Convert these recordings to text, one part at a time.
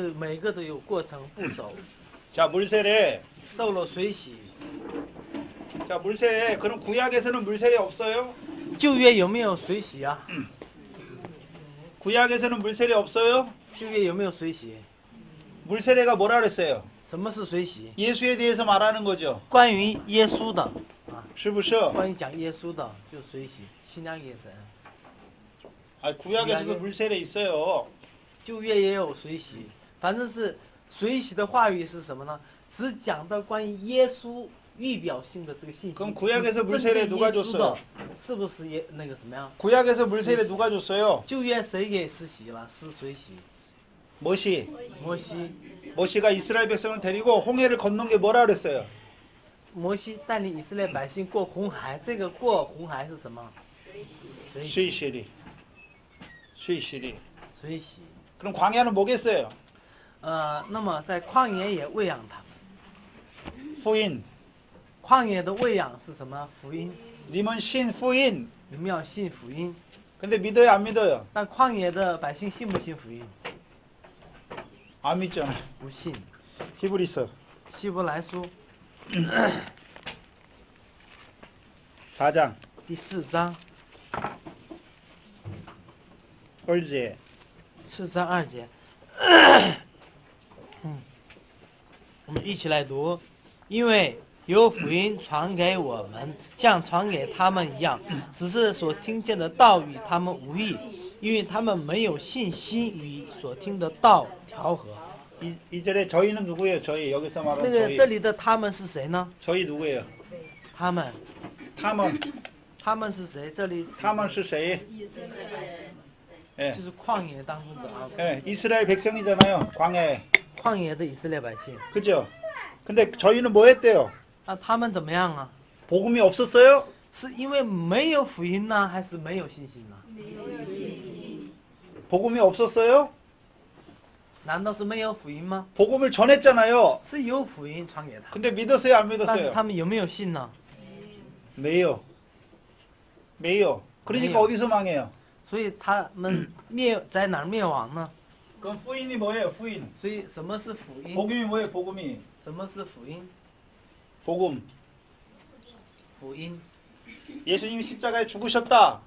就是每个都有过程步骤。 자, 물세례. 受了水洗， 자, 물세례. 그럼 구약에서는 물세례 없어요? 旧约有没有水洗啊？ 구약에서는 물세례 없어요? 旧约有没有水洗？ 물세례가 뭐라 그랬어요? 什么是水洗？ 예수에 대해서 말하는 거죠. 关于耶稣的啊，是不是? 关于讲耶稣的就是水洗，新约也是， 아, 구약에서도 물세례 있어요. 旧约也有水洗，反正是水洗的话语是什么呢？只讲到关于耶稣预表性的这个信息。 그럼 구약에서 물세례 누가 줬어요? 是不是也那个什么样？ 구약에서 물세례 누가 줬어요? 旧约谁给施洗了？施水洗， 모시. 摩西。 모시가 이스라엘 백성을 데리고 홍해를 건넌 게 뭐라 그랬어요? 摩西带领以色列百姓过红海，这个过红海是什么？水洗。 수이시리. 수이시리. 水洗。 그럼 광야는 뭐겠어요? 那么在旷野也喂养他们。 후인. 旷野的喂养是什么？福音。 님은 신 후인. 你们要信福音。 근데 믿어요, 안 믿어요? 但旷野的百姓信不信福音？ 안 믿잖아요. 不信。 히브리서 希伯来书 4장 第4章 1제 4章2节，我们一起来读。因为有福音传给我们，像传给他们一样，只是所听见的道与他们无异，因为他们没有信心与所听的道调和。 이 절에 저희는 누구예요? 저희 여기서 那 말하는 个 저희. 这里的他们是谁呢？ 저희 누구예요? 他们， 탐은 是谁？这里 탐은 是谁? 예. 就是旷野当中的啊， 예, 이스라엘 백성이잖아요. 광야에. 旷野的以色列百姓。 그죠? 근데 저희는 뭐 했대요? 那他们怎么样啊？ 복음이 없었어요? 是因为没有福音呢，还是没有信心呢？ 복음이 없었어요? 难道是没有福音吗？ 복음을 전했잖아요. 是有福音传给他， 근데 믿었어요, 안 但是 믿었어요? 他们有没有信呢？ 매요. 매요. 그러니까 매요. 어디서 망해요? 所以他们在哪儿灭亡呢？ 그럼 후인이 뭐예요? 후인. 所以什么是福音？ 복음이 뭐예요? 복음이. 什么是福音？ 복음. 福音 예수님이 십자가에 죽으셨다.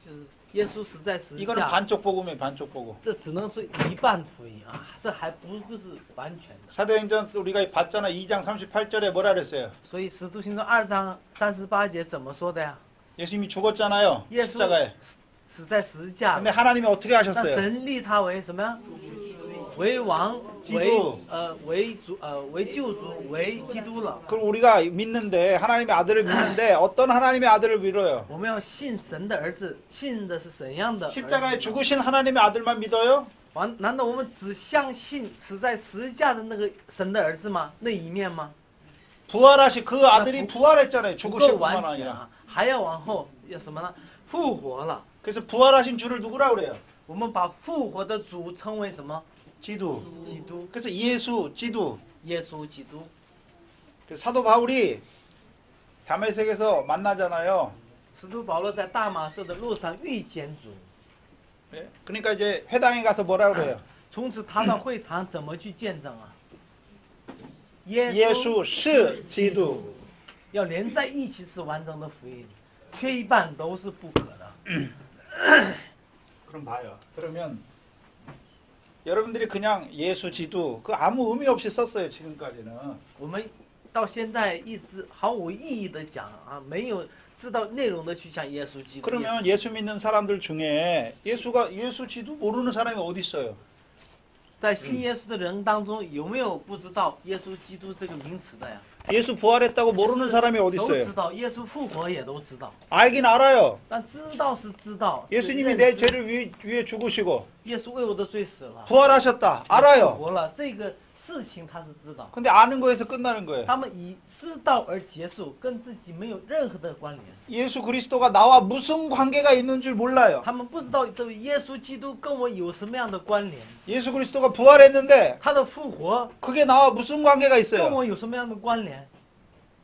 就是耶稣死在十字 이거는 架， 반쪽 복음이에요. 반쪽 복음. 这只能是一半福音啊，这还不是完全的。 사도행전 우리가 봤잖아. 2장 38절에 뭐라 그랬어요? 所以使徒行传2章38节怎么说的呀？ 예수님이 죽었잖아요. 耶稣 십자가에. 死在十字架 근데 ， 하나님이 어떻게 那 하셨어요? 神立他为什么呀？为王，为基督为主，为救主，为基督了。 그럼 우리가 믿는데 하나님의 아들을 믿는데 어떤 하나님의 아들을 믿어요? 我们要信神的儿子，信的是怎样的儿子？ 십자가에 죽으신 하나님의 아들만 믿어요? 难道我们只相信死在十字架的那个神的儿子吗？那一面吗？ 부활하신 그 아들이 부활했잖아요. 不 죽으신 够完 뿐만 全 아니라. 啊，还要往后要什么呢？复活了。 그래서 부활하신 주를 누구라 그래요? 我们把复活的主称为什么？ 지두. 基督， 그래서 예수, 지두. 耶稣基督。 그래서 사도 바울이 다메섹에서 만나잖아요. 使徒保罗在大马色的路上遇见主， 예? 그러니까 이제 회당에 가서 뭐라 그래요? 从此他到会堂怎么去见证啊？ 예수 是基督。要连在一起是完整的福音，缺一半都是不可的。 그럼 봐요. 그러면 여러분들이 그냥 예수 지두 그 아무 의미 없이 썼어요. 지금까지는. 我们到现在一直毫无意义的讲啊，没有知道内容的去讲耶稣基督。 그러면 예수 믿는 사람들 중에 예수 지두 모르는 사람이 어디 있어요? 在信耶稣的人当中，有没有不知道耶稣基督这个名词的呀？ 예수 부활했다고 모르는 사람이 어디 都知 있어요? 道，耶稣复活也都知道， 알긴 알아요. 但知道是知道。 예수님이 是 내 认知 죄를 위해 죽으시고 耶稣为我的罪死了， 부활하셨다. 复 알아요. 活了，这个事情他是知道。 근데 아는 거에서 끝나는 거예요. 他们以知道而结束，跟自己没有任何的关联。 예수 그리스도가 나와 무슨 관계가 있는 줄 몰라요. 他们不知道这位耶稣基督跟我有什么样的关联， 예수 그리스도가 부활했는데 他的复活 그게 나와 무슨 관계가 跟 있어요? 我有什么样的关联？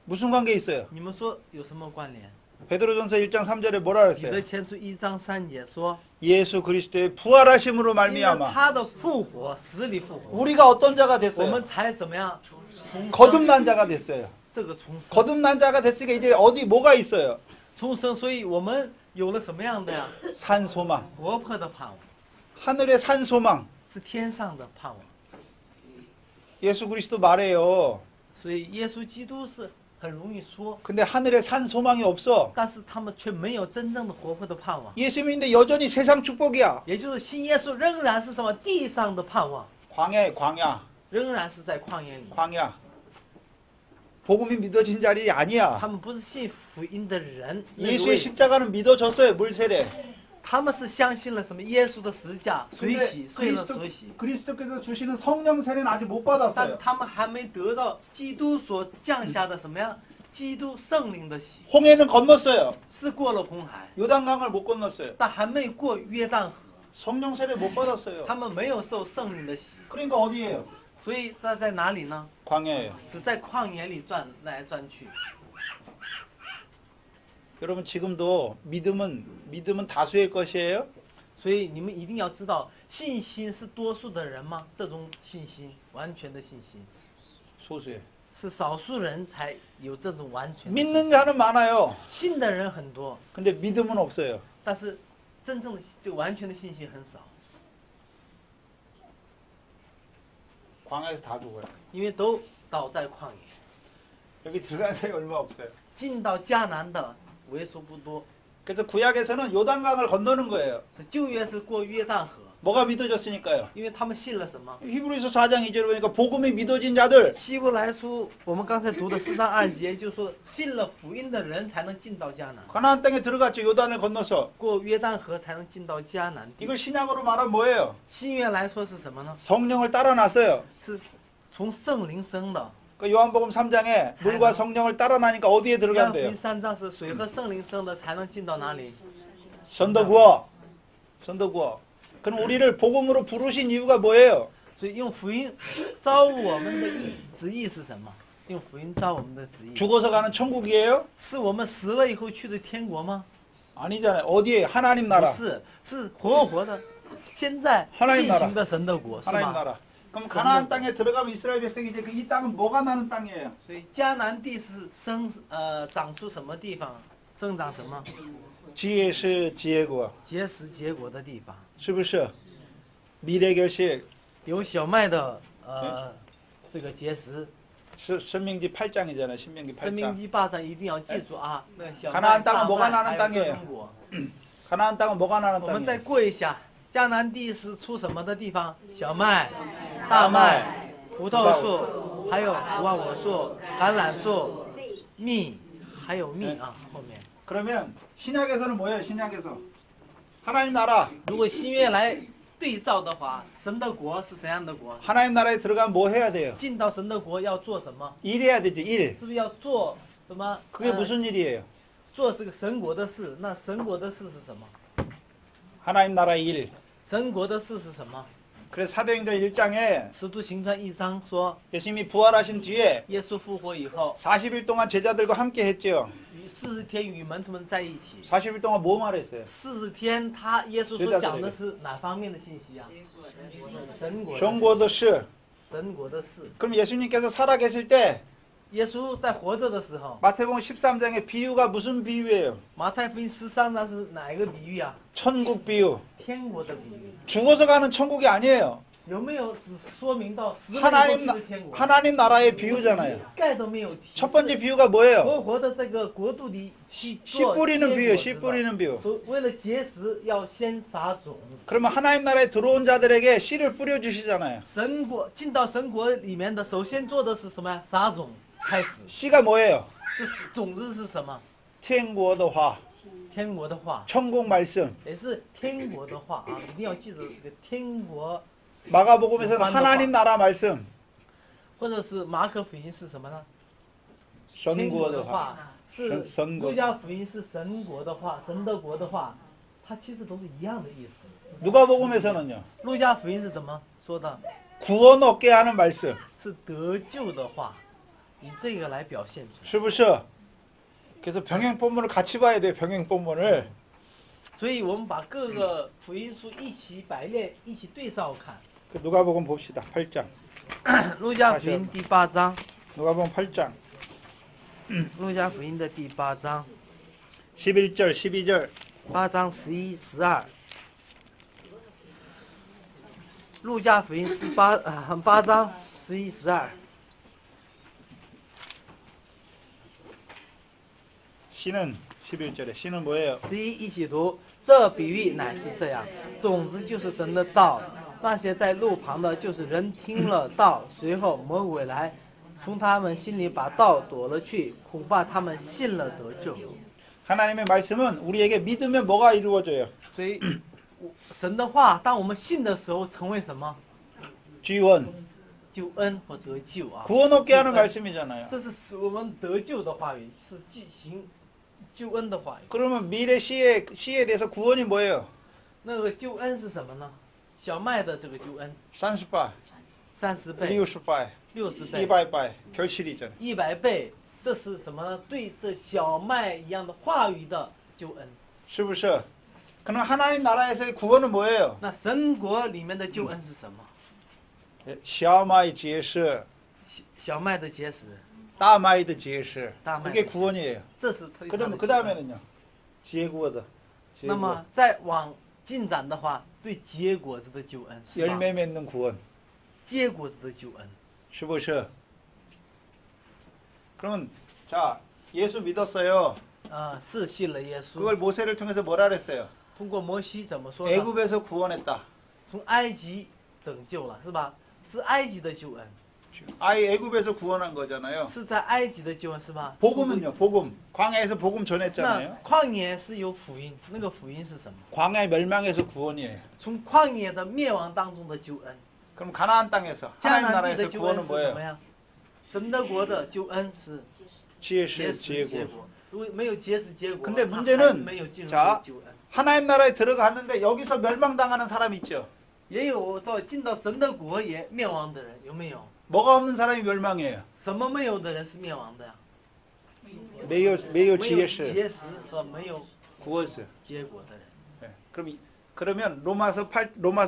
무슨 관계 있어요? 你们说有什么关联？ 베드로전서 1장 3절에 뭐라 彼得 그랬어요? 前书1章3节说， 예수 그리스도의 부활하심으로 因为 말미암아 他的复活，死里复活， 우리가 어떤 자가 我 됐어요? 们才怎么样重生？ 거듭난 자가 됐어요. 这个重生， 거듭난 자가 됐으니까 이제 어디 뭐가 있어요? 重生，所以我们有了什么样的呀？ 산 소망. 活泼的盼望， 하늘의 산 소망. 是天上的盼望。 예수 그리스도 말해요. 所以耶稣基督是很容易说， 근데 하늘에 산 소망이 없어. 但是他们却没有真正的活泼的盼望。 예수 믿는데 여전히 세상 축복이야. 也就是信耶稣仍然是什么地上的盼望， 광야. 仍然是在旷野里。 광야. 복음이 믿어진 자리 他 아니야. 们不是信福音的人，那个 예수의 位置 십자가는 믿어졌어요. 물 세례. 他们是相信了什么耶稣的十字架，水 근데 洗，睡了水洗， 그리스도께서 주시는 성령 세례는 아직 못 但是 받았어요. 他们还没得到基督所降下的什么呀？基督圣灵的洗， 홍해는 건넜어요. 是过了红海， 요단강을 못 건넜어요. 但还没过约旦河， 성령 세례 못 받았어요. 他们没有受圣灵的洗， 그러니까 어디예요? 所以他在哪里呢？ 광야예요. 只在旷野里转来转去。 여러분 지금도 믿음은 다수의 것이에요. 所以你们一定要知道，信心是多数的人吗？这种信心，完全的信心， 소수예요. 是少数人才有这种完全的信心。 믿는 자는 많아요. 信的人很多， 근데 믿음은 없어요. 但是真正的这完全的信心很少， 광야에서 다 죽어요. 因为都倒在旷野。 여기 들어간 사람이 얼마 없어요. 进到迦南的为数不多， 그래서 구약에서는 요단강을 건너는 거예요. 是旧约是过约旦河， 뭐가 믿어졌으니까요. 因为他们信了什么？ 히브리서 4장 2절 보니까 복음이 믿어진 자들 希伯来书我们刚才读的4章2节，就说信了福音的人才能进到迦南， 가나안 땅에 들어갔죠. 요단을 건너서. 过约旦河才能进到迦南地。 이걸 신약으로 말하면 뭐예요? 新约来说是什么呢？ 성령을 따라 났어요. 是从圣灵生的。 그 요한복음 3장에 물과 성령을 따라 나니까 어디에 约翰福 들어간대요? 音3章是水和圣灵生的，才能进到哪里？ 선더구어. 그럼 우리를 복음으로 부르신 이유가 뭐예요? 所以用福音招我们的旨意是什么？用福音招我们的旨意， 죽어서 가는 천국이에요? 是我们死了以后去的天国吗？ 아니잖아요. 어디에? 하나님 不 나라. 是，是活活的，现在 하나님 进 나라 行的神的国，是 하나님 吗？ 나라. 그럼 가나안 땅에 들어가면 이스라엘 백성이 이제 이 땅은 뭐가 나는 땅이에요? 所以迦南地是长出什么地方？生长什么？ 지혜시 지혜고. 结实结果的地方， 是不是? 미래 결식. 有小麦的这个结实。 申命记 8장이잖아요. 신명기 生命 8장. 记8章一定要记住啊，那个小麦、 가나안 大 땅은 뭐가 麦 나는 还有 땅이에요 各种果。 가나안 땅은 뭐가 나는 我们再 땅이에요? 过一下，迦南地是出什么的地方？小麦、大麦、葡萄树，还有无花果树、橄榄树、蜜，还有蜜啊，后面。 그러면 신약에서는 뭐예요? 신약에서 하나님 나라. 如果新约来对照的话，神的国是怎样的国？ 하나님 나라에 들어가면 뭐 해야 돼요? 进到神的国要做什么？ 일해야 되죠. 일. 是不是要做什么？ 그게 무슨 일이에요? 做是个神国的事，那神国的事是什么？ 하나님 나라 일. 神国的事是什么？ 그래서 사도행전 1장에 使徒行传1章说， 예수님이 부활하신 뒤에 耶稣复活以后， 40일 동안 제자들과 함께 했죠. 40天与门徒们在一起。 40일 동안 뭐 말했어요? 40天，耶稣所讲的是哪方面的信息啊？神国的事。 정고도스. 神国的事。 그럼 예수님께서 살아계실 때 耶稣在活着的时候， 마태복음 13장의 비유가 무슨 비유예요? 马太福音13章是哪一个比喻啊？ 천국 비유. 天国的比喻。 죽어서 가는 천국이 아니에요. 有没有只说明到死了以后去的天国？ 하나님 나라의 비유잖아요. 一概都没有提示。 첫 번째 비유가 뭐예요? 活活的这个国度里去 씨 做 뿌리는 结 비유, 果 씨 子吧 뿌리는 비유. 所以为了结实，要先撒种。 그러면 하나님 나라에 들어온 자들에게 씨를 뿌려주시잖아요. 神国进到神国里面的，首先做的是什么呀？撒种开始。 씨가 뭐예요? 这是种子是什么？天国的话,天国的话， 천국 말씀. 也是天国的话啊！一定要记住这个天国， 마가복음에서는 하나님 나라 말씀. 或者是马可福音是什么呢？天 선구어 国的 의 话是神国路加福音是神国的话，神的国的话，它其实都是一样的意思。 누가복음에서는요. 路加福音是怎么说的？ 구원 얻게 하는 말씀. 是得救的话，以这个来表现出来。 是不是? 그래서 병행 본문을 같이 봐야 돼요. 병행 본문을. 所以我们把各个福音书一起摆列，一起对照看。 그 누가복음 봅시다. 8장. 路加福音第8章， 누가복음 8장. 路加福音的第8章， 11절, 12절. 8章11、12。路加福音8章11、12。 씨는 11절에 씨는 뭐예요? 11一起读，这比喻乃是这样：种子就是神的道，那些在路旁的，就是人听了道，随后魔鬼来，从他们心里把道夺了去，恐怕他们信了得救。 하나님의 말씀은 우리에게 믿으면 뭐가 이루어져요? 所以，神的话，当我们信的时候，成为什么？ 지원. 救恩或得救啊！ 구원 얻게 하는 救恩 말씀이잖아요. 这是使我们得救的话语，是进行救恩的话语。 그러면 미래 씨에 대해서 구원이 뭐예요? 那个救恩是什么呢？小麦的这个救恩， 30바, 30倍、 60바, 60倍、 200바 결실이잖아요. 100倍，这是什么呢？对这小麦一样的话语的救恩。 是不是? 그럼 하나님 나라에서의 구원은 뭐예요? 那神国里面的救恩是什么？ 시아마이 지에스, 小麦的结实， 따마이드 지에스. 따마이드 그게 구원이에요. 这是他。 그럼 그 다음에는요? 지혜구어다. 那么再往进展的话，对结果子的救恩，是吧？ 열매 맺는 구원. 结果子的救恩。 是不是? 그러면 자 예수 믿었어요. 是信了耶稣。 그걸 모세를 통해서 뭐라 그랬어요? 通过摩西怎么说呢？ 애굽에서 구원했다. 从埃及拯救了，是吧？是埃及的救恩， 아예 애굽에서 구원한 거잖아요. 是在埃及的救恩，是吧？ 복음은요. 복음. 광야에서 복음 那 전했잖아요. 旷野是有福音，那个福音是什么？ 광야 멸망에서 구원이에요. 从旷野的灭亡当中的救恩。 그럼 가나안 땅에서 迦 하나님 南地的 나라에서 救恩 구원은 是什 뭐예요? 么呀？神的国的救恩是 지혜시 结实结 지혜구. 果，如果没有结实结果， 근데 那 문제는 还是没有进入 자 救恩。 하나님 나라에 들어갔는데 여기서 멸망당하는 사람이 있죠. 也有到进到神的国也灭亡的人，有没有？ 뭐가 없는 사람이 멸망이에요. 什么没有的人是灭亡的呀？ 매요 没有 지혜시 结实和没有 구원스. 结果的人。 네. 그러면 로마서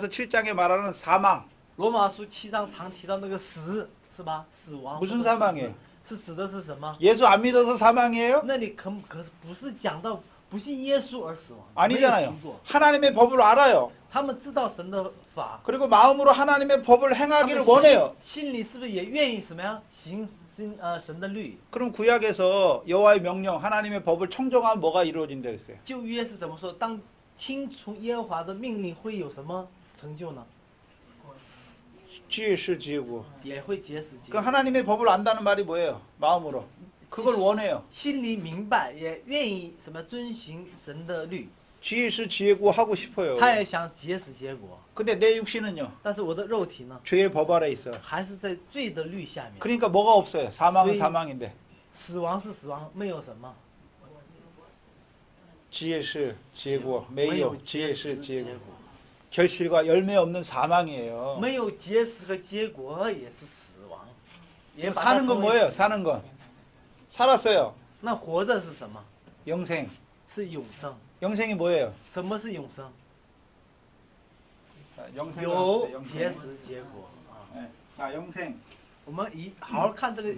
7장에 말하는 사망 罗马书7章常提到那个死，是吧？死亡。 무슨 사망이에요? 是指的是什么？ 예수 안 믿어서 사망이에요? 那里可是不是讲到不信耶稣而死亡？ 아니잖아요. 没有提过。 하나님의 법을 알아요. 他们知道神的法， 그리고 마음으로 하나님의 법을 他 행하기를 们 원해요. 心里是不是也愿意什么呀？行神的律？ 그럼 구약에서 여호와의 명령, 하나님의 법을 청정하면 뭐가 이루어진다 했어요? 旧约是怎么说？当听从耶和华的命令，会有什么成就呢？ 지혜시 지혜구. 也会结实结 그 果。 하나님의 법을 안다는 말이 뭐예요? 마음으로. 그걸 원해요. 心里明白，也愿意什么遵行神的律， 지혜시 지혜구 하고 싶어요. 他也想结实结果。 근데 내 육신은요. 但是我的肉体呢， 죄의 법 아래 있어요. 还是在罪的律下面。 그러니까 뭐가 없어요? 사망은 저희- 사망인데. 死亡是死亡，没有什么， 지혜시 지혜구. 没 매요 有结实 지혜시 结 지혜구. 果， 결실과 열매 없는 사망이에요. 没有结实和结果也是死亡。也 그럼 把它 사는 건 称为 뭐예요? 死 사는 건. 살았어요. 那活着是什么？ 영생. 是永生。 영생이 뭐예요? 什么是永生？ 자, 영생. 有结实结果啊。 네. 자, 영생. 我们好好看这个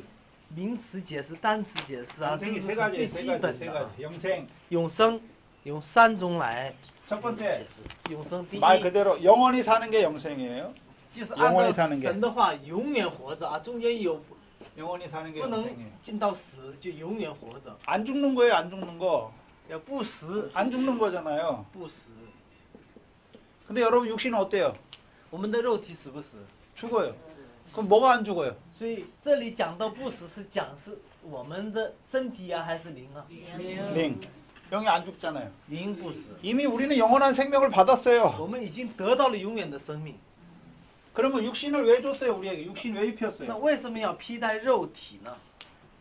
名词解释、单词解释啊，这 영생이 是 세 가지, 最 세 基 가지, 本 세 的啊。 가지. 영생. 永生用3种来 첫 解 번째, 释。永生第一， 말 그대로 영원히 사는 게 영생이에요. 就是 영원히 按 사는 照 게 神的话永远活着啊，中间有 영원히 사는 게 不能 영생이에요. 进到死就永远活着， 안 죽는 거예요, 안 죽는 거. 要不死 안 죽는 거잖아요. 不死。 근데 여러분 육신은 어때요? 我们的肉体死不死？ 죽어요. 그럼 뭐가 안 죽어요? 所以这里讲到不死是讲是我们的身体啊还是灵啊？ 링. 영이 안 죽잖아요. 灵不死， 이미 우리는 영원한 생명을 받았어요. 我们已经得到了永远的生命。 그러면 육신을 왜 줬어요, 우리에게? 육신 왜 那 입혔어요? 为什么要披戴肉体呢？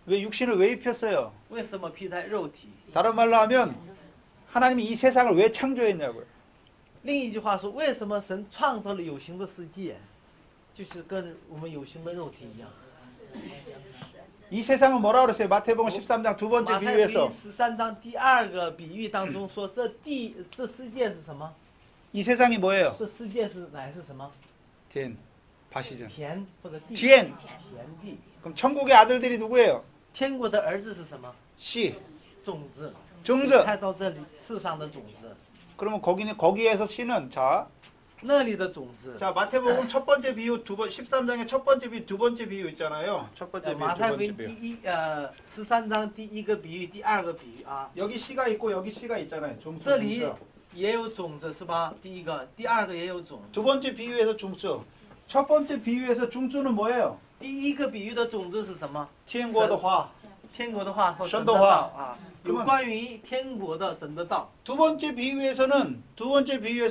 왜 육신을 왜 입혔어요? 为什么披戴肉体？ 다른 말로 하면 하나님이 이 세상을 왜 창조했냐고요. 另一句话说，为什么神创造了有形的世界，就是跟我们有形的肉体一样。이 세상은 뭐라 그랬어요? 마태복음 13장 두 번째 马太福 비유에서 音13章第2个比喻当中说，这世界是什么？ 이 세상이 뭐예요? 这世界是乃是什么？ 된 바시전. 田或者地？ 지엔. 田地。 그럼 천국의 아들들이 누구예요? 天国的儿子是什么？ 씨, 种子。 중즈. 看到这里世上的种子， 그러면 거기에서 씨는 자, 那里的种子。 자 마태복음 첫 번째 비유 13장의 첫 번째 비유 두 번째 비유 있잖아요. 첫 번째 비유 马 두 太福 번째 音 비유. 13章第1个比喻，第2个比喻啊， 여기 씨가 있고 여기 씨가 있잖아요. 중수. 这里 중수. 也有种子是吧？第一个，第2个也有种子。 두 번째 비유에서 중수. 첫 번째 비유에서 중수는 뭐예요? 第1个比喻的种子是什么？ 天国的话.天国的话或神的神的话道啊，有关于天国的神的道。 두 번째 비유에서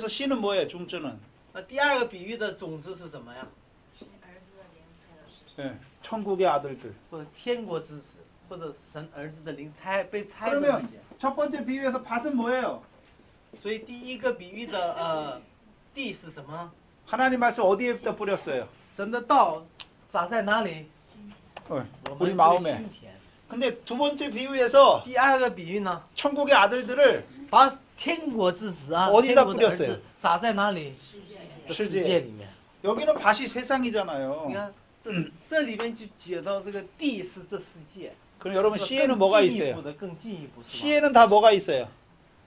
씨는 뭐예요? 중수는. 那第2个比喻的种子是什么呀？ 예, 천국의 아들들. 或者天国之子，或者神儿子的灵被拆的那 그러면 些。 첫 번째 비유에서 밭은 뭐예요? 所以第1个比喻的地是什么？ 하나님 말씀 어디에다 뿌렸어요? 神的道撒在哪里？ 어, 我 우리 们 마음에. 心田。 근데 두 번째 비유에서 第2个比喻呢， 천국의 아들들을 把天国之子啊， 어디다 天国的儿 뿌렸어요 子撒在哪里？这世界里面。 여기는 밭이 세상이잖아요. 你看，这里面就解到这个地是这世界。 그럼 여러분 更 씨에는 뭐가 进一步 있어요? 的，更进一步是吧？ 씨에는 다 뭐가 있어요?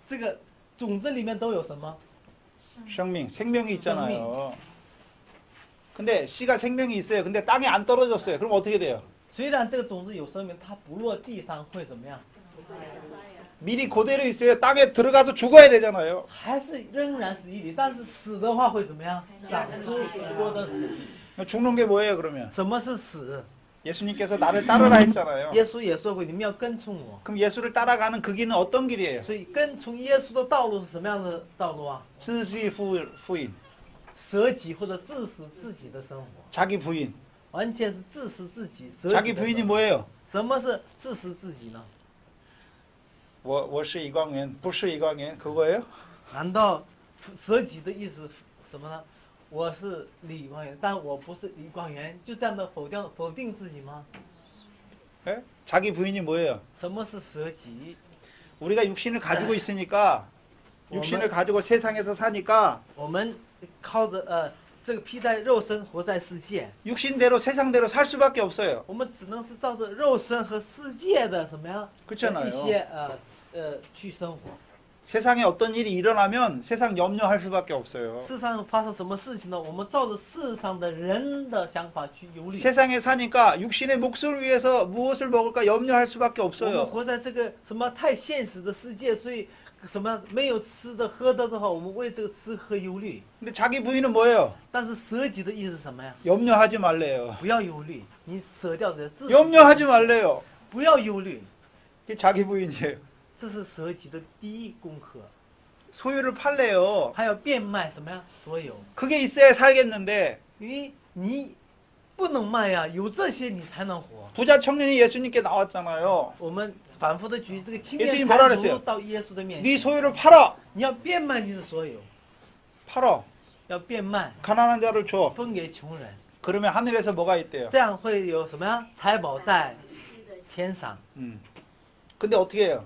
这个种子里面都有什么？ 생명이 있잖아요. 근데 씨가 생명이 있어요. 근데 땅에 안 떨어졌어요. 그럼 어떻게 돼요? 虽然这个种子有生命，它不落地上会怎么样？ 미리 그대로 있어요. 땅에 들어가서 죽어야 되잖아요. 还是仍然是一粒，但是死的话会怎么样？长出许多的死。 죽는 게 뭐예요, 그러면? 什么是死？ 예수님께서 나를 따르라 했잖아요. 耶稣也说过，你们要跟从我。 그럼 예수를 따라가는 그 길은 어떤 길이에요? 所以跟从耶稣的道路是什么样的道路啊？ 스시 부인, 舍己或者自私自己的生活， 자기 부인. 完全是自私自己。舍己 자기 的 부인이 生活 뭐예요? 什么是自私自己呢？我是一光人，不是一光人, 그거예요? 难道舍己的意思是什么呢？我是李光源，但我不是李光源，就这样的否定自己吗？ 예? 자기 부인이 뭐예요? 什么是舍己？ 우리가 육신을 가지고 있으니까 육신을 가지고 세상에서 사니까 我们靠着这个披戴肉身活在世界， 육신대로 세상대로 살 수밖에 없어요. 我们只能是照着肉身和世界的什么呀？ 그렇잖아요. 一些去生活。 세상에 어떤 일이 일어나면 세상 염려할 수밖에 없어요. 世上发生什么事情呢？我们照着世上的人的想法去忧虑。 세상에 사니까 육신의 몫을 위해서 무엇을 먹을까 염려할 수밖에 我们 없어요. 活在这个什么太现实的世界，所以什么没有吃的喝的话，我们为这个吃喝忧虑。 근데 자기 부인은 뭐예요? 但是舍己的意思是什么呀？ 염려하지 말래요. 不要忧虑，你舍掉这自私， 염려하지 말래요. 不要忧虑， 이게 자기 부인이에요. 这是舍己的第一功课。 소유를 팔래요. 还要变卖什么呀？所有， 그게 있어야 살겠는데 因为你不能卖呀，有这些你才能活。 부자 청년이 예수님께 나왔잖아요. 我们反复的举这个青 예수님 年 뭐라 财 그랬어요 主到耶稣的面 네 前， 소유를 팔아. 你要变卖你的所有， 팔아. 要变卖， 가난한 자를 줘. 分给穷人， 그러면 하늘에서 뭐가 있대요? 这样会有什么呀？财宝在天上。 근데 어떻게 해요?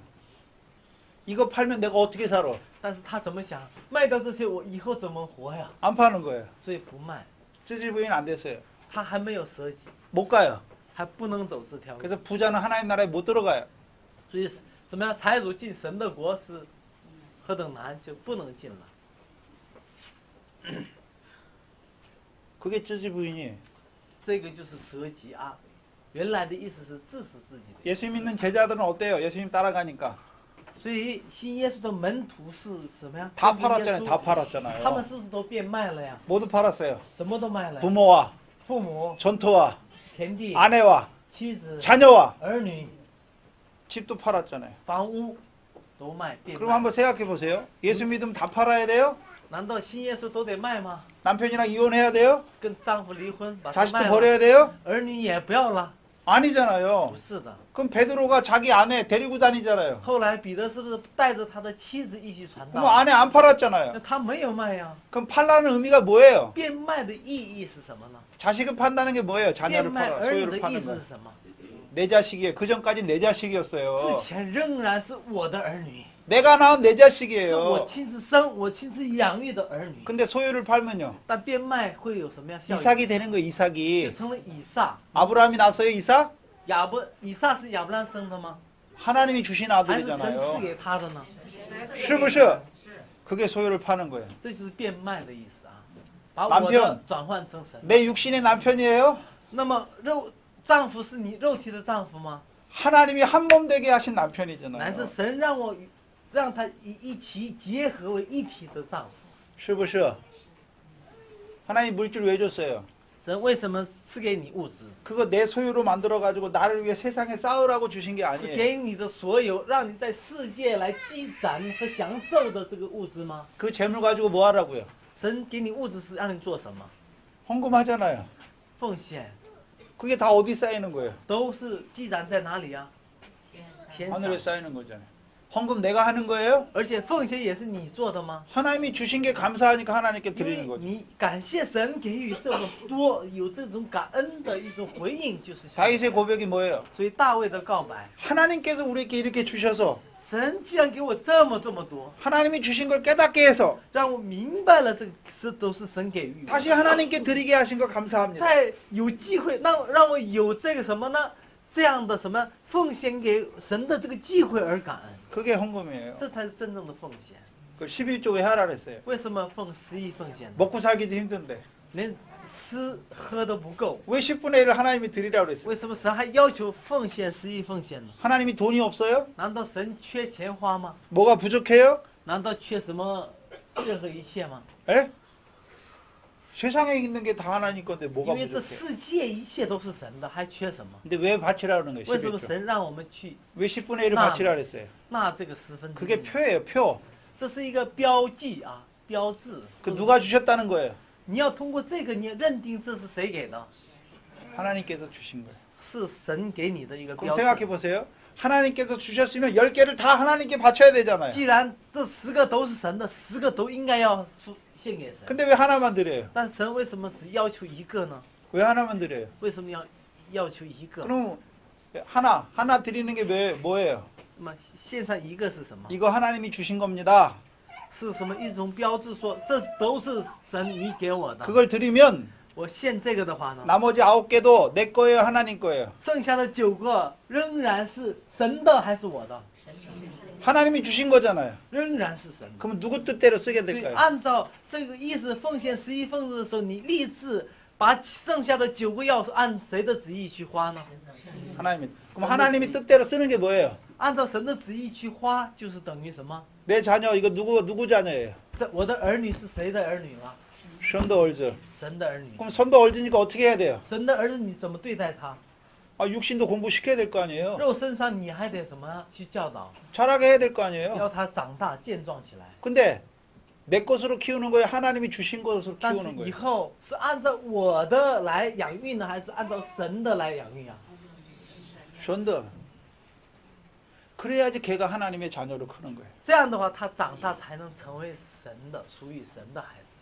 이거 팔면 내가 어떻게 살아? 但是他怎么想？卖掉这些，我以后怎么活呀？ 안 파는 거예요. 所以不卖， 찌질 부인 안 됐어요. 他还没有舍己， 못 가요. 还不能走这条路。 그래서 부자는 하나님 나라에 못 들어가요. 所以怎么样？财主进神的国是何等难，就不能进了。 그게 찌질 부인이에요. 这个就是舍己啊，原来的意思是自私自己的。 예수 믿는 제자들은 어때요? 예수님 따라가니까 所以信耶稣的门徒是什么呀？ 다 跟着耶 팔았잖아요. 稣 다 他们 팔았잖아요. 是不是都变卖了呀？ 모두 팔았어요. 什么都卖了呀。 부모와 父母、 전토와 田地、 아내와 妻子、 자녀와 儿女、 집도 팔았잖아요. 房屋都卖变 그럼 卖。 한번 생각해 보세요. 예수 믿으면 다 팔아야 돼요? 难道信耶稣都得卖吗？ 남편이랑 이혼해야 돼요? 跟丈夫离婚，把他 자식도 卖了， 버려야 돼요? 儿女也不要了？ 아니잖아요. 不是的。 그럼 베드로가 자기 아내 데리고 다니잖아요. 后来彼得是不是带着他的妻子一起传 그럼 道？ 아내 안 那 팔았잖아요. 他没有卖呀。 그럼 팔라는 의미가 뭐예요? 变卖的意义是什么呢？ 자식을 판다는 게 뭐예요? 变 자녀를 卖 팔아, 儿女 소유를 的意 파는 思 거예요. 是什么？ 내 자식이에요. 그 전까지 내 之 자식이었어요. 前仍然是我的儿女， 내가 낳은 내 是我 자식이에요. 亲自生、我亲自养育的儿女。 근데 소유를 팔면요. 但变卖会有什么样效应？ 이삭이 되는 거예요. 就 이삭이. 成了以撒。 아브라함이 낳았어요. 이삭? 以撒是亚伯拉罕生的吗？ 하나님이 주신 还是神赐 아들이잖아요. 给他的呢？ 是不是? 그게 소유를 파는 거예요. 这就是变卖的意思啊，把我的 남편 转换成神。 내 육신의 남편이에요. 那么丈夫是你肉体的丈夫吗？ 하나님이 한 몸 되게 하신 乃是 남편이잖아요. 神让他一起结合为一体的丈夫。 是不是? 하나님 물질 왜 줬어요? 神为什么赐给你物质？ 그거 내 소유로 만들어 가지고 나를 위해 세상에 싸우라고 주신 게 是 아니에요. 给你的所有，让你在世界来积攒和享受的这个物质吗？ 그 재물 가지고 뭐 하라고요? 神给你物质是让你做什么？ 헌금하잖아요. 奉献 그게 다 어디 쌓이는 거예요? 都是积攒在哪里啊？天上。 하늘에 쌓이는 거잖아요. 헌금 내가 하는 거예요? 而且奉献也是你做的吗？ 하나님이 주신 게 감사하니까 하나님께 因 드리는 为 거죠. 你感谢神给予这么多，有这种感恩的一种回应，就是献。 다윗의 고백이 뭐예요? 所以大卫的告白， 하나님께서 우리에게 이렇게 주셔서 神既然给我这么多， 하나님이 주신 걸 깨닫게 해서 让我明白了这个是都是神给予我的。 다시 하나님께 드리게 하신 거 감사합니다. 再有机会，让我有这个什么呢？这样的什么奉献给神的这个机会而感恩， 그게 헌금이에요. 这才是真正的奉献。 그 11조 왜 하라 그랬어요? 为什么11奉献呢？ 먹고 살기도 힘든데 连吃喝都不够， 왜 10분의 1을 하나님이 드리라고 그랬어요? 为什么神还要求奉献11奉献呢？ 하나님이 돈이 없어요? 难道神缺钱花吗？ 뭐가 부족해요? 难道缺什么任何一切吗？ 에? 세상에 있는 게 다 하나님 건데 因 뭐가 为这 부족해? 世界一切都是神的，还缺什么？ 근데 왜 바치라 그러는 거예요? 为什么 11조. 神让我们去 왜 10분의 1을 나- 바치라 그랬어요? 纳这个10分之 그게 一？ 표예요, 표. 这是一个标记啊，标志。 그 누가 주셨다는 거예요? 你要通过这个，你认定这是谁给的？ 하나님께서 주신 거예요. 是神给你的一个 그럼 标 생각해 志。 보세요. 하나님께서 주셨으면 10개를 다 하나님께 바쳐야 되잖아요. 既然这10个都是神的，10个都应该要献给神。 근데 왜 하나만 드려요? 但神为什么只要求一个呢？ 왜 하나만 드려요? 为什么要求一个？ 그럼 하나 드리는 게 뭐예요? 那么献上一个是什么？ 이거 하나님이 주신 겁니다. 是什么一种标志说这都是神你给我的？ 그걸 드리면 我献这个的话呢， 나머지 9개도 내 거예요, 하나님 거예요. 剩下的9个仍然是神的还是我的？ 하나님이 주신 거잖아요. 仍然是神的。 그럼 누구 뜻대로 쓰게 所以 될까요? 按照这个意思，奉献11奉献的时候，你立志把剩下的9个要按谁的旨意去花呢？ 하나님이. 그럼 하나님이 뜻대로 쓰는 게 뭐예요? 按照神的旨意去花，就是等于什么？ 내 자녀 이거 누구 자녀예요? 我的儿女是谁的儿女啊？ 선도 얼즈. 神的儿女。 그럼 선도 얼즈니까 어떻게 해야 돼요? 神的儿子你怎么对待他？ 아, 육신도 공부시켜야 될 거 아니에요? 肉身上你还得什么去教导， 잘하게 해야 될 거 아니에요? 要他长大健壮起来。 근데 내 것으로 키우는 거예요? 하나님이 주신 것으로 但是 키우는 以 거예요? 后是按照我的来养育呢，还是按照神的来养育啊？ 선도. 그래야지 걔가 하나님의 자녀로 크는 거예요. 这样的话，他长大才能成为神的，属于神的孩子。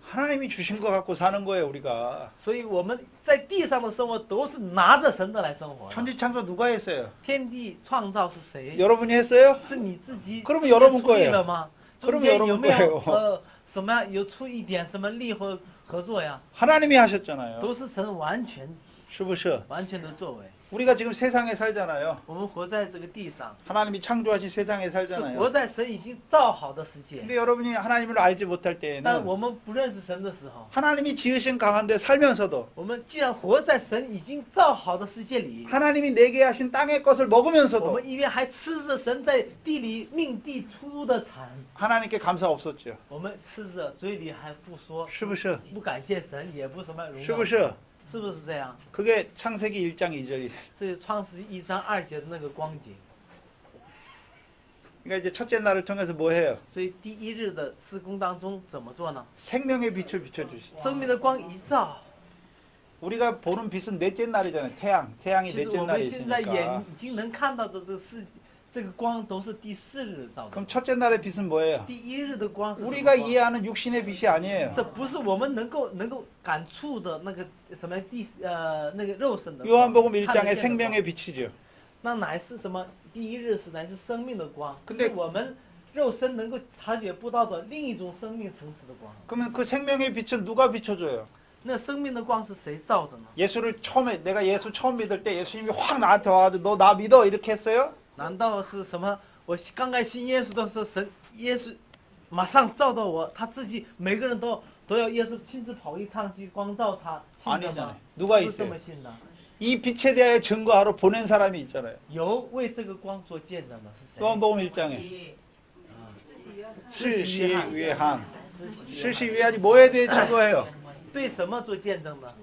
하나님이 주신 거 갖고 사는 거예요, 우리가. 所以我们在地上的生活都是拿着神的来生活的。 천지창조 누가 했어요? 天地创造是谁？ 여러분이 했어요? 是你自己 그러면 中 여러분 间出力 거예요 了吗？ 그러면 中间有 여러분 没有 거예요 什么有出一点什么力或合作呀？ 하나님이 하셨잖아요. 都是神完全是不是? 完全的作为。 우리가 지금 세상에 살잖아요. 我们活在这个地上， 하나님이 창조하신 세상에 是 살잖아요. 活在神已经造好的世界。 근데 여러분이 하나님을 알지 못할 但 때에는 我们不认识神的时候， 하나님이 지으신 가운데 살면서도 我们既然活在神已经造好的世界里， 하나님이 내게 하신 땅의 것을 我 먹으면서도 们一边还吃着神在地里命地出的产， 하나님께 감사 없었죠. 我们吃着嘴里还不说，是不是?不感谢神，也不什么荣耀，是不是?是不是这样？ 그게 창세기 1장 2절이에요. 这是创世1章2节的那个光景。 그러니까 이제 첫째 날을 통해서 뭐 해요? 所以第一日的施工当中怎么做呢？ 생명의 빛을 비춰주시죠. 生命的光一照， 우리가 보는 빛은 넷째 날이잖아요. 태양이 其实 넷째 我 날에 们现在 있으니까. 眼已经能看到的这个世这个光都是第四日照的。 그럼 첫째 날의 빛은 뭐예요? 第一日的光是什么 우리가 光？ 이해하는 육신의 빛이 아니에요. 这不是我们能够感触的那个什么那个肉身的光。 요한복음 看得 1장의 见的光 생명의 빛이죠. 那乃是什么？第一日是乃是生命的光， 근데 是我们肉身能够察觉不到的另一种生命层次的光。 그러면 그 생명의 빛은 누가 비춰줘요? 那生命的光是谁照的呢？ 예수를 처음에 내가 예수 처음 믿을 때 예수님이 확 나한테 와가지고 너 나 믿어 이렇게 했어요? 难道是什么？我刚开始信耶稣的时候，耶稣马上照到我，他自己每个人都要耶稣亲自跑一趟去光照他，信的 아니잖아요. 吗？ 누가 不是这 있어요? 么信的。 이 빛에 대하여 증거하러 보낸 사람이 있잖아요. 有为这个光做见证的是谁？ 요한복음 1장에 施洗约翰。 실시위한 施洗约翰 실시위한이 뭐에 대해 증거해요? 对什么做见证的？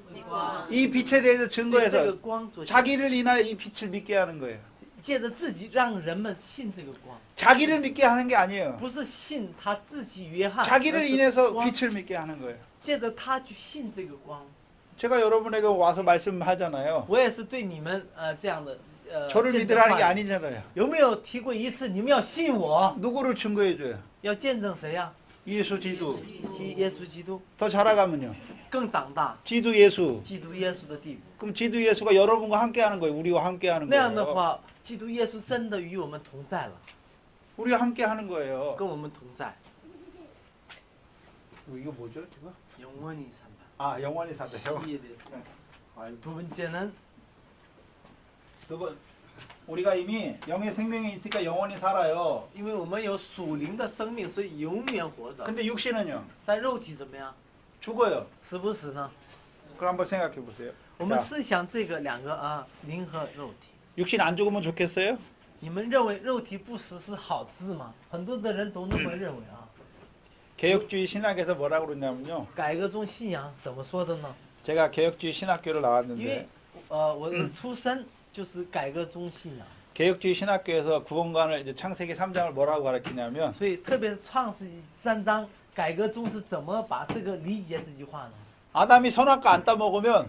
이 빛에 대해서 对这个 증거해서 光做见证， 자기를 인하여 이 빛을 믿게 하는 거예요. 借着自己让人们信这个光， 자기를 믿게 하는 게 아니에요. 不是信他自己约翰， 자기를 而是 인해서 光 빛을 믿게 하는 거예요. 借着他去信这个光。 제가 여러분에게 와서 말씀하잖아요. 我也是对你们这样的 저를 见证 믿으라는 话 게 语 아니잖아요. 有没有提过一次？你们要信我， 누구를 증거해줘요? 要见证谁呀、 예수 지도. 耶稣基督 더 자라가면요. 更长大， 지도 예수. 基督耶稣的地步。 그럼 지도 예수가 여러분과 함께하는 거예요. 우리와 함께하는 那样的 거예요. 话，基督耶稣真的与我们同在了， 우리와 함께하는 거예요. 跟我们同在， 이거 뭐죠? 이거? 영원히 산다. 아 영원히 산다. 시에 대해서. 두 번째는 두 번. 우리가 이미 영의 생명이 있으니까 영원히 살아요. 因为我们有属灵的生命，所以永远活着。 근데 육신은요? 但肉体怎么样？ 죽어요. 死不死呢？ 그럼 한번 생각해 보세요. 我们 자, 试想这个两个灵和肉体， 육신 안 죽으면 좋겠어요? 你们认为肉体不死是好事吗？很多的人都那么认为啊。 개혁주의 신학에서 뭐라고 그러냐면요. 改革中信仰怎么说的呢？ 제가 개혁주의 신학교를 因为 나왔는데 我的出身就是改革中信仰， 개혁주의 신학교에서 구원관을 이제 창세기 3장을 뭐라고 가르치냐면 所以特别是创世纪3章，改革中是怎么把这个理解这句话呢？ 아담이 선악과 안 따먹으면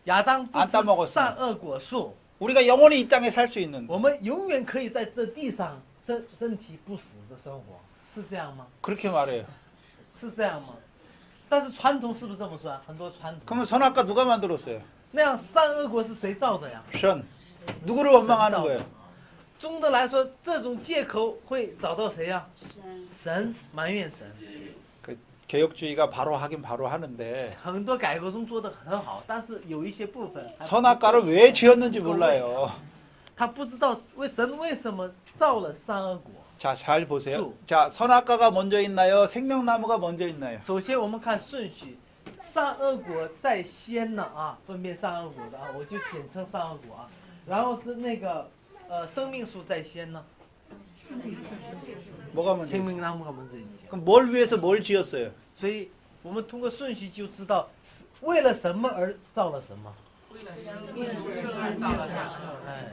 亚当不 안 吃 따먹었어 善恶果树， 우리가 영원히 이 땅에 살 수 있는데 我们永远可以在这地上身体不死的生活，是这样吗？ 그렇게 말해요. 是这样吗？但是传统是不是这么说啊？很多传统。 그러면 선악과 누가 만들었어요? 那样善恶果是谁造的呀？ 션. 누구를 원망하는 거예요? 总的来说，这种借口会找到谁呀？神埋怨神。 그 개혁주의가 바로 하긴 바로 하는데 很多改革中做得很好，但是有一些部分还不 선악과를 왜 지었는지 몰라요. 他不知道神为什么造了善恶果。 자, 잘 보세요. 수. 자, 선악과가 먼저 있나요? 생명나무가 먼저 있나요? 首先我们看顺序，善恶果在先呢分辨善恶果的我就简称善恶果然后是那个生命树在先呢， 뭐가 먼저 있어요? 생명나무가 먼저 있죠. 그럼 뭘 위해서 뭘 지었어요? 所以我们通过顺序就知道是为了什么而造了什么。哎，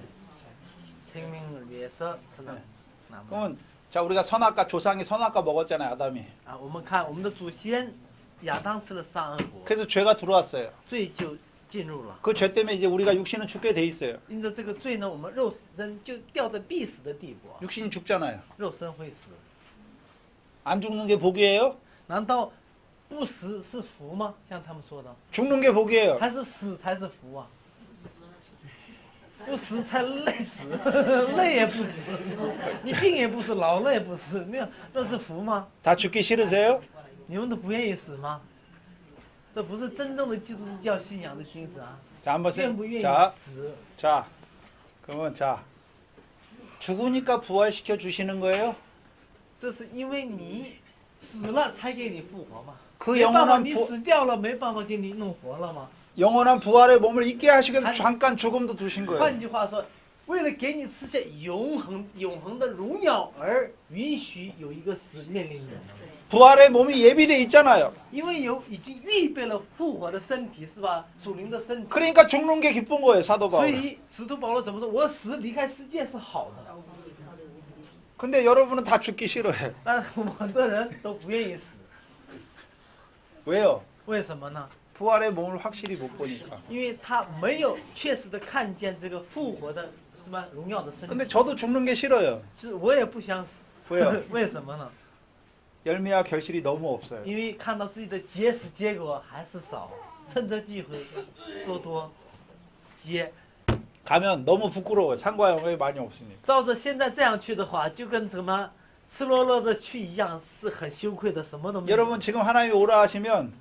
생명을 위해서 선악나무. 그러면 자, 우리가 선악과 조상이 선악과 먹었잖아요, 아담이. 我们看我们的祖先亚当吃了善恶果， 그래서 죄가 들어왔어요. 罪就进入了。 그 죄 때문에 이제 우리가 육신은 죽게 돼 있어요. 因着这个罪呢，我们肉身就掉在必死的地步， 육신이 죽잖아요. 肉身会死。 안 죽는 게 복이에요? 难道不死是福吗？像他们说的， 죽는 게 복이에요. 还是死才是福啊？不死才累死，累也不死，你病也不死，老了也不死，那是福吗？ 다 죽기 싫으세요? 你们都不愿意死吗？这不是真正的基督教信仰的精神啊！ 자, 한번 愿不愿意 자, 死？ 자, 그러면 자, 죽으니까 부활시켜 주시는 거예요? 这是因为你死了才给你复活嘛？ 그 没办法， 영원한 你 부, 死掉了，没办法给你弄活了吗？ 영원한 부활의 몸을 있게 하시기 위해서 아니, 잠깐 죽음도 두신 거예요. 换句话说，为了给你赐下永恒的荣耀而允许有一个死面临你们， 부활의 몸이 예비돼 있잖아요. 因为已经预备了复活的身体，是吧？属灵的身体。 그러니까 죽는 게 기쁜 거예요, 사도 所 바울. 以使徒保罗怎么说？我死离开世界是好的， 근데 여러분은 다 죽기 싫어해. 但是我们很多人都不愿意死， 왜요? 为什么呢？ 부활의 몸을 확실히 못 보니까. 因为他没有确实的看见这个复活的什么荣耀的身体。 근데 저도 죽는 게 싫어요. 其实我也不想死， 왜요? 为什么呢？ 열매와 결실이 너무 없어요. 因为看到自己的结实结果还是少，趁着机会多多结。 가면 너무 부끄러워요. 상과 영역이 많이 없으니까. 照着现在这样去的话，就跟什么赤裸裸的去一样，是很羞愧的，什么都没有。 여러분 지금 하나님이 오라 하시면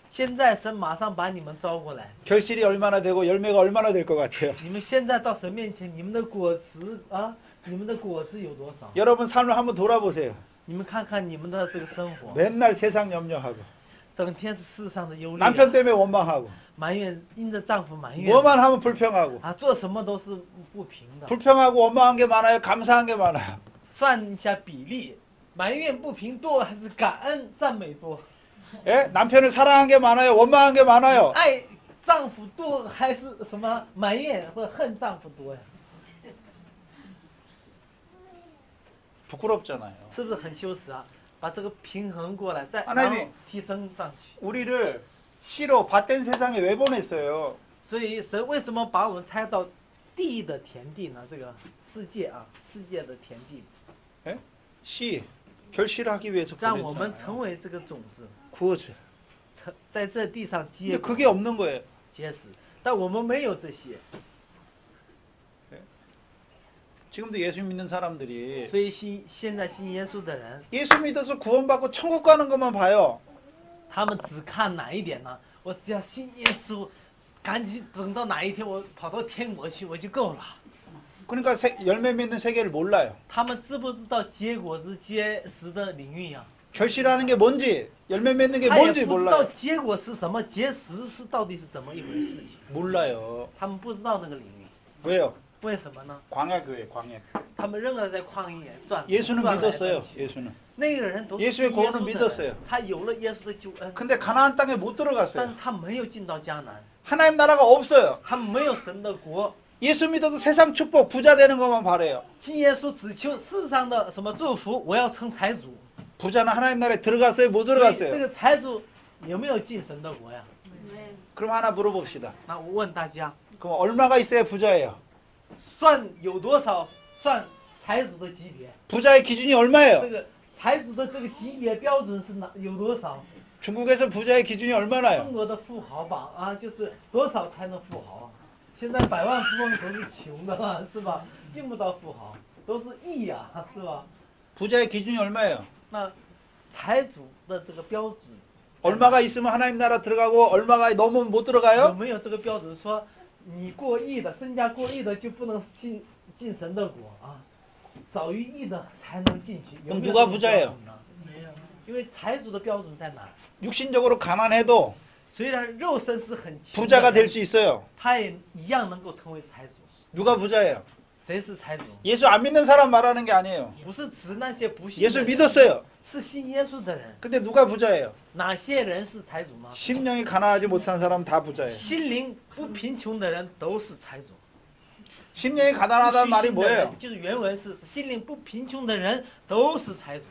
现在神马上把你们招过来， 결실이 얼마나 되고 열매가 얼마나 될 것 같아요. 你们现在到神面前，你们的果实啊，你们的果子有多少？ 여러분 삶을 한번 돌아보세요. 你们看看你们的这个生活， 맨날 세상 염려하고 整天是世上的忧虑， 남편 때문에 원망하고 埋怨，因着丈夫埋怨， 뭐만 하면 불평하고 啊，做什么都是不平的。 불평하고 원망한 게 많아요. 감사한 게 많아요. 算一下比例，埋怨不平多还是感恩赞美多？ 예? 남편을 사랑한 게 많아요. 원망한 게 많아요. 爱丈夫多还是什么埋怨或恨丈夫多呀？ 부끄럽잖아요. 是不是很羞耻啊？把这个平衡过来，再 하나님이 然后提升上去。 우리를 씨로 밭된 세상에 왜 보냈어요? 所以神为什么把我们拆到地的田地呢？这个世界啊，世界的田地， 예? 씨 결실하기 위해서 让我们 보냈잖아요. 成为这个种子， 구워져. 在这地上 근데 结 그게 없는 거예요. 结实。但我们没有这些， 지금도 예수 믿는 사람들이 所以现在信耶稣的人， 예수 믿어서 구원받고 천국 가는 것만 봐요. 他们只看哪一点呢？我只要信耶稣，赶紧等到哪一天我跑到天国去，我就够了。 그러니까 열매 맺는 세계를 몰라요. 他们知不知道结果子结实的领域呀、 결실하는 게 뭔지, 열매 맺는 게 他也 뭔지 不知道 몰라요. 结果是什么，结实是到底是怎么一回事情， 몰라요. 他们不知道那个领域。 왜요? 为什么呢？ 광야교회, 광야. 他们仍然在旷野转。 예수는 转来 믿었어요. 转去 예수는. 那个人都是 예수의 信 구원을 的人 믿었어요. 他有了耶稣的救恩， 근데 가나안 땅에 못 但 들어갔어요. 是他没有进到迦南， 하나님 나라가 없어요. 他没有神的国。 예수 믿어서 세상 축복, 부자 되는 것만 바래요. 信耶稣只求世上的什么祝福，我要成财主。 부자는 하나님 나라에 들어갔어요? 못 所以这 들어갔어요? 个财主有没有进神的国呀？ 그럼 하나 물어봅시다. 那我问大家， 그럼 얼마가 있어야 부자예요? 算有多少算财主的级别？ 부자의 기준이 얼마예요? 这个财主的这个级别标准是有多少？ 중국에서 부자의 기준이 얼마나요? 中国的富豪榜啊，就是多少才能富豪啊？现在百万富翁都是穷的嘛，是吧？进不到富豪，都是亿呀、是吧？ 부자의 기준이 얼마예요? 那财主的这个标准 얼마가 있으면 하나님 나라 들어가고 얼마가 넘으면 못 有 들어가요? 没有这个标准说，你过亿的身价过亿的就不能进神的国啊？少于亿的才能进去。有没有 누가 这个 부자예요? 标准呢？没有，因为财主的标准在哪儿？ 육신적으로 가난해도 虽然肉身是很穷的 부자가 人， 될 수 있어요. 他也一样能够成为财主。 누가 부자예요? 谁是财主？ 예수 안 믿는 사람 말하는 게 아니에요. 不是指那些不信的 예수 人， 믿었어요. 是信耶稣的人。 근데 누가 부자예요? 哪些人是财主呢？ 심령이 가난하지 못한 사람 다 부자예요. 心灵不贫穷的人都是财主。 심령이 가난하다는 말이 虚心的人 뭐예요? 就是原文是心灵不贫穷的人都是财主。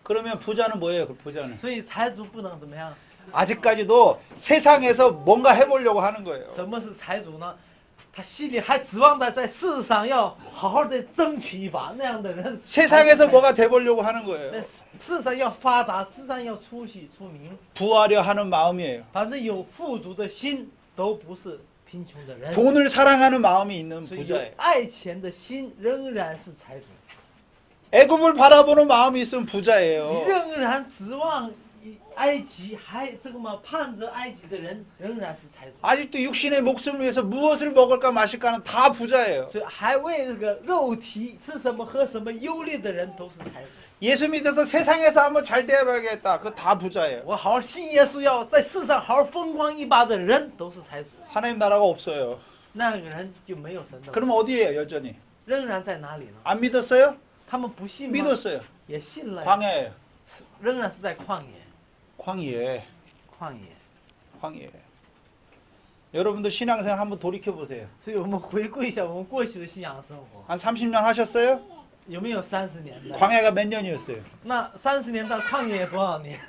그러면 부자는 뭐예요? 그 부자는 所以财主不能怎么样？ 아직까지도 세상에서 뭔가 해보려고 하는 거예요. 什么是财主呢？他心里还指望着在世上要好好的争取一把，那样的人。 세상에서 뭐가 돼보려고 하는 那 거예요. 世上要发达，世上要出息出名， 부하려 하는 마음이에요. 反正有富足的心，都不是贫穷的人。 돈을 사랑하는 마음이 있는 所以有 부자예요. 爱钱的心仍然是财主， 애굽을 바라보는 마음이 있으면 你 부자예요. 仍然指望埃及，还这个嘛盼着埃及的人仍然是财主。 아직도 육신의 목숨을 위해서 무엇을 먹을까 마실까는 다 부자예요. 所以还为这个肉体吃什么喝什么忧虑的人都是财主。 예수 믿어서 세상에서 한번 잘 되어봐야겠다. 그거 다 부자예요. 我好好信耶稣，要在世上好好风光一把的人都是财主。 하나님 나라가 없어요. 那个人就没有神的国， 그럼 어디에요, 여전히? 仍然在哪里呢？ 안 믿었어요? 他们不信吗？ 믿었어요. 也信了呀， 광야예요. 仍然是在旷野， 광야에. 旷野。 광야에. 여러분도 신앙생활 한번 돌이켜 보세요. 所以我们回顾一下我们过去的信仰生活， 한 30년 하셨어요? 有没有30年的？ 광야가 몇 년이었어요? 那30年到旷野多少年？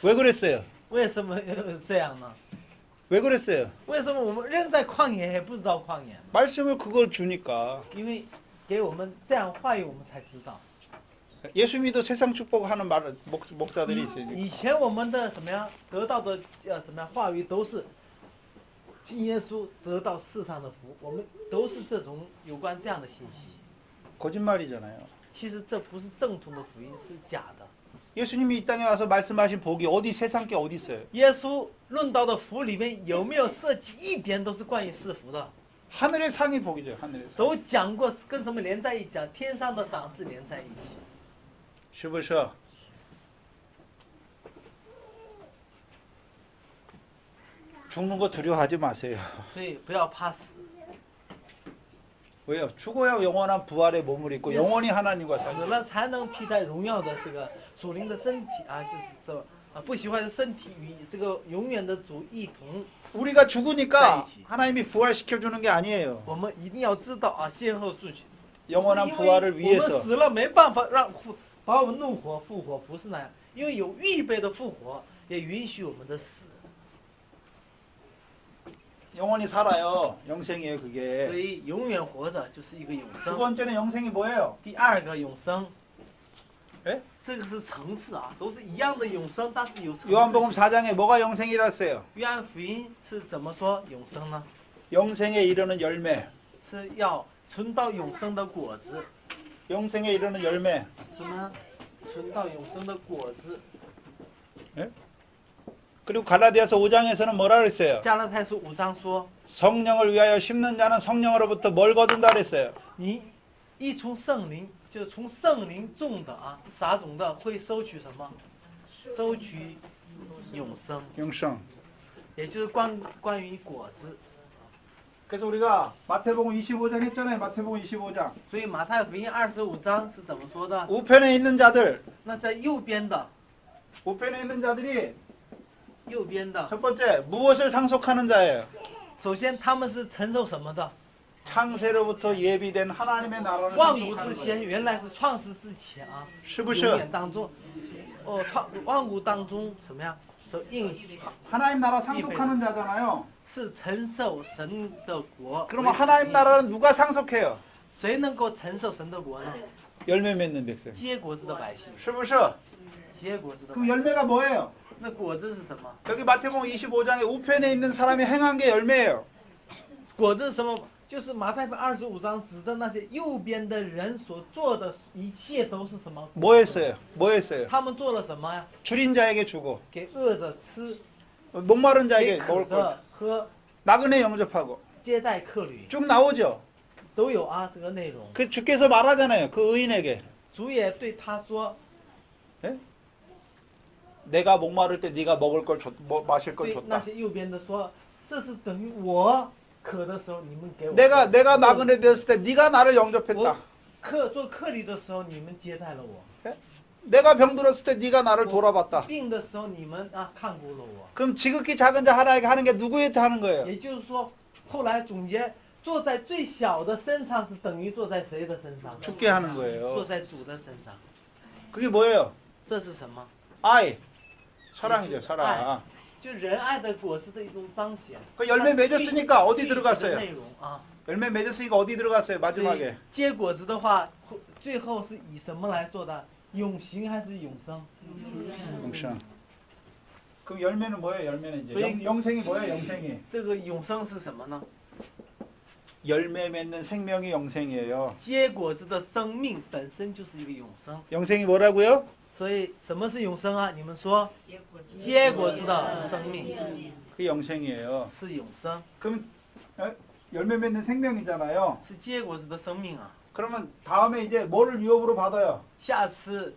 왜 그랬어요? 为什么这样呢？ 왜 그랬어요? 为什么我们仍在旷野还不知道旷野？ 말씀을 그걸 주니까. 因为给我们这样话语，我们才知道。 예수 믿어 세상 축복하는 말 목사들이 있으니까. 以前我们的什么呀，得到的什么呀话语都是信耶稣得到世上的福，我们都是这种有关这样的信息。 거짓말이잖아요. 其实这不是正统的福音，是假的。 예수님이 이 땅에 와서 말씀하신 복이 어디 세상 게 어디 있어요? 耶稣论到的福里面有没有涉及一点都是关于赐福的？ 하늘의 상이 복이죠. 하늘의 상. 都讲过跟什么连在一起？讲天上的赏赐连在一起。 是不是? 죽는 거 두려워하지 마세요. 所以不要怕死， 왜요? 죽어야 영원한 부활의 몸을 입고 영원히 하나님과 死 살고. 了才能披戴荣耀的这个属灵的身体啊，就是说啊，不喜欢的身体与这个永远的主一同。 우리가 죽으니까 있지. 하나님이 부활시켜 주는 게 아니에요. 我们一定要知道啊，先后顺序。 영원한 不是 부활을 因为我们 위해서 死了没办法让把我们怒火复活，不是那样，因为有预备的复活，也允许我们的死， 영원히 살아요. 영생이에요, 所 그게. 以永远活着就是一个永 두 生。 번째는 영생이 뭐예요? 第二个永生， 예? 这个是层次啊，都是一样的永生，但是有层 요한복음 次。 4장에 뭐가 영생이라 했어요? 约翰福音是怎么说永生呢？ 영생에 이르는 열매. 是要存到永生的果子， 영생에 이르는 열매. 什么？存到永生的果子。 그리고 갈라디아서 5장에서는 뭐라 그랬어요? 加拉太书5章说， 성령을 위하여 심는 자는 성령으로부터 뭘 거둔다 그랬어요. 你一从圣灵，就是从圣灵种的啊，撒种的会收取什么？收取永生， 영생. 也就是关于果子。 그래서 우리가 마태복음 25장 했잖아요. 마태복음 25장. 所以马太福音25章是怎么说的？ 우편에 있는 자들. 那在右边的， 우편에 있는 자들이 右边的， 첫 번째 무엇을 상속하는 자예요? 首先他们是承受什么的？ 창세로부터 예비된 하나님의 나라를 万古 상속하는 之 거예요. 前，原来是创世之前啊， 是不 永 是?远当中，万古当中什么呀？所应许 하나님 나라 상속하는 자잖아요. 是承受神的国。 그러면 하나님 나라는 누가 상속해요? 谁能够承受神的国呢？ 열매 맺는 백성. 结果子的百姓， 是不是?结果子的百 그럼 姓。 열매가 뭐예요? 那果子是什么？ 여기 마태복음 25장에 우편에 있는 사람이 행한 게 열매예요. 果子是什么？就是马太福音25章指的那些右边的人所做的一切都是什么？ 뭐 했어요? 뭐 했어요? 他们做了什么呀？ 줄인 자에게 주고 给饿的吃， 목마른 给 자에게 渴 먹을 걸 的喝， 나그네 영접하고 接待客旅， 쭉 나오죠. 都有啊这个内容。 그 주께서 말하잖아요. 그 의인에게 主也对他说， 내가 목마를 때 네가 먹을 걸 마실 걸 对那 줬다. 些右边的说，这是等于我渴的时候你们给我。 내가 나그네 되었을 때 네가 나를 영접했다. 做客旅的时候你们接待了我， 내가 병들었을 때 네가 나를 돌아봤다. 病的时候你们啊看顾了我。 그럼 지극히 작은 자 하나에게 하는 게 누구한테 하는 거예요? 也就是说，后来总结，坐在最小的身上是等于坐在谁的身上？ 죽게 하는 坐 거예요. 在主的身上。 그게 뭐예요? 这是什么？ 아이. 사랑이죠, 사랑. 就仁爱的果子的一种彰显。 그 열매 맺었으니까 어디 具体的 들어갔어요? 内容啊。 열매 맺었으니까 어디 들어갔어요? 所以 마지막에. 结果子的话，最后是以什么来做的？永行还是永生？ 영생. 그럼 열매는 뭐예요? 열매는 이제 소위- 영생이 뭐예요? 영생이. 这个永生是什么呢？ 열매 맺는 생명이 영생이에요. 结果子的生命本身就是一个永生。 영생이 뭐라고요? 所以什么是永生啊？你们说，结果子的生命 그게 영생이에요. 是永生， 그럼 열매 맺는 생명이잖아요. 是结果子的生命啊。 그러면 다음에 이제 뭐를 유업으로 받아요? 下次，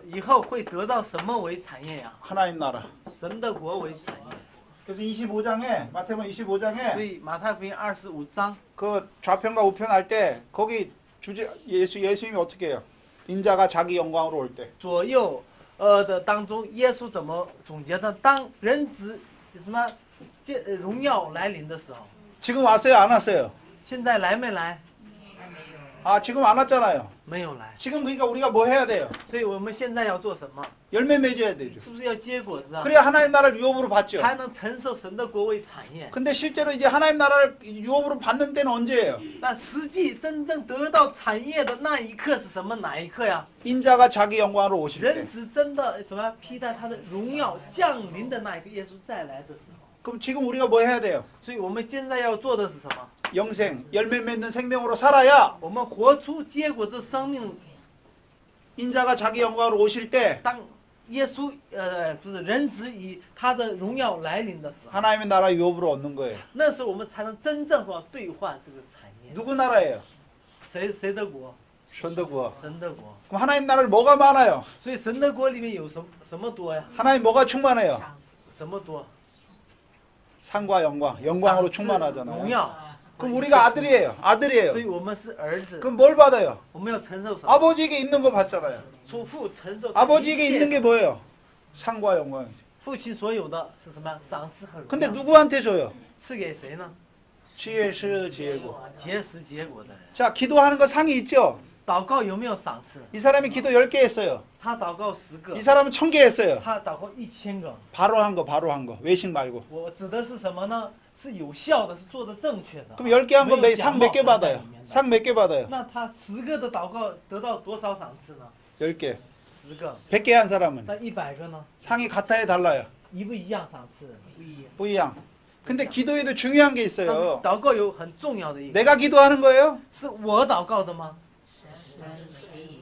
以后会得到什么为产业呀、 하나님 나라. 神的国为产业。 그래서 25장에 마태복음 所 25장에 以马太福音25章， 그 좌편과 우편 할 때 거기 주제 예수님이 어떻게 해요? 인자가 자기 영광으로 올 때. 左右的当中，耶稣怎么总结的？当人子什么荣耀来临的时候， 지금 왔어요? 안 왔어요? 现在来没来？ 아, 지금 안 왔잖아요. 没有来。 지금 그러니까 우리가 뭐 해야 돼요? 所以我们现在要做什么？ 열매 맺어야 되죠. 是不是要结果子啊？ 그래야 하나님 나라를 유업으로 받죠. 才能承受神的国为产业。 근데 실제로 이제 하나님 나라를 유업으로 받는 때는 언제예요? 但实际真正得到产业的那一刻是什么？哪一刻呀？ 인자가 자기 영광으로 오실 때. 人子真的什么披戴他的荣耀降临的那一个耶稣再来的时候。 그럼 지금 우리가 뭐 해야 돼요? 所以我们现在要做的是什么？ 영생, 열매 맺는 생명으로 살아야 我们活出结果子生命。 인자가 자기 영광으로 오실 때 当耶稣不是人子以他的荣耀来临的时候， 하나님의 나라 유업으로 얻는 거예요. 那时候我们才能真正说兑换这个产业。 누구 나라예요? 谁的国？ 선덕국. 神的国。 그럼 하나님 나라를 뭐가 많아요? 所以神的国里面有什么多呀？ 하나님 뭐가 충만해요? 什么多？ 상과 영광, 영광으로 荣 충만하잖아요. 耀。 그럼 우리가 아들이에요. 所 아들이에요. 以我们是儿子， 그럼 뭘 받아요? 我们要承受什么？ 아버지에게 있는 거 받잖아요. 祖父承受。 아버지에게 있는 게 뭐예요? 상과 영광이죠. 父亲所有的是什么？赏赐和荣 근데 耀。 누구한테 줘요? 赐给谁呢？ 지혜스 지혜고. 结实结果的人。 자, 기도하는 거 상이 있죠? 祷告有没有赏赐？ 이 사람이 기도 10개 했어요. 他祷告10个 이 ， 사람은 1000개 했어요. 他祷告1000个。 바로 한 거. 외식 말고. 我指的是什么呢？是有效的，是做的正确的。 그럼 10개 한 거 상 몇 개 받아요? 没有假冒在里面的。 상 몇 개 받아요? 那他10个的祷告得到多少赏赐呢？ 10개. 10个。 100개 한 사람은 那100个呢？ 상이 같아야 달라요. 一不一样赏赐？不一样。 뿌이양. 근데 기도에도 중요한 게 但是 있어요. 祷告有很重要的一个， 내가 기도하는 거예요? 是我祷告的吗？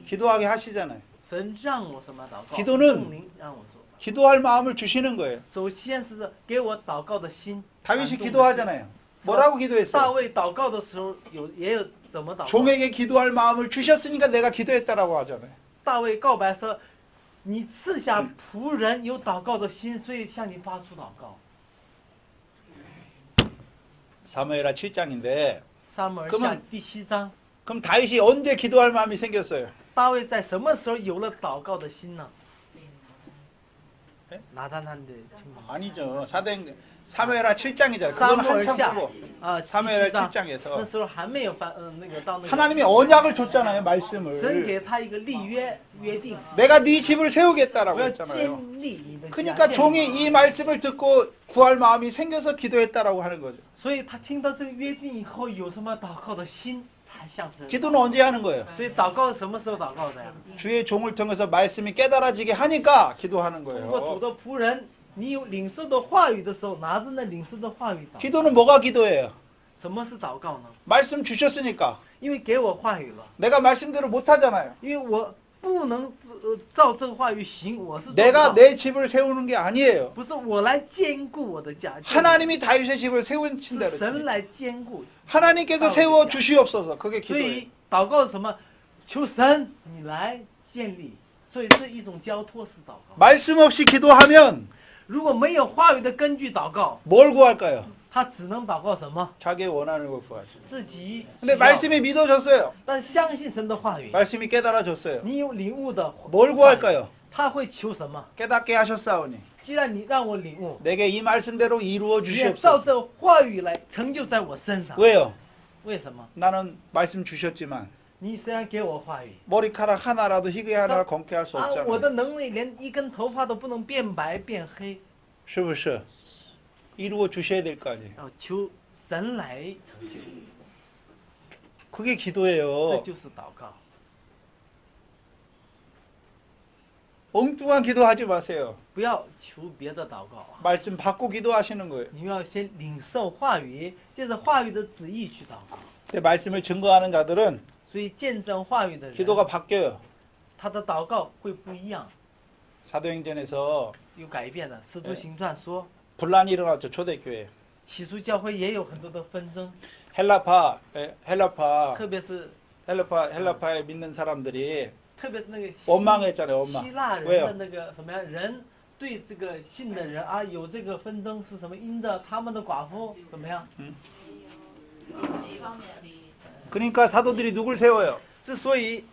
기도하게 하시잖아요. 神让我什么祷告？ 기도는 圣灵让我做。 기도할 마음을 주시는 거예요. 首先是给我祷告的心。 다윗이 感动的心 기도하잖아요. 뭐라고 大 기도했어요? 卫祷告的时候也有怎么祷告？ 종에게 기도할 마음을 주셨으니까 내가 기도했다라고 하잖아요. 大卫告白说：“你赐下仆人有祷告的心，所以向你发出祷告。” 사무엘하 7장인데 撒母耳 그러면 下第7章， 그럼 다윗이 언제 기도할 마음이 생겼어요? 大卫在什么时候有了祷告的心呢？ 네? 나단한데 지금 아니죠. 사무엘하 7장이잖아요. 撒 그건 母耳 한참 下 크고 啊，第 사무엘하 7章， 7장에서 那时候还没有那个到那个 하나님이 언약을 줬잖아요. 神 말씀을. 给他一个立约定， 내가 네 집을 我 세우겠다라고 要 했잖아요. 建立你的家。 그러니까 建立 종이 이 말씀을 듣고 구할 마음이 생겨서 기도했다라고 하는 거죠. 所以他听到这个约定以后，有什么祷告的心才向神。 기도는 언제 하는 거예요? 所以祷告什么时候祷告的呀？ 주의 종을 통해서 말씀이 깨달아지게 하니까 기도하는 通过主 거예요. 的仆人，你有领受的话语的时候，拿着那领受的话语祷告。 기도는 뭐가 기도예요? 什么是祷告呢？ 말씀 주셨으니까 因为给我话语了， 내가 말씀대로 못 하잖아요. 因为我不能照这个话语行，我是做不 내가 到。 내 집을 세우는 게 아니에요. 不是我来兼顾我的家， 하나님이 다윗의 집을 세우신다 是神 그랬어요. 来兼顾。 하나님께서 세워 주시옵소서. 그게 所 기도예요. 以祷告是什么？求神你来建立，所以是一种交托式祷告。 말씀 없이 기도하면 如果没有话语的根据祷告， 뭘 구할까요? 他只能祷告什么？ 자기 원하는 걸 구하시죠. 自己。 근데 말씀이 믿어졌어요. 但相信神的话语， 말씀이 깨달아졌어요. 你有领悟的。 뭘 구할까요? 他会求什么？ 깨닫게 하셨사오니 既然你让我领悟， 내게 이 말씀대로 이루어 你也照 주시옵소서. 这话语来成就在我身上。 왜요? 为什么？ 나는 말씀 주셨지만 你虽然给我话语， 머리카락 하나라도 희게 하나 검게 할 수 啊，我 없잖아요. 的能力连一根头发都不能变白变黑，是不是? 이루어 주셔야 될 거 아니에요. 要求神来成就， 그게 这 기도예요. 就是祷告。 엉뚱한 기도하지 마세요. 不要求别的祷告啊， 말씀 받고 기도하시는 거예요. 你要先领受话语，借着话语的旨意去祷告。 근데 말씀을 증거하는 자들은 所以见证话语的人， 기도가 바뀌어요. 他的祷告会不一样， 사도행전에서 有改变的。使徒行传说， 분란이 일어났죠. 초대교회. 起初教会也有很多的纷争， 헬라파 特别是 헬라파에 믿는 사람들이 特别是那个 원망했잖아요. 원망. 希腊人 왜요? 的那个什么呀？人对这个信的人啊，有这个纷争是什么？因着他们的寡妇怎么样？ 그러니까 사도들이 누굴 세워요? 之所以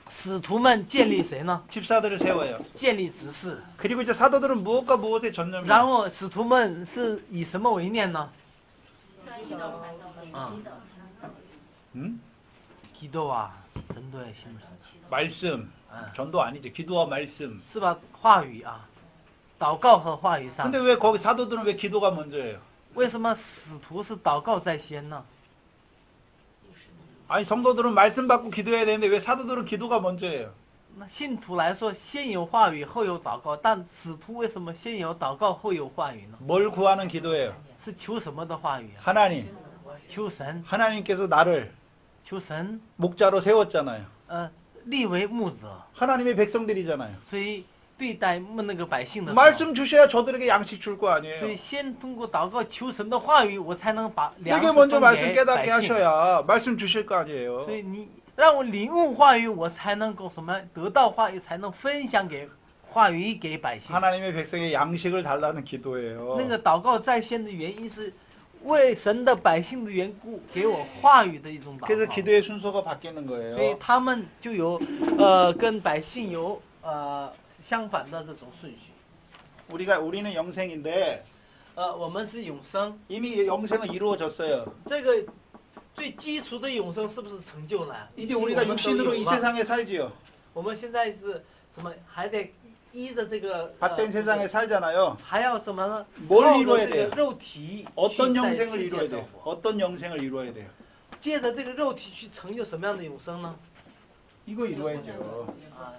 使徒们建立谁呢？ 집사들을 세워요. 建立执事。 그리고 이제 사도들은 무엇과 무엇에 전념해요? 然后使徒们是以什么为念呢？啊， 음? 기도啊针对信不信 말씀. 전도 아니죠. 기도와 말씀. 是吧话语啊祷告和话语上 근데 왜 거기 사도들은 왜 기도가 먼저예요? 为什么使徒是祷告在先呢 아니 성도들은 말씀 받고 기도해야 되는데 왜 사도들은 기도가 먼저예요? 那信徒来说先有话语后有祷告但使徒为什么先有祷告后有话语呢 뭘 구하는 기도예요? 是求什么的话语啊 하나님. 求神 하나님께서 나를 求神 목자로 세웠잖아요. 立为牧者 하나님의 백성들이잖아요. 所以对待那个百姓的时候 말씀 주셔야 저들에게 양식 줄 거 所 아니에요. 以先通过祷告求神的话语我才能把粮 내게 食 먼저 分 말씀 给 깨닫게 百姓 하셔야 말씀 주실 거 아니에요. 所以你让我领悟话语我才能够什么得到话语才能分享给话语给百姓 하나님의 백성의 양식을 달라는 기도예요. 那个祷告在先的原因是为神的百姓的缘故给我话语的一种祷 그래서 告 기도의 순서가 바뀌는 所以 거예요. 他们就有跟百姓有相反的这种顺序 우리는 영생인데 我们是永生 이미 영생은 이루어졌어요. 这个最基础的永生是不是成就了 이제 우리가 육신으로 이 세상에 살지요. 我们现在是什么还得依着这个 밭된 세상에 살잖아요. 还要怎么呢 뭘 靠着 이루어야 这 돼요? 个肉体 어떤 去在 영생을 世界 이루어야 生 돼요? 活 어떤 영생을 이루어야 돼요? 借着这个肉体去成就什么样的永生呢 이거 이루어야죠. 啊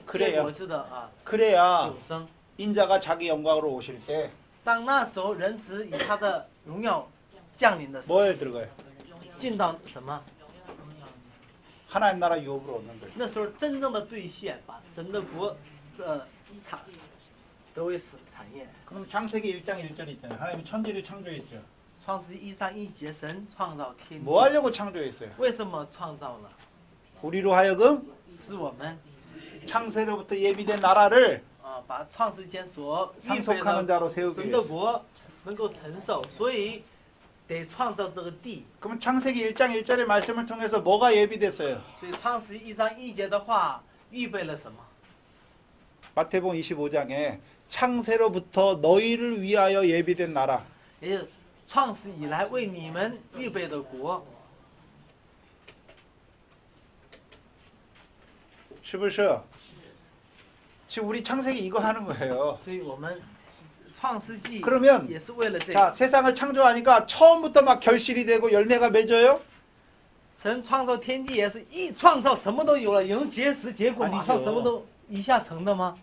그래야 我知道啊 그래야 永生 인자가 자기 영광으로 오실 때 当那时候人子以他的荣耀降临的时候 뭐에 들어가요? 进到什么 하나님 나라 유업으로 얻는 거예요. 那时候真正的兑现把神的国产得为产业 그럼 창세기 1장 1절 있잖아요. 하나님이 천지를 창조했죠. 创世一章一节神创造天地 뭐 하려고 창조했어요? 为什么创造了 우리로 하여금 使我们 창세로부터 예비된 나라를 把创世间所预备 상속하는 的 자로 세우기 神的 위해서. 国能够承受所以得创造这个地 그럼 창세기 1장 1절의 말씀을 통해서 뭐가 예비됐어요? 所以创世一章一节的话预备了什么 마태복음 25장에 창세로부터 너희를 위하여 예비된 나라. 也就是创世以来为你们预备的国 是不是? 지금 우리 창세기 이거 하는 거예요. 所以我们创世纪 그러면 也是为了这 자, 个 세상을 창조하니까 처음부터 막 결실이 되고 열매가 맺어요? 神创造天地也是一创造什么都有了有结实结果 아니죠 马上什么都一下成的吗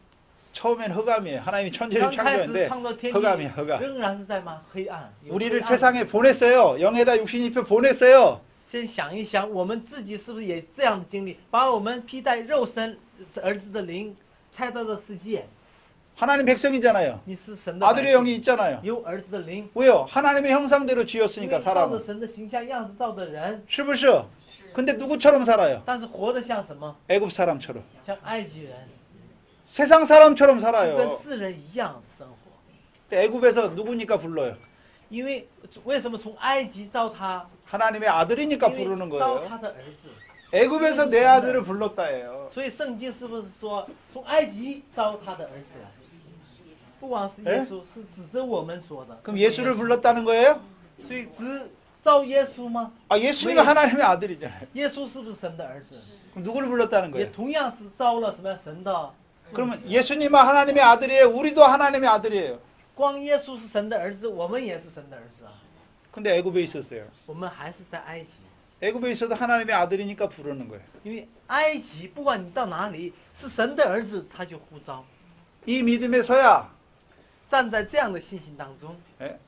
처음엔 흑암이에요. 하나님이 刚 천지를 开始 창조했는데 创造天地 흑암이에요. 흑암. 仍然是在吗黑暗有 우리를 黑暗 세상에 보냈어요. 영에다 육신 입혀 보냈어요. 先想一想我们自己是不是也这样的经历把我们披戴肉身儿子的灵拆到这世界 하나님 백성이잖아요. 你是神的百 아들의 姓 영이 있잖아요. 有儿子的灵 왜요? 하나님의 형상대로 因 지었으니까 为照着 사람은. 神的形象样子造的人 是不是? 근데 누구처럼 살아요? 但是活得像什么 애굽 사람처럼. 像埃及人 세상 사람처럼 跟 살아요. 世人一样生活 근데 애굽에서 누구니까 불러요? 因为为什么从埃及造他 하나님의 아들이니까 因 부르는 为造 거예요. 他的儿子 애굽에서 내 아들을 불렀다예요. 所以圣经是不是说从埃及造他的儿子不光是耶稣是指着我们说的 그럼 예수를 불렀다는 거예요? 所以只造耶稣吗 아, 예수님은 하나님의 아들이잖아요. 耶稣是不是神的儿子 그럼 누구를 불렀다는 也 거예요? 同样是招了什么神的 그러면 예수님은 하나님의 아들이에요. 우리도 하나님의 아들이에요. 光耶稣是神的儿子我们也是神的儿子 근데 애굽에 있었어요. 我们还是在埃及 애굽에 있어도 하나님의 아들이니까 부르는 거예요. 因为埃及不管你到哪里是神的儿子他就呼召 이 믿음에 서야 站在这样的信心当中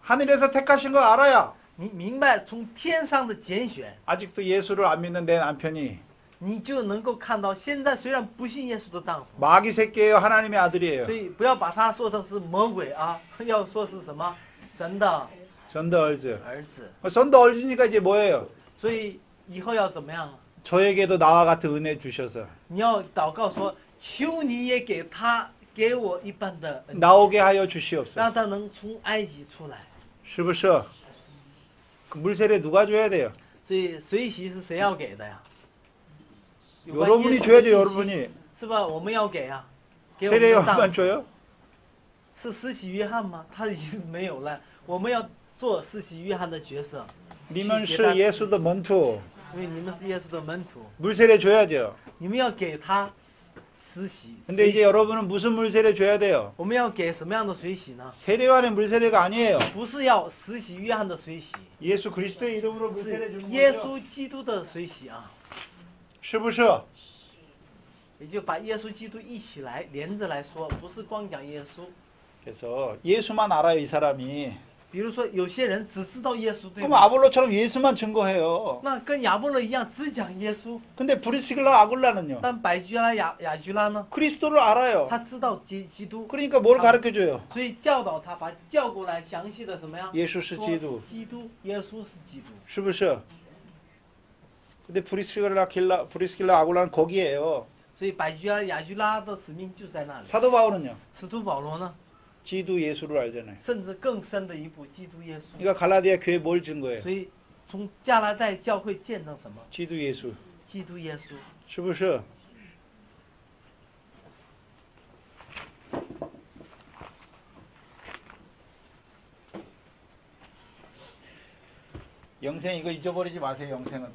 하늘에서 택하신 거 알아야 你明白从天上的拣选 아직도 예수를 안 믿는 내 남편이 你就能够看到现在虽然不信耶稣的丈夫 마귀 새끼예요. 하나님의 아들이에요. 所以不要把他说成是魔鬼啊要说是什么神的 전도 얼즈. 儿子 전도 얼즈니까 이제 뭐예요? 所以以后要怎么样 저에게도 나와 같은 은혜 주셔서 你要祷告说求你也给他给我一般的恩典 나오게 하여 주시옵소서. 让他能从埃及出来 是不是? 그 물세례 누가 줘야 돼요? 所以水洗是谁要给的呀 여러분이 줘야죠. 여러분이. 是吧我们要给啊给我们 세례 的丈 요한만 夫 줘요? 是施洗约翰吗他已经没有了我们要做施洗约翰的角色 니먼 스 예수도 먼투. 因为你们是耶稣的门徒， 물세례 줘야죠. 你们要给他实洗。 근데 이제 여러분은 무슨 물세례 줘야 돼요? 我们要给什么样的水洗呢？ 세례요한의 물세례가 아니에요. 不是要实洗约翰的水洗， 예수 그리스도의 이름으로 是 물세례 주는 耶 거죠. 稣基督的水洗啊，是不是?也就把耶稣基督一起来连着来说，不是光讲耶稣。 그래서 예수만 알아요, 이 사람이. 比如说有些人只知道耶稣，对 그럼 吗？ 아볼로처럼 예수만 증거해요. 那跟亚波罗一样，只讲耶稣。 근데 브리스길라 아굴라는요. 但百居拉雅居拉呢， 그리스도를 알아요. 他知道基督， 그러니까 뭘 가르쳐줘요? 所以教导他，把叫过来，详细的什么呀？ 예수是基督， 基督，耶稣是基督。是不是? 근데 브리스길라 아굴라는 거기에요. 所以百居拉雅居拉的使命就在那里。 사도 바울은요. 使徒保罗呢， 基督예수를 알잖아요. 甚至更深的一步，基督耶稣。 그러니까 갈라디아 교회 뭘 증거해요? 所以从加拉太教会见证什么？ 基督예수. 基督耶稣。是不是? 영생 이거 잊어버리지 마세요. 영생은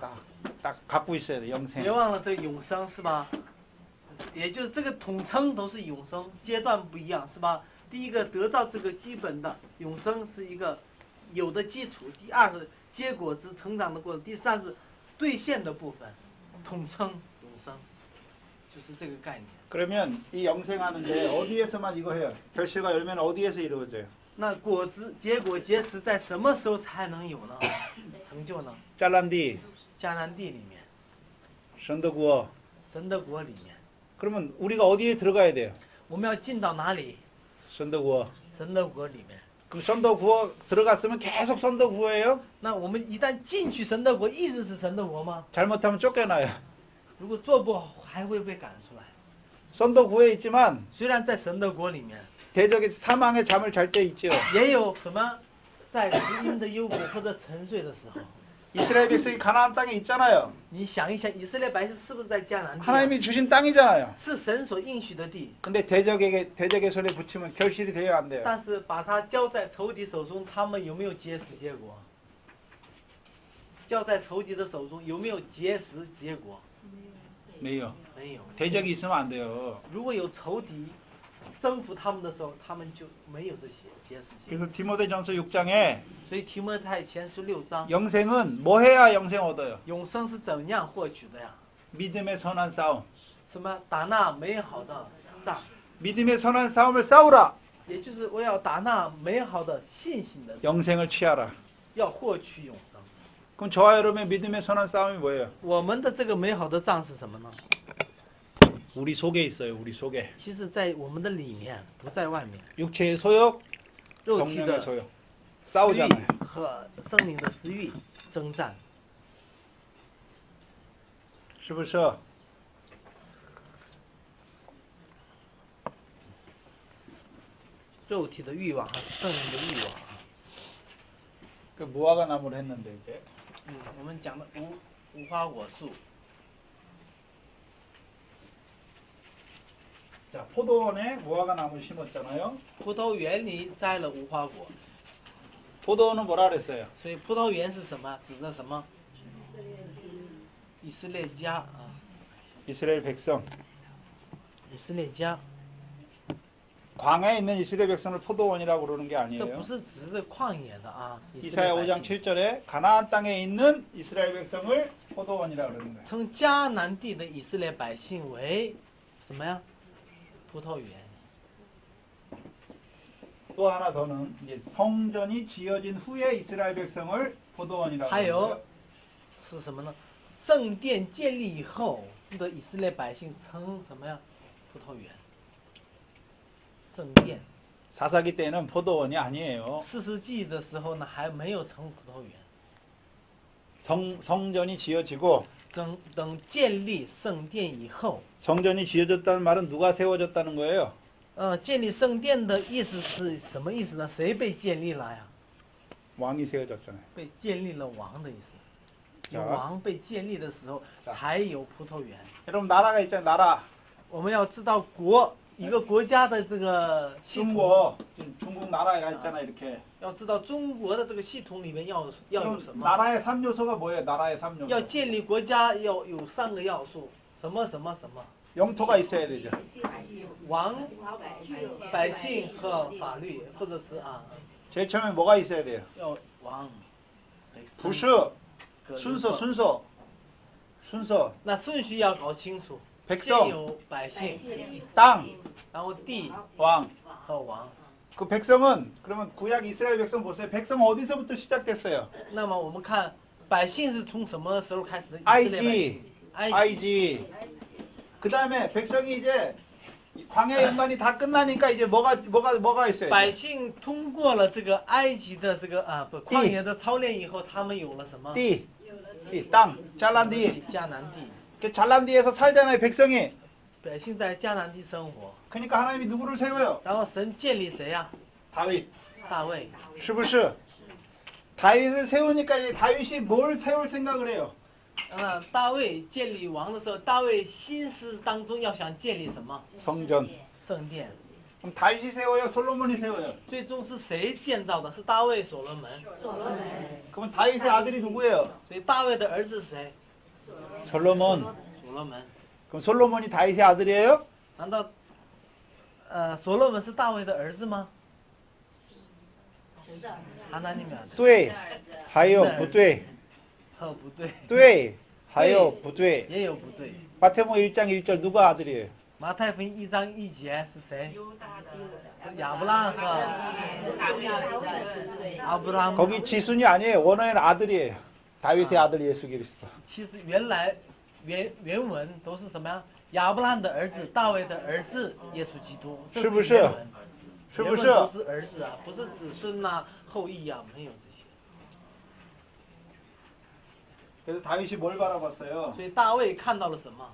딱 갖고 있어야 돼. 别 영생. 忘了这个永生是吧？也就是这个统称都是永生，阶段不一样是吧？第一个得到这个基本的永生是一个有的基础，第二是结果子成长的过程，第三是兑现的部分，统称永生，就是这个概念。 그러면 이 영생하는데 어디에서만 이거 해요? 결실과 열매는 어디에서 이루어져요? 那果子结果结实在什么时候才能有呢？成就呢？ 잘란디, 迦南地里面， 선더구어. 神的国里面， 그러면 우리가 어디에 들어가야 돼요? 我们要进到哪里？ 선더구어. 神的国里面。 그럼 선더구어 들어갔으면 계속 선더구어예요? 那我们一旦进去神的国，一直是神的国吗？ 잘못하면 쫓겨나요. 如果做不好，还会被赶出来。 선더구어에 있지만 虽然在神的国里面， 대적의 사망의 잠을 잘 때 있죠. 也有什么在福音的幽谷或者沉睡的时候。 이스라엘 백성이 가나안 땅에 있잖아요. 你想一想，以色列百姓是不是在迦南地啊？ 하나님이 주신 땅이잖아요. 是神所应许的地， 근데 대적의 손에 붙이면 결실이 돼야 안 돼요. 但是把它交在仇敌手中，他们有没有结实结果？交在仇敌的手中，有没有结实结果？ 매요. 没有。 대적이 있으면 안 돼요. 如果有仇敌征服他们的时候，他们就没有这些结实结果。 그래서 디모데전서 6장에 所以提摩太前书6章， 영생은 뭐 해야 영생 얻어요? 永生是怎样获取的呀？ 믿음의 선한 싸움. 什么？打那美好的仗， 믿음의 선한 싸움을 싸우라. 也就是我要打那美好的信心的仗， 영생을 취하라. 要获取永生。 그럼 저와 여러분의 믿음의 선한 싸움이 뭐예요? 我们的这个美好的仗是什么呢？ 우리 속에 있어요. 우리 속에. 其实，在我们的里面，不在外面。 육체의 소욕, 肉体 성령의 的 소욕. 私 싸우잖아요. 欲和圣灵的私欲征战，是不是?肉体的欲望和圣灵的欲望。 그 무화과 나무를 했는데 이제 我们讲的无花果树， 자 포도원에 무화과 나무 심었잖아요. 葡萄园里栽了无花果， 포도원은 뭐라 그랬어요? 所以葡萄园是什么？指的什么？以色列家啊， 이스라엘 백성. 以色列家， 광야에 있는 이스라엘 백성을 포도원이라고 그러는 게 这 아니에요. 不是只是旷野的啊。以色 이사야 列百 5장 姓 7절에 가나안 땅에 있는 이스라엘 백성을 포도원이라고 그러는 거예요. 称迦南地的以色列百姓为什么呀？葡萄园。 또 하나 더는 이제 성전이 지어진 후에 이스라엘 백성을 포도원이라고 还 그러는 有 거예요. 是什么呢？圣殿建立以后的以色列百姓称什么呀？葡萄园。圣殿。 사사기 때는 포도원이 아니에요. 四世纪的时候呢，还没有成葡萄园。 성전이 지어지고 等建立圣殿以后， 성전이 지어졌다는 말은 누가 세워졌다는 거예요? 建立圣殿的意思是什么意思呢？谁被建立了呀？ 왕이 세워졌잖아요. 被建立了王的意思。有 자 王被建立的时候，才有葡萄园。 여러분 나라가 있잖아요. 나라. 我们要知道国一个国家的这个系统， 중국, 중국 나라가 있잖아 이렇게. 要知道中国的这个系统里面要有什么？ 나라의 3요소가 뭐예요? 나라의 要 3요소. 建立国家要有3个要素，什么什么什么， 영토가 있어야 되죠. 王、百姓和法律，或者是啊， 제일 처음에 뭐가 있어야 돼요? 要王、百姓、 부수, 个人 순서, 和 순서. 순서, 那顺序要搞清楚，先 백성, 有百姓， 땅, 然后地 왕. 和王。 그 백성은 그러면 구약 이스라엘 백성 보세요. 백성 어디서부터 시작됐어요? 那么我们看百姓是从什么时候开始的？以色列百 아이지, 姓，埃及， 아이지. 그 다음에 백성이 이제 광야 연단이 다 끝나니까 이제 뭐가 있어요? 百姓通过了这个埃及的这个不旷野的操练以后，他们有了什么？ 띠, 땅, 잘난 디. 迦南地， 그 잘난 디에서 살잖아요, 백성이. 百姓在迦南地生活， 그러니까 하나님이 누구를 세워요? 然后神建立谁呀、 다윗. 大卫。 是不是? 다윗을 세우니까 이제 다윗이 뭘 세울 생각을 해요? 大卫建立王的时候，大卫心思当中要想建立什么？ 성전. 圣殿。 그럼 다윗이 세워요? 솔로몬이 세워요? 最终是谁建造的？是大卫所罗门。 그럼 다윗의 아들이 누구예요? 所以大卫的儿子是谁？ 솔로몬. 所罗门。 그럼 솔로몬이 다윗의 아들이에요? 难道所罗门是大卫的儿子吗？ 하나님의 아들. 对, 하요, 부돼. 不对， 돼, 하요, 부돼. 也有不对。 마태복음 1장 1절 누가 아들이에요? 马太福音1章1节是谁？亚伯拉罕和阿布拉罕。 거기 지순이 아니에요. 원어에는 아들이에요. 다윗의 아들 예수 그리스도. 其实原来原文都是什么呀？亚伯拉罕的儿子，大卫的儿子，耶稣基督。这是不是？原文是不是？原文都是儿子啊，不是子孙呐、后裔啊，没有这些。 그래서 다윗이 뭘 바라봤어요? 所以大卫看到了什么？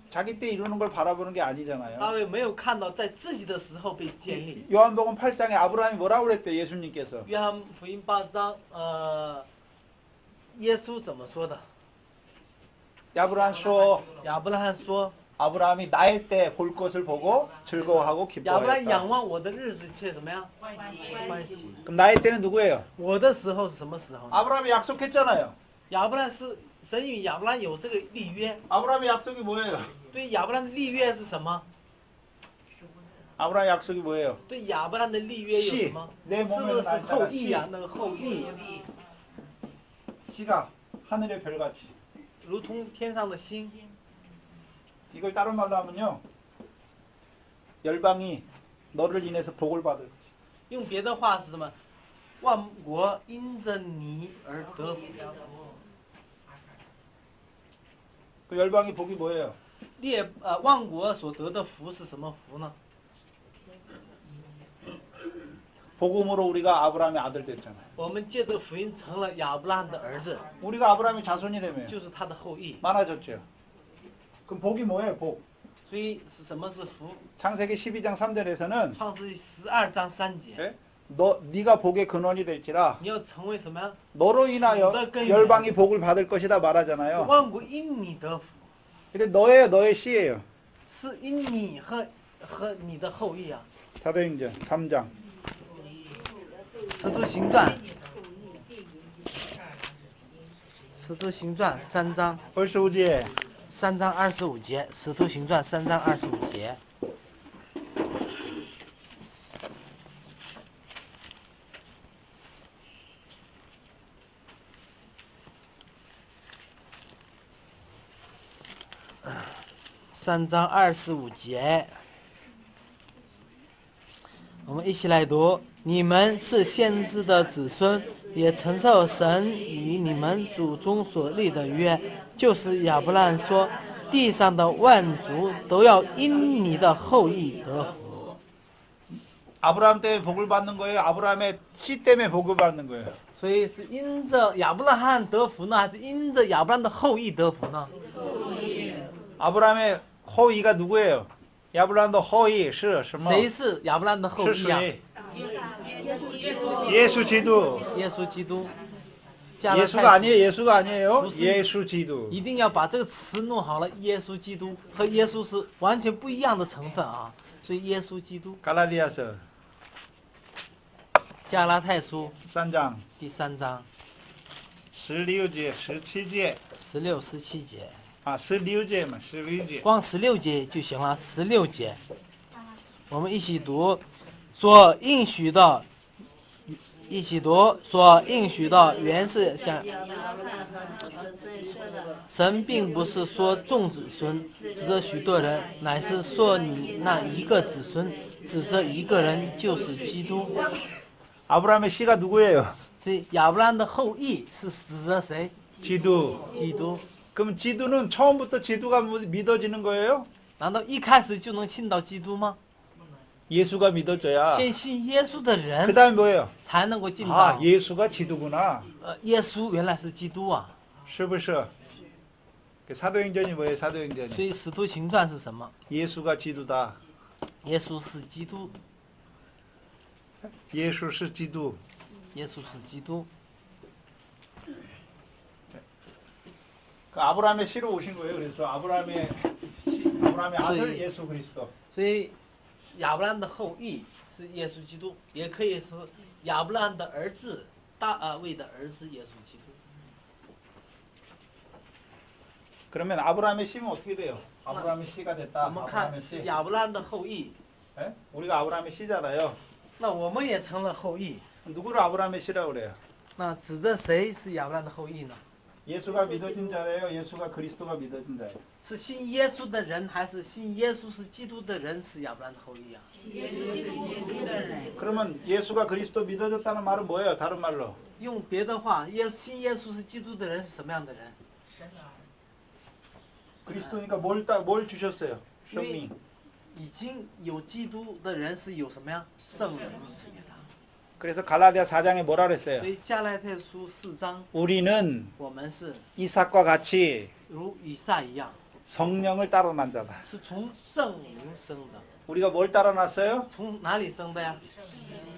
자기 때 이루는 걸 바라보는 게 大 아니잖아요. 卫没有看到在自己的时候被建立。 요한복음 8장에 아브라함이 뭐라고 그랬대요? 예수님께서. 约翰福音8章，耶稣怎么说的？ 아브라함 说亚伯拉罕说 아브라함이 나일 때 볼 것을 보고 즐거워하고 亚伯拉仰 기뻐했다. 望我的日子却怎么样？欢喜。 그럼 나일 때는 누구예요? 我的时候是什么时候呢？ 아브라함이 약속했잖아요. 亚伯拉罕是神与亚伯拉罕有这个立约， 아브라함의 약속이 뭐예요? 对亚伯拉罕的立约是什么？ 아브라함의 약속이 뭐예요? 对亚伯拉罕的立约有什么？ 내 是不 몸에서 是 날 后 자라 裔啊？那个后裔， 씨가 하늘의 별같이. 如同天上的星。 이걸 다른 말로 하면요. 열방이 너를 인해서 복을 받을. 用别的话是什么？万国因着你而得福。 그 열방이 복이 뭐예요? 万国所得的福是什么福呢？ 복음으로 우리가 아브라함의 아들 됐잖아요. 我们借这个福音成了亚伯拉罕的儿子， 우리가 아브라함의 자손이라며요. 就是他的后裔。 많아졌죠. 그럼 복이 뭐예요? 복. 所以是什么是福？ 창세기 12장 3절에서는 创世记12章3节， 예? 네가 복의 근원이 될지라 你要成为什么呀？ 너로 인하여 열방이 복을 받을 것이다 말하잖아요. 万国因你得福， 근데 너예요, 너의 씨예요. 是因你和你的后裔啊。 사도행전 3장. 使徒行传，使徒行传3章 벌써우지에 3章25节，使徒行传3章25节。 3章25节，我们一起来读：你们是先知的子孙，也承受神与你们祖宗所立的约，就是亚伯拉罕说：“地上的万族都要因你的后裔得福。” 아브라함 때문에 복을 받는 거예요? 아브라함의 씨 때문에 복을 받는 거예요? 所以是因着亚伯拉罕得福呢，还是因着亚伯拉罕的后裔得福呢？ 아브라함의 허위가 누구예요? 아브라함의 허위是什么?谁是亚伯拉罕的后是裔啊？谁? 예수 기도. 耶稣基督。加拉太 예수가 아니에요. 예수가 아니에요. 무슨- 예수 기도. 一定要把这个词弄好了。耶稣基督和耶稣是完全不一样的成分啊，所以耶稣基督。 갈라디아서 加拉太书 3장 第3章 16제, 17제. 16、17节， 아, 16제만, 16제. 光16节就行了。16节，我们一起读，所应许的，一起读，所应许的原是像亚伯拉罕和子孙说的，神并不是说众子孙，指着许多人，乃是说你那一个子孙，指着一个人，就是基督。 아브라함의 씨가 누구예요? 所以亚伯拉罕的后裔是指着谁？ 지두. 基督。 그럼 지두는 처음부터 지두가 믿어지는 거예요? 难道一开始就能信到基督吗？ 예수가 믿어져야. 先信耶稣的 그 人 다음에 뭐예요? 才能够进 아, 到。 예수가 지두구나. 耶稣原来是基督啊！ 셔브셔. 그 사도행전이 뭐예요? 所 사도행전이. 以使徒行传是什么？ 예수가 지두다. 耶稣是基督， 예수是 지두. 耶稣是基督。 그 아브라함의 씨로 오신 거예요. 그래서 아브라함의 아들 소위- 예수 그리스도. 所以亚伯拉罕的后裔是耶稣基督，也可以说亚伯拉罕的儿子大卫的儿子耶稣基督。 그러면 아브라함의 씨는 어떻게 돼요? 아브라함의 씨가 됐다. 我们看 아브라함의 씨. 亚伯拉罕的后裔， 예? 우리가 아브라함의 씨잖아요. 那我们也成了后裔。 누구를 아브라함의 씨라고 그래요? 那指着谁是亚伯拉罕的后裔呢？ 예수가 믿어진 자래요. 예수가 그리스도가 믿어진 자예요. 是信耶稣的人，还是信耶稣是基督的人是亚伯拉罕的后裔啊？ 그러면 예수가 그리스도 믿어졌다는 말은 뭐예요? 다른 말로 用别的话，信耶稣是基督的人是什么样的人？ 그리스도니까 뭘 주셨어요? 생명. 已经有基督的人是有什么呀？圣灵赐给他。 그래서 갈라디아 4장에 뭐라 所 그랬어요? 以加拉太书4章， 우리는 我们是 이삭과 같이 如以撒一样， 성령을 따라 난 자다. 是从圣灵生的。 우리가 뭘 따라 났어요? 从哪里生的呀？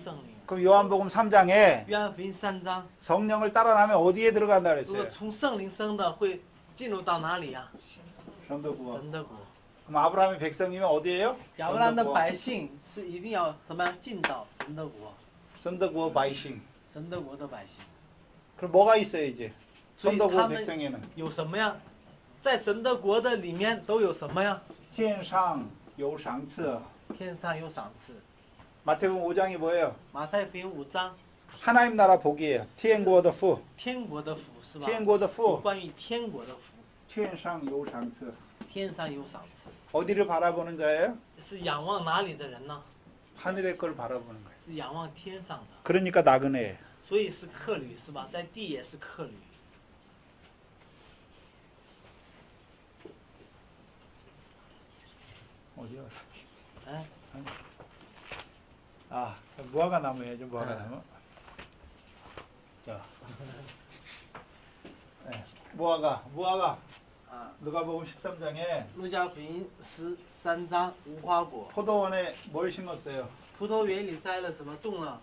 圣灵。 그 요한복음 3장에 约翰福音3章， 성령을 따라 나면 어디에 들어간다 如果 그랬어요? 从圣灵生的会进入到哪里呀？ 전도구원. 神的国。 그럼 아브라함의 백성이면 어디예요? 亚伯拉罕的 전도구원. 百姓是一定要什么呀？进到神的国， 선더구원 바이싱. 神的国的百姓。 그럼 뭐가 있어요 이제? 所以他 선더구원 们 백성에는 有什么呀？在神的国的里面都有什么呀？ 天上有赏赐. 天上有赏赐。 마태복음 5장이 뭐예요? 马太福音5章， 하나님 나라 복이에요.天国的福.天国的福是吧？天国的福.关于天国的福，天上有赏赐. 天上有赏赐， 어디를 바라보는 자예요? 是仰望哪里的人呢？ 하늘의 걸 바라보는 거예요. 是仰望天上的， 그러니까 나그네. 所以是客旅是吧？在地也是客旅。 어디요? 哎， 아, 무화과 나무예요, 무화과 나무. 자, 네, 무화과. 啊， 누가복음 13장에 路加福音13章无花果， 포도원에 뭘 심었어요? 葡萄园里摘了什么？种了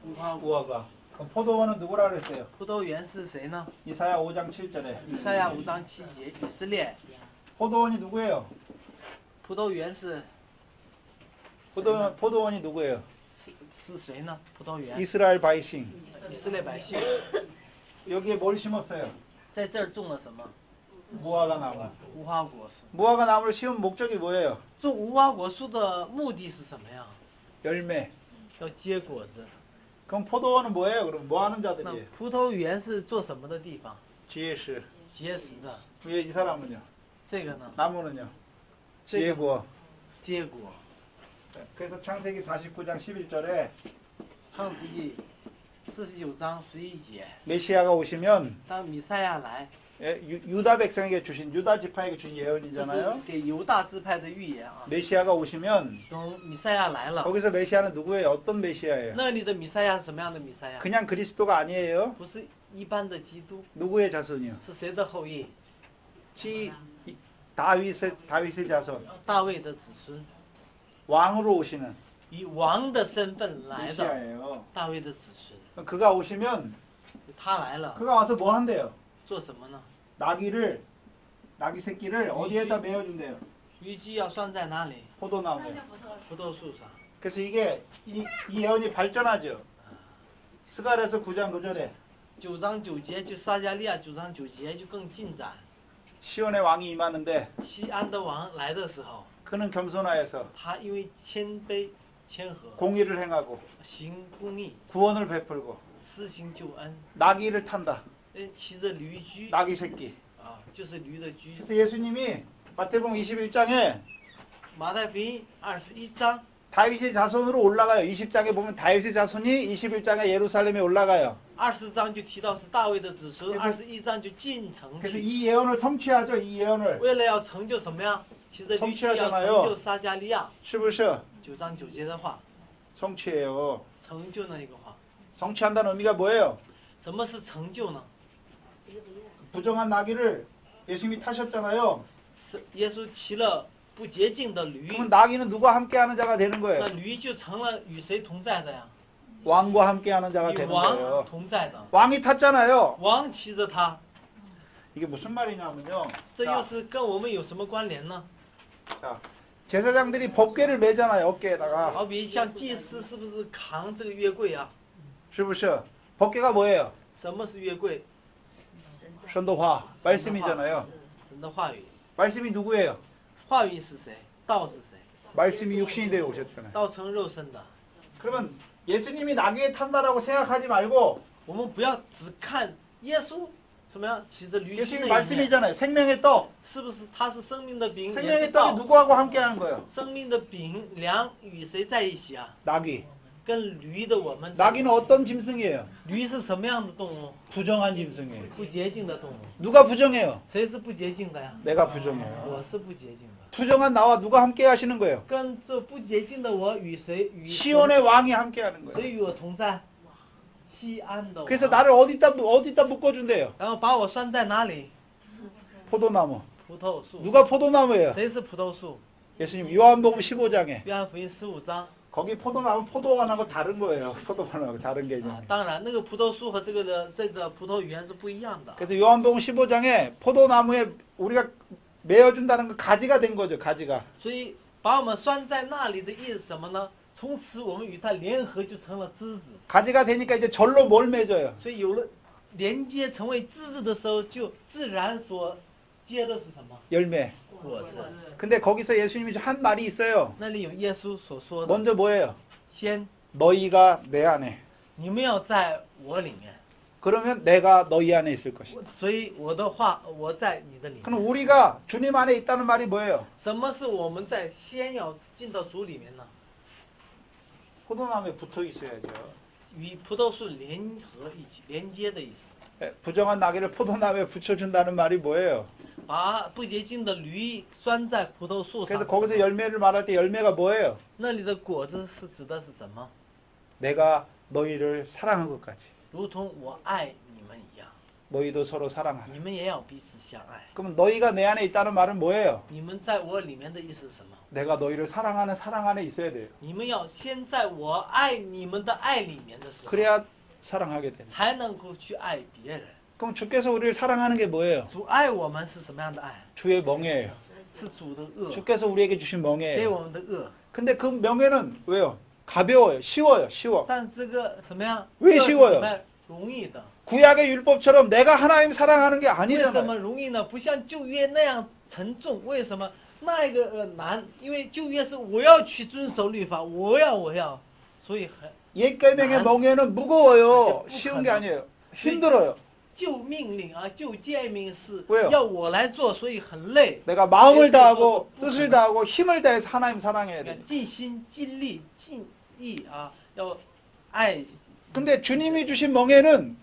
无花果。 무화과. 그럼 포도원은 누구라 그랬어요? 葡萄园是谁呢？ 이사야 5장 7절에 以赛亚5章7节，以色列。 포도원이 누구예요? 葡萄园是 포도원이 누구예요? 是谁呢？葡萄园， 이스라엘 바이싱. 以色列百姓 여기에 뭘 심었어요? 在这儿种了什么？ 무화과 나무. 无花果树。 무화과 나무를 심은 목적이 뭐예요? 种无花果树的目的是什么呀？ 열매. 要结果子。 그럼 포도원은 뭐예요? 그럼 뭐 하는 那 자들이에요? 葡萄园是做什么的地方？ 지혜스. 结实的。 왜 이 사람은요? 这个呢？ 나무는요? 지혜구어. 结果。 그래서 창세기 49장 11절에 创世纪49章11节， 메시아가 오시면 当弥赛亚来， 유다 백성에게 주신 유다 지파에게 주신 这 예언이잖아요. 是给犹大支派的预言啊。 메시아가 오시면 等弥赛亚来了， 거기서 메시아는 누구예요? 어떤 메시아예요? 那里的弥赛亚是什么样的弥赛亚？ 그냥 그리스도가 아니에요. 不是一般的基督， 누구의 자손이요? 是谁的后裔？ 다윗의 자손. 大卫的子孙， 왕으로 오시는 以王的身份来的 메시아예요. 大卫的子孙。 그가 오시면 他来了， 그가 와서 뭐 한대요? 做什么呢？ 나귀 새끼를 어디에다 메어준대요? 虞姬要拴在哪里？ 포도나무에. 葡萄树上。 그래서 이게 이 예언이 발전하죠. 스가랴서 9장 9절에 9章9节就撒迦利亚9章9节就更进展。 시온의 왕이 임하는데 西安的王来的时候， 그는 겸손하여서 他因为谦卑谦和， 공의를 행하고 行公义， 구원을 베풀고 施行救恩， 나귀를 탄다. 骑着驴驹 나귀 새끼. 啊，就是驴的驹。 그래서 예수님이 마태복음 21장에 马太福音21章 다윗의 자손으로 올라가요. 20장에 보면 다윗의 자손이 21장에 예루살렘에 올라가요. 20章就提到是大卫的子孙， 그래서 21章就进城 그래서 去。 이 예언을 성취하죠. 이 예언을. 为了要成就什么呀？骑着驴驹要成就撒迦利亚 是不是? 9章9节的话， 성취해요. 成就那一个话。 성취한다는 의미가 뭐예요? 什么是成就呢？ 부정한 나귀를 예수님이 타셨잖아요. 是耶稣骑了不洁净的驴， 그러면 나귀는 누구와 함께하는 자가 되는 那 거예요. 驴就成了与谁同在的呀？ 왕과 함께하는 자가 与 되는 王 거예요. 同在的。 왕이 탔잖아요. 王骑着它， 이게 무슨 말이냐면요. 这又是跟我们有什么关联呢？ 자, 제사장들이 법궤를 매잖아요. 어깨에다가. 好比像祭司是不是扛这个约柜啊？ 是不是? 법궤가 뭐예요? 什么是约柜？ 선도화. 말씀이잖아요. 神的话语， 말씀이 누구예요? 话语是谁？道是谁？ 말씀이 육신이 되어 오셨잖아요. 道成肉身的。 그러면 예수님이 나귀에 탄다라고 생각하지 말고 我们不要只看耶稣什么样骑着驴驹 예수님이 的一面， 말씀이잖아요. 생명의 떡. 是不是他是生命的饼，也是 생명의 떡이 道？ 누구하고 함께하는 거예요? 生命的饼粮与谁在一起啊？ 나귀. 跟驴的我们在一起。 나귀는 어떤 짐승이에요? 驴是什么样的动物？ 부정한 짐승이에요. 不洁净的动物。 누가 부정해요? 谁是不洁净的呀？ 내가 부정해요. 我是不洁净的。 부정한 나와 누가 함께 하시는 거예요? 跟这不洁净的我与谁与 시온의 왕이 함께 하는 거예요. 谁与我同在？西安的王。 그래서 나를 어디다 묶어준대요? 然后把我拴在哪里？ 포도나무. 葡萄树。 누가 포도나무예요? 谁是葡萄树？ 예수님 요한복음 15장에 约翰福音15章 거기 포도나무 포도원하고 다른 거예요. 포도원하고 다른 啊 개념. ，当然那个葡萄树和这个葡萄园是不一样的。 그래서 요한복음 15장에 포도나무에 우리가 메어준다는 거 가지가 된 거죠. 가지가. 所以把我们拴在那里的意思是什么呢？从此我们与它联合，就成了枝子。 가지가 되니까 이제 절로 뭘 맺어요? 所以有了连接成为枝子的时候，就自然所结的是什么？ 열매. 果子。 근데 거기서 예수님이 한 말이 있어요. 那里有耶稣所说的： 먼저 뭐예요? 先， 너희가 내 안에. 你们要在我里面， 그러면 내가 너희 안에 있을 것이다. 所以我的话我在你的里 그럼 面。 우리가 주님 안에 있다는 말이 뭐예요? 什么是我们在先要进到主里面呢？ 포도나무에 붙어 있어야죠. 与葡萄树联合一起连接的意思。 부정한 나귀를 포도나무에 붙여준다는 말이 뭐예요? 把不洁净的驴拴在葡萄树 그래서 上。 거기서 열매를 말할 때 열매가 뭐예요? 那里的果子是指的是什么？ 내가 너희를 사랑한 것 같이 如同我爱你们一样， 너희도 서로 사랑하라. 你们也要彼此相爱。 그럼 너희가 내 안에 있다는 말은 뭐예요? 你们在我里面的意思是什么？ 내가 너희를 사랑하는 사랑 안에 있어야 돼요. 你们要先在我爱你们的爱里面的时候， 그래야 사랑하게 됩니다. 才能够去爱别人。 그럼 주께서 우리를 사랑하는 게 뭐예요? 主爱我们是什么样的爱？ 주의 멍에예요. 是主的恶， 주께서 우리에게 주신 给 멍에예요. 我们的恶。 근데 그 명예는 왜요? 가벼워요. 쉬워요. 쉬워. 但这个什么样？ 왜 恶是 쉬워요 什么样容易的。 구약의 율법처럼 내가 하나님 사랑하는 게 为什 아니잖아요. 么容易呢？不像旧约那样沉重。为什么？那一个难？因为旧约是我要去遵守律法，我要，所以很 옛 계명의 멍에는 무거워요. 쉬운 게 아니에요. 힘들어요. 旧命令啊，旧诫命是 왜요 要我来做，所以很累。 내가 마음을 다하고 뜻을 다하고 힘을 다해서 하나님 사랑해야 돼. 尽心尽力尽意啊，要爱。 근데 주님이 주신 멍에는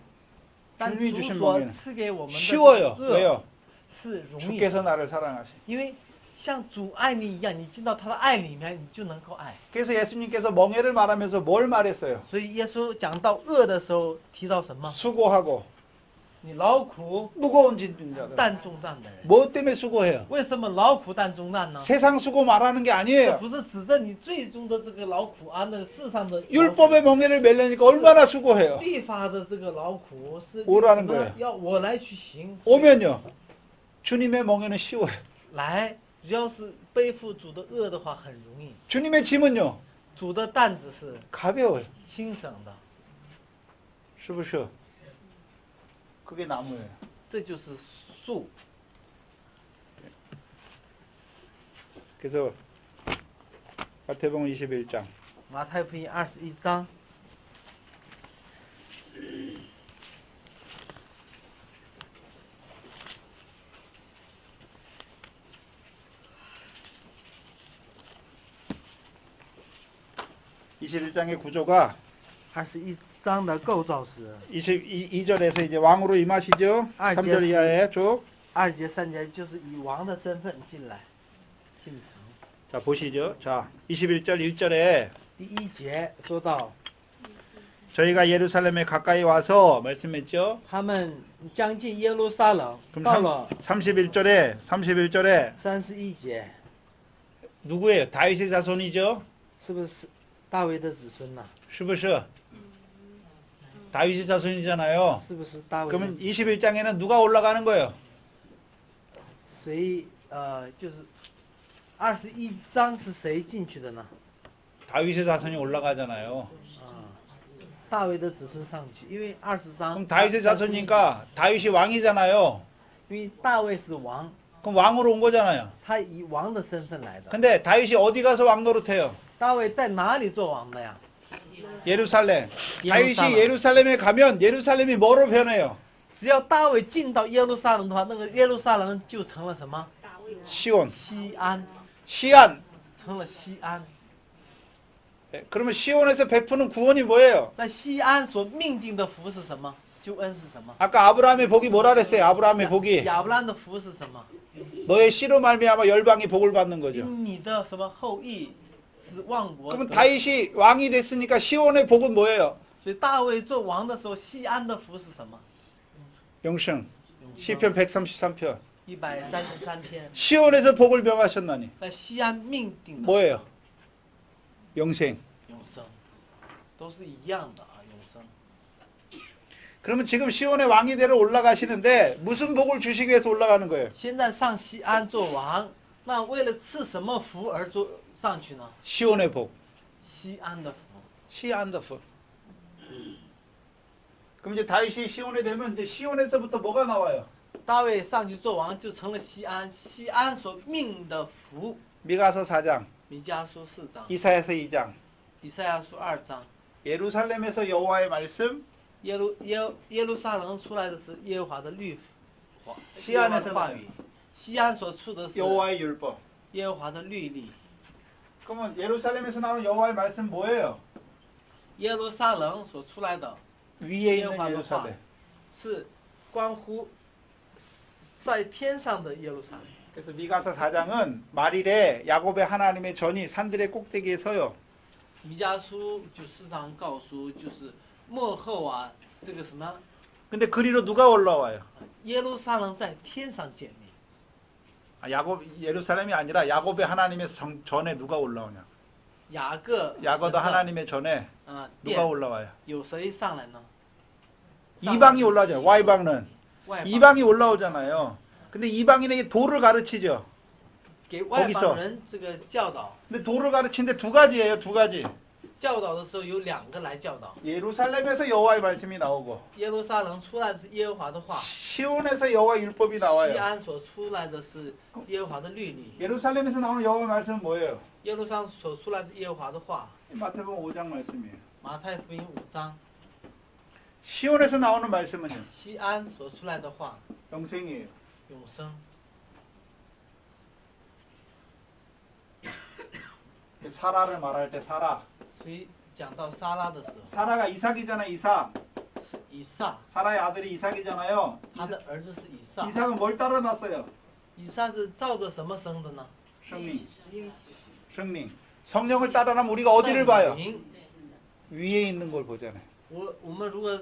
但 주님이 主 주신 所 멍에는 赐给我们的 쉬워요. 这个恶 왜요? 是容易的， 주께서 나를 사랑하시. 因为像主爱你一样，你进到他的爱里面，你就能够爱。 그래서 예수님께서 멍에를 말하면서 뭘 말했어요? 所以耶稣讲到恶的时候，提到什么？ 수고하고 你劳苦 무거운 짐진자들. 担重担的人， 뭐 때문에 수고해요? 为什么劳苦担重担呢？ 세상 수고 말하는 게 这 아니에요. 不是指着你最终的这个劳苦啊，那个世上的劳苦 율법의 멍에를 매려니까 얼마나 수고해요. 律法的这个劳苦是 오라는 什么 거예요 要我来去行， 오면요. 주님의 멍에는 쉬워요. 来，只要是背负主的恶的话，很容易。 주님의 짐은요. 主的担子是 가벼워요. 轻省的， 是不是? 그게 나무예요. 这就是树。 그래서 마태복음 21장 马太福音21章 21장의 구조가 21章的构造是 22절에서 이제 왕으로 임하시죠. 3절 이하에 쭉. 2节3节，就是以王的身份进来，进城。 자, 보시죠. 자, 21절 1절에 第1节说到， 저희가 예루살렘에 가까이 와서 말씀했죠. 他们将近耶路撒冷， 그럼 到了 31절에 31节， 누구예요? 다윗의 자손이죠. 是不是大卫的子孙呢？ 是不是? 다윗의 자손이잖아요. 是不是大卫的 그러면 子孙？ 21장에는 누가 올라가는 거예요? 谁就是21章是谁进去的呢？ 다윗의 자손이 올라가잖아요. 大卫的子孙上去，因为20章 그럼 다윗의 자손이니까 다윗이 왕이잖아요. 因为大卫是王， 그럼 왕으로 온 거잖아요. 他以王的身份来的。 근데 다윗이 어디 가서 왕 노릇해요? 大卫在哪里做王的呀？ 예루살렘. 예루살렘. 다윗이 예루살렘에 가면 예루살렘이 뭐로 변해요? 只要大卫进到耶路撒冷的话，那个耶路撒冷就成了什么？ 시온. 西安， 시안. 成了西安。 네, 그러면 시온에서 베푸는 구원이 뭐예요? 在西安所命定的福是什么？救恩是什么？ 아까 아브라함의 복이 뭐라 그랬어요? 아브라함의 복이 亚伯兰的福是什么？ 너의 씨로 말미암아 열방이 복을 받는 거죠. 因你的什么后裔是万国 그러면 得。 다윗이 왕이 됐으니까 시온의 복은 뭐예요? 所以大卫做王的时候，西安的福是什么？ 영생. 시편 133편. 133篇， 시온에서 복을 명하셨나니 在西安命定的 뭐예요? 영생. 永生，都是一样的啊，永生。 그러면 지금 시온의 왕이 되러 올라가시는데 무슨 복을 주시기 위해서 올라가는 거예요? 现在上西安做王，那为了赐什么福而上去呢？ 시온의 복. 西安的福。 시안의 복. 그럼 이제 다윗이 시온에 되면 이제 시온에서부터 뭐가 나와요? 大卫上去做王，就成了西安，西安所命的福。 미가서 4장, 弥迦书4章， 이사야서 2장. 以赛亚书2章， 예루살렘에서 여호와의 말씀, 耶路撒冷出来的是耶和华的律法， 西安的耶和华的话语。西安所出的是 여호와의 율법. 耶和华的律例。 그러면 예루살렘에서 나오는 여호와의 말씀 뭐예요? 耶路撒冷所出来的 위에 耶和 있는 华的话 예루살렘. 是关乎在天上的耶路撒冷。 그래서 미가서 4장은 말일에 야곱의 하나님의 전이 산들의 꼭대기에 서요. 弥迦书就4章告诉，就是末后啊，这个什么 근데 그리로 누가 올라와요? 耶路撒冷在天上建立。 야곱 예루살렘이 아니라 야곱의 하나님의 전에 누가 올라오냐? 雅各 야고도 神的 하나님의 전에 殿 누가 올라와요? 有谁上来呢？ 이방이 올라오잖아요. 와이방은 外邦 이방이 올라오잖아요. 근데 이방인에게 도를 가르치죠. 给外 거기서 邦人这个教导， 근데 도를 가르치는데 두 가지예요. 두 가지. 教导的时候有2个来教导。 예루살렘에서 여호와의 말씀이 나오고 耶路撒冷出来的是耶和华的话， 시온에서 여호와의 율법이 西 나와요. 安所出来的是耶和华的律例。 예루살렘에서 나오는 여호와의 말씀은 뭐예요? 耶路撒冷所出来的耶和华的话， 마태복음 5장 말씀이에요. 马太福音5章， 시온에서 나오는 말씀은요. 西安所出来的话， 영생이에요. 永生。 사라를 말할 때 사라. 所以讲到撒拉的时候， 사라가 이삭이잖아. 이삭. 是以撒， 사라의 아들이 이삭이잖아요. 他的儿子是以撒。 이삭은 뭘 따라 났어요? 以撒是照着什么生的呢？ 성령. 성령. 성령을 따라 나면 우리가 어디를 봐요? 圣灵 위에 있는 걸 보잖아요. 我们如果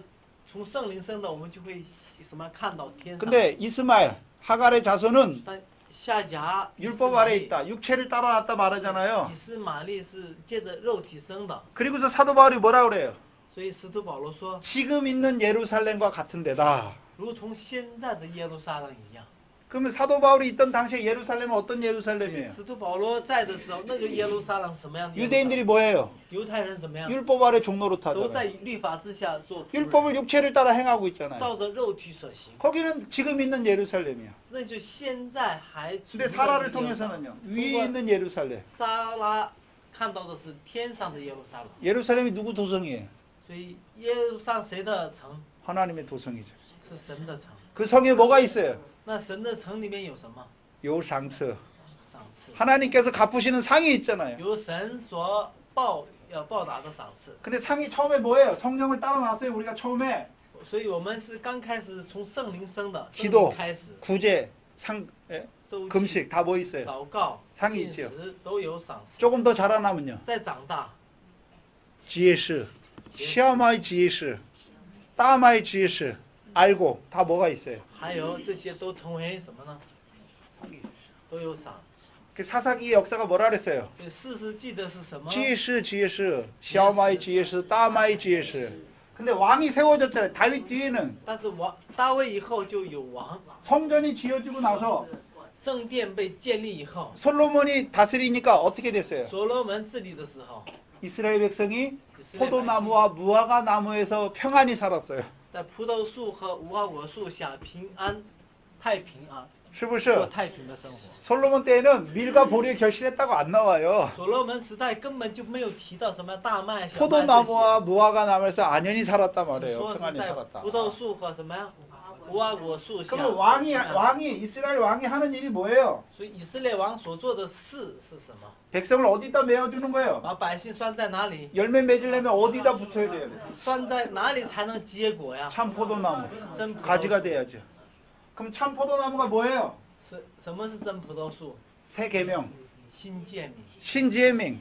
从圣灵生的，我们就会什么看到天上。 근데 이스마엘, 하갈의 자손은 但夏甲 율법 아래 있다. 육체를 따라놨다 말하잖아요. 以斯玛利是借着肉体生的， 그리고서 사도 바울이 뭐라 그래요? 所以使徒保罗说， 지금 있는 예루살렘과 같은 데다. 如同现在的耶路撒冷一样。 그러면 사도 바울이 있던 당시에 예루살렘은 어떤 예루살렘이에요? 使徒保罗在的时候，那个耶路撒冷什么样的耶路撒冷？ 유대인들이 뭐예요? 犹太人怎么样？ 율법 아래 종로로 都在 타잖아요. 律法之下做仆人， 율법을 육체를 따라 행하고 있잖아요. 照着肉体所行。 거기는 지금 있는 예루살렘이야. 那就现在还处 근데 在 사라를 这个耶路撒冷 통해서는요. 위에 있는 예루살렘. 撒拉看到的是天上的耶路撒冷， 예루살렘이 누구 도성이에요? 所以耶路撒冷谁的城？ 하나님의 도성이죠. 是神的城。 그 성에 뭐가 있어요? 那神的城里面有什么？ 요 상처. 赏赐， 하나님께서 갚으시는 상이 있잖아요. 由神所要报答的赏赐。 근데 상이 처음에 뭐예요? 성령을 따라놨어요. 우리가 처음에 所以我们是刚开始从圣灵生的，圣 기도 灵开始， 구제, 상, 예? 周记、 금식 다 뭐 있어요? 祷告、 상이 进 있죠. 食都有赏赐。 조금 더 자라나면요. 再长大， 지혜스, 시아마의 지혜스, 따마의 지혜스 알고 다 뭐가 있어요? 还有这些都成为什么呢？都有赏。 그 사사기의 역사가 뭐라 그랬어요? 所以事实记得是什么？ 지혜스, 지혜스, 시아마의 지혜스, 따마의 지혜스. 근데 왕이 세워졌잖아요. 다윗 뒤에는 但是大卫以后就有王， 성전이 지어지고 나서 圣殿被建立以后， 솔로몬이 다스리니까 어떻게 됐어요? 所罗门治理的时候， 이스라엘 백성이 以色列百姓 포도나무와 무화과 나무에서 평안히 살았어요. 在葡萄树和无花果树下平安、太平啊，过 是不是? 太平的生活。 솔로몬 때에는 밀과 보리에 결실했다고 안 나와요. 所罗门时代根本就没有提到什么大麦、小麦这些， 포도나무와 무화과 나무에서 안연히 살았단 只 말이에요. 说是 평안히 在 살았다. 葡萄树和什么呀无花果树下。 그러면 왕이 이스라엘 왕이 하는 일이 뭐예요? 所以以色列王所做的事是什么？ 백성을 어디다 메어주는 거예요? 把百姓拴在哪里？ 열매 맺으려면 어디다 붙어야 돼요? 拴在哪里才能结果呀？ 참 포도나무 真葡萄 가지가 돼야죠. 그럼 참 포도나무가 뭐예요? 什么是真葡萄树？ 새 계명, 新诫命、 신지의 명,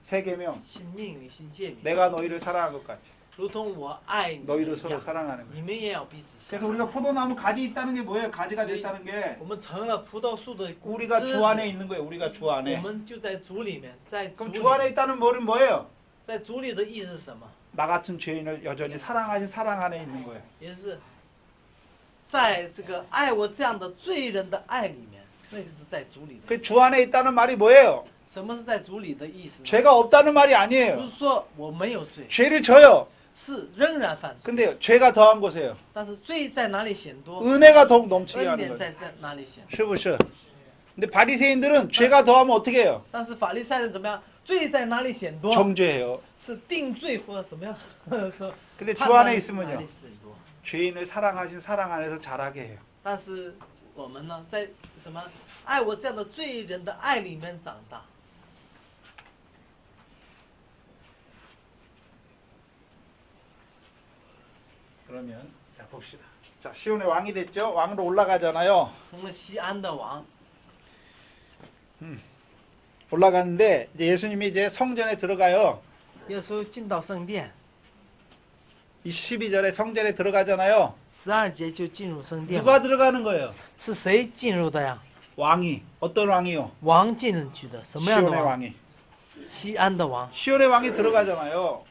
새 계명. 新命令、新诫命， 내가 너희를 사랑한 것 같이 如同我爱你 너희도 一 서로 样， 사랑하는 거예요. 你们也要彼此相 그래서 爱。 우리가 포도나무 가지 있다는 게 뭐예요? 가지가 됐다는 게 我们成了葡萄树的果 우리가 子 주 안에 있는 거예요. 우리가 주 我 안에. 们就在主里面，在主 그럼 里 주 안에 있다는 말은 뭐예요? 在主里的意思是什么？ 나 같은 죄인을 여전히 사랑하신 사랑 안에 있는 거예요. 也就是在这个爱我这样的罪人的爱里面，那个是在主里的。 그 주 안에 있다는 말이 뭐예요? 什么是在主里的意思呢？ 죄가 없다는 말이 不 아니에요. 是说我没有罪， 죄를 져요. 是仍然犯罪， 근데요, 죄가 더한 곳에요. 但是罪在哪里显多， 은혜가 더욱 넘치게 恩 하는 典 거예요. 在哪里显？ 是不是? 근데 바리새인들은 죄가 더하면 어떻게 해요? 但是法利赛人怎么样？罪在哪里显多？ 정죄해요. 是定罪或者什么样？说 근데 判 주 断 안에 哪里 있으면요, 显多？ 죄인을 사랑하신 사랑 안에서 자라게 해요. 但是我们呢，在什么爱我这样的罪人的爱里面长大。 그러면 자 봅시다. 자 시온의 왕이 됐죠? 왕으로 올라가잖아요. 成了西安的王， 올라가는데 이제 예수님이 이제 성전에 들어가요. 耶稣进到圣殿， 이 12절에 성전에 들어가잖아요. 12节就进入圣殿 누가 了。 들어가는 거예요? 是谁进入的呀？ 왕이. 어떤 왕이요? 王进去的，什么样的 시온의 王？ 왕이. 西安的王。 시온의 왕이 들어가잖아요.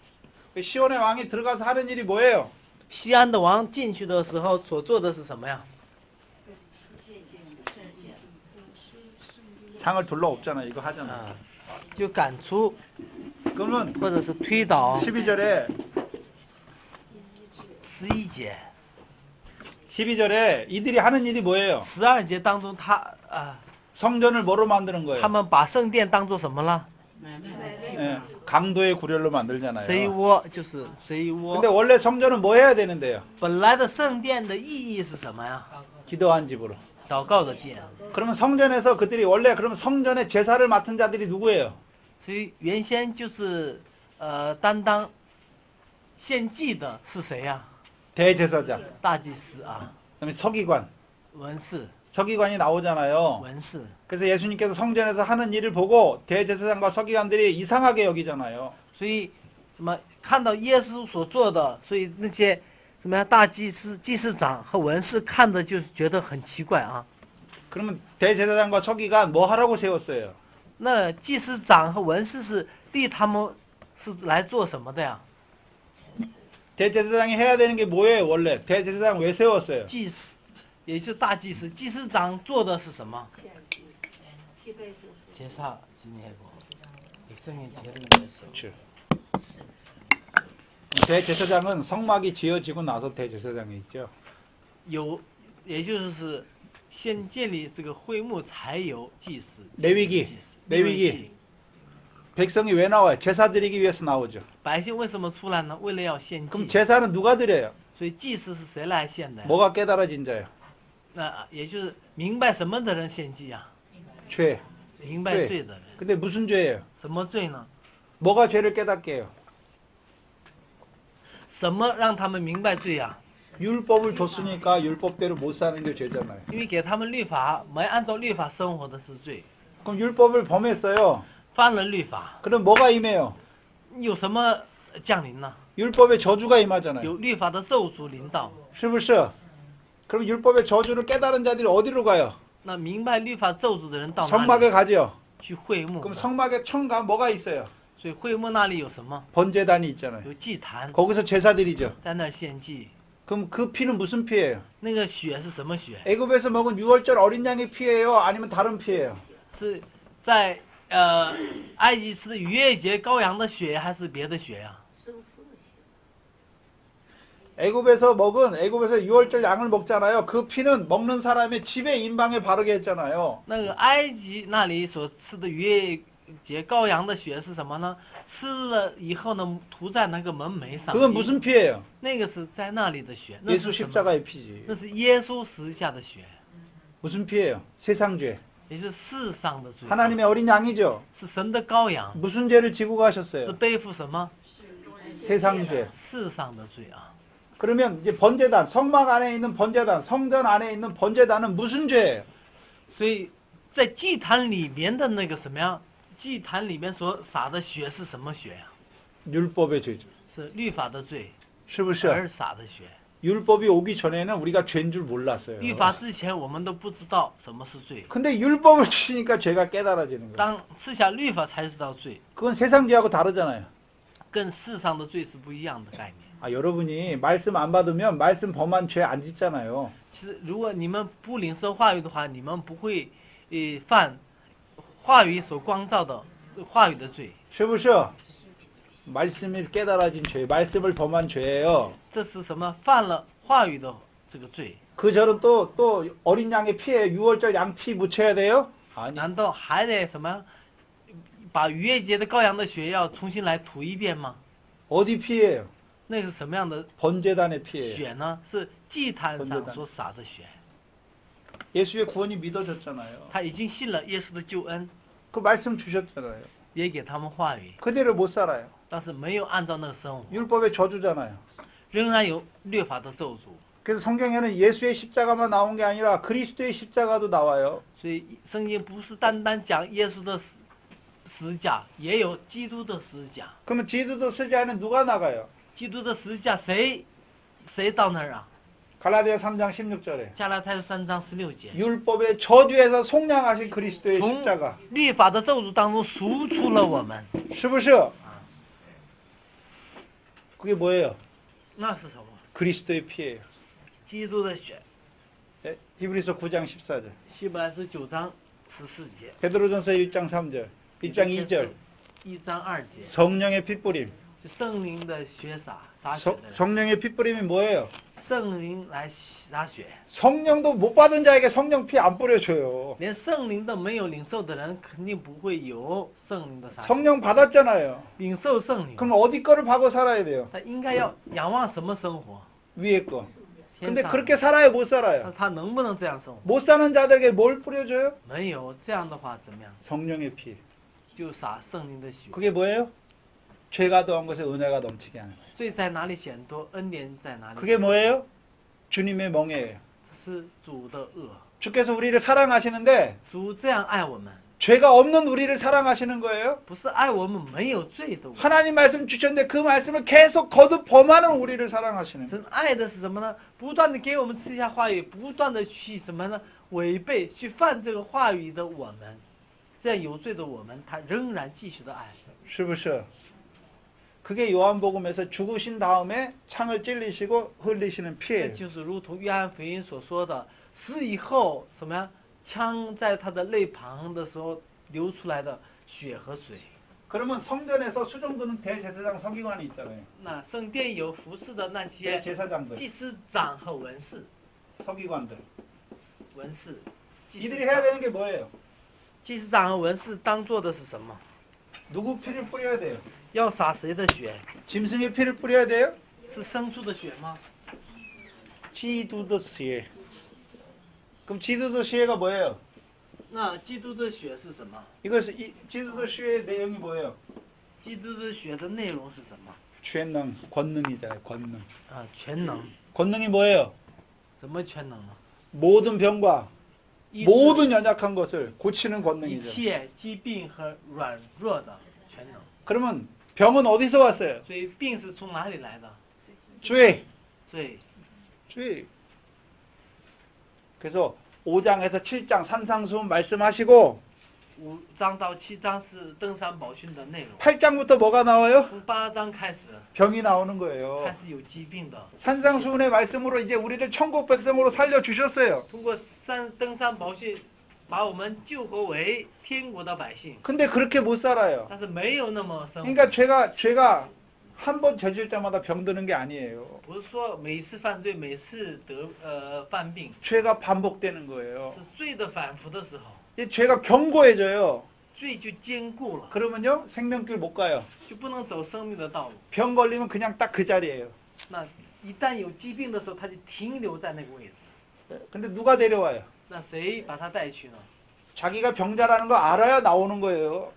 그 시온의 왕이 들어가서 하는 일이 뭐예요? 西安的王进去的时候所做的是什么呀？ 상을 둘러 없잖아요. 이거 하잖아요. 啊，就赶出 그러면 或者是推倒。 12절에 11节， 12절에 이들이 하는 일이 뭐예요? 12节当中성전을 뭐로 만드는 他 거예요? 们把圣殿当做什么了？ 예, 강도의 구렬로 만들잖아요. 贼窝，就是贼窝 근데 。 원래 성전은 뭐 해야 되는데요? 本来的圣殿的意义是什么呀？ 기도한 집으로. 祷告的殿。 그러면 성전에서 그들이 원래 그러면 성전의 제사를 맡은 자들이 누구예요? 所以原先就是担当献祭的是谁呀？ 대제사장. 大祭司啊， 그다음에 서기관. 文士， 서기관이 나오잖아요. 文士。 그래서 예수님께서 성전에서 하는 일을 보고 대제사장과 서기관들이 이상하게 여기잖아요. 所以什么看到耶稣所做的，所以那些怎么样？大祭司、祭司长和文士看着就是觉得很奇怪啊。 그러면 대제사장과 서기관 뭐 하라고 세웠어요? 那祭司长和文士是立他们是来做什么的呀？ 대제사장이 해야 되는 게 뭐예요, 원래? 대제사장 왜 세웠어요? 祭司，也就是大祭司。祭司长做的是什么？ 제사 지내고 백성의 죄를 위해서. 그렇죠. 대제사장은 성막이 지어지고 나서 대제사장이 있죠. 有，也就是先建立这个会幕，才有祭司。 레위기 祭司 레위기 백성이 왜 나와요? 제사 드리기 위해서 나오죠. 百姓为什么出来呢？为了要献 그럼 祭。 제사는 누가 드려요? 所以祭司是谁来献的呀？ 뭐가 깨달아진 자예요? 那也就是明白什么的人献祭啊？ 죄. 明白罪的人。 근데 무슨 죄예요? 什么罪呢？ 뭐가 죄를 깨닫게 해요? 什么让他们明白罪呀、 율법을 줬으니까 율법대로 못 사는 게 죄잖아요. 因为给他们律法，没按照律法生活的是罪， 그럼 율법을 범했어요. 犯了律法， 그럼 뭐가 임해요? 有什么降临呢？ 율법의 저주가 임하잖아요. 有律法的咒诅临到。 是不是? 그럼 율법의 저주를 깨달은 자들이 어디로 가요? 那明白律法咒诅的人到哪 성막에 里？ 가죠. 去会幕。 그럼 성막에 청가 뭐가 있어요? 所以会幕那里有什么？ 번제단이 있잖아요. 有祭坛， 거기서 제사 드리죠. 在那儿献祭。 그럼 그 피는 무슨 피예요? 那个血是什么血？ 애굽에서 먹은 6월절 어린 양의 피예요? 아니면 다른 피예요? 是在埃及吃的逾越节羔羊的血，还是别的血呀、 애굽에서 6월절 양을 먹잖아요. 그 피는 먹는 사람의 집에 인방에 바르게 했잖아요. 那个埃及那里所吃的逾越节羔羊的血是什么呢？吃了以后呢，涂在那个门楣上。 그건 무슨 피예요? 那个是在那里的血，那 예수 是什么？ 십자가의 피지. 那是耶稣十字架的血， 무슨 피예요? 세상 죄. 也是世上的罪， 하나님의 어린 양이죠. 是神的羔羊， 무슨 죄를 지고 是 가셨어요? 背负什么 세상 죄. 世上的罪啊？ 그러면 이제 번제단, 성막 안에 있는 번제단, 성전 안에 있는 번제단은 무슨 죄예요? 所以在祭坛里面的那个什么呀？祭坛里面所洒的血是什么血呀、 율법의 죄죠. 是律法的罪 是不是? 而洒的血。 율법이 오기 전에는 우리가 죄인 줄 몰랐어요. 律法之前我们都不知道什么是罪， 근데 율법을 주시니까 죄가 깨달아지는 거예요. 当吃下律法才知道罪， 그건 세상 죄하고 다르잖아요. 跟世上的罪是不一样的概念。 아, 여러분이 말씀 안 받으면 말씀 범한 죄 안 짓잖아요. 其实如果你们不领受话语的话，你们不会犯话语所光照的话语的罪。 是不是? 말씀이 깨달아진 죄, 말씀을 범한 죄예요. 这是什么？犯了话语的这个罪。 그 절은 또 어린 양의 피에 6월절 양 피 묻혀야 돼요? 아니. 难道还得什么？把逾越节的羔羊的血要重新来涂一遍吗？ 어디 피예요? 那是什么样的 번제단의 피예요. 血呢？是祭坛上所洒的血。 예수의 구원이 믿어졌잖아요. 他已经信了耶稣的救恩， 그 말씀 주셨잖아요. 也给他们话语， 그대로 못 살아요. 但是没有按照那个生活， 율법의 저주잖아요. 仍然有律法的咒诅。 그래서 성경에는 예수의 십자가만 나온 게 아니라 그리스도의 십자가도 나와요. 所以圣经不是单单讲耶稣的十字架，也有基督的十字架。 그러면 기도도 쓰자에는 누가 나가요? 基督的十字架谁到那儿啊？ 갈라디아 3장 16절에 加拉太书3章16节， 율법의 저주에서 속량하신 그리스도의 从 십자가. 律法的咒诅当中赎出了我们。 是不是? 그게 뭐예요? 那是什么？ 그리스도의 피예요. 基督的血。 네, 히브리서 9장 14절. 希伯来书9章14节， 베드로전서 1장 3절. 1장 2절. 1章2节， 성령의 핏뿌림. 就圣灵的血洒血的人， 성령의 핏뿌림이 뭐예요? 圣灵来洒血。 성령도 못 받은 자에게 성령 피 안 뿌려줘요. 连圣灵都没有领受的人，肯定不会有圣灵的洒血。 성령 받았잖아요. 领受圣灵， 그럼 어디 거를 받고 살아야 돼요? 他应该要仰望什么生活？ 위에 거. 天 근데 上 그렇게 살아요, 못 那 살아요? 他能不能这样生活？ 못 사는 자들에게 뭘 뿌려줘요? 没有这样的话，怎么样？ 성령의 피. 就洒圣灵的血。 그게 뭐예요? 죄가 더한 것에 은혜가 넘치게 하는 거예요. 罪在哪里显多，恩典在哪里？ 그게 뭐예요? 주님의 멍에예요. 是主的恶。 주께서 우리를 사랑하시는데 主这样爱我们， 죄가 없는 우리를 사랑하시는 거예요? 不是爱我们没有罪的我们。 하나님 말씀 주셨는데 그 말씀을 계속 거듭 범하는 우리를 사랑하시는 거예요. 神爱的是什么呢？不断的给我们赐下话语，不断的去什么呢？违背、去犯这个话语的我们，这样有罪的我们，他仍然继续的爱。是不是? 그게 요한복음에서 죽으신 다음에 창을 찔리시고 흘리시는 这 피예요. 就是如同约翰福音所说的，死以后什么呀？枪在他的肋旁的时候流出来的血和水。 그러면 성전에서 수종드는 대제사장 서기관이 있잖아요. 那圣殿有服侍的那些 대제사장들, 祭司长和文士， 서기관들. 文士，祭 이들이 司 해야 长 되는 게 뭐예요? 祭司长和文士当做的是什么？ 누구 피를 뿌려야 돼요? 要洒谁的血？ 짐승의 피를 뿌려야 돼요? 是牲畜的血吗？ 지두더 시에. 그럼 지두더 시에가 뭐예요? 那基督的血是什么？ 이것은 지두더 시의 내용이 뭐예요? 基督的血的内容是什么？ 全能, 권능이잖아요. 권능. 啊，全能。 권능이 뭐예요? 什么全能呢？ 모든 병과 医治 모든 연약한 것을 고치는 一 권능이죠. 切疾病和软弱的全能。 그러면 병은 어디서 왔어요? 所以病是从哪里来的？ 죄. 罪。 죄. 그래서 5장에서 7장 산상수훈 말씀하시고 5章到7章是登山宝训的内容。 8장부터 뭐가 나와요? 从8章开始， 병이 나오는 거예요. 开始有疾病的。 산상수훈의 말씀으로 이제 우리를 천국 백성으로 살려 주셨어요. 通过登山宝训，把我们救活为天国的百姓。 근데 그렇게 못 살아요. 但是没有那么生活。 그러니까 죄가 한 번 저질 때마다 병드는 게 아니에요. 不是说每次犯罪，每次犯病， 죄가 반복되는 거예요. 是罪的反复的时候， 이제 죄가 견고해져요. 罪就坚固了， 그러면요 생명길 못 가요. 就不能走生命的道路。 병 걸리면 그냥 딱 그 자리예요. 那一旦有疾病的时候，他就停留在那个位置。 근데 누가 데려와요? 那谁把他带去呢？ 자기가 병자라는 거 알아야 나오는 거예요.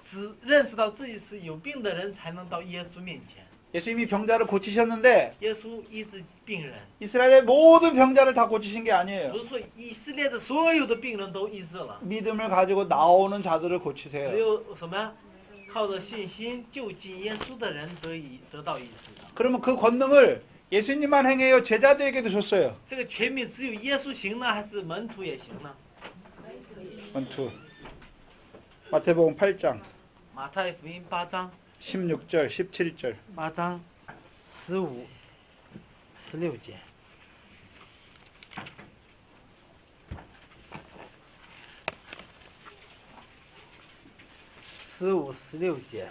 只认识到自己是有病的人，才能到耶稣面前。 예수님이 병자를 고치셨는데 耶稣医治病人， 이스라엘의 모든 병자를 다 고치신 게 아니에요. 不是说以色列的所有的病人都医治了， 믿음을 가지고 나오는 자들을 只 고치세요. 有什么呀？靠着信心就近耶稣的人得到医治。 그러면 그 권능을 예수님만 행해요? 제자들에게도 줬어요. 这个权柄只有耶稣行呢，还是门徒也行呢？ 원투. 마태복음 8장 马太福音8章 16절 17절 8章15、16节。 15、16节，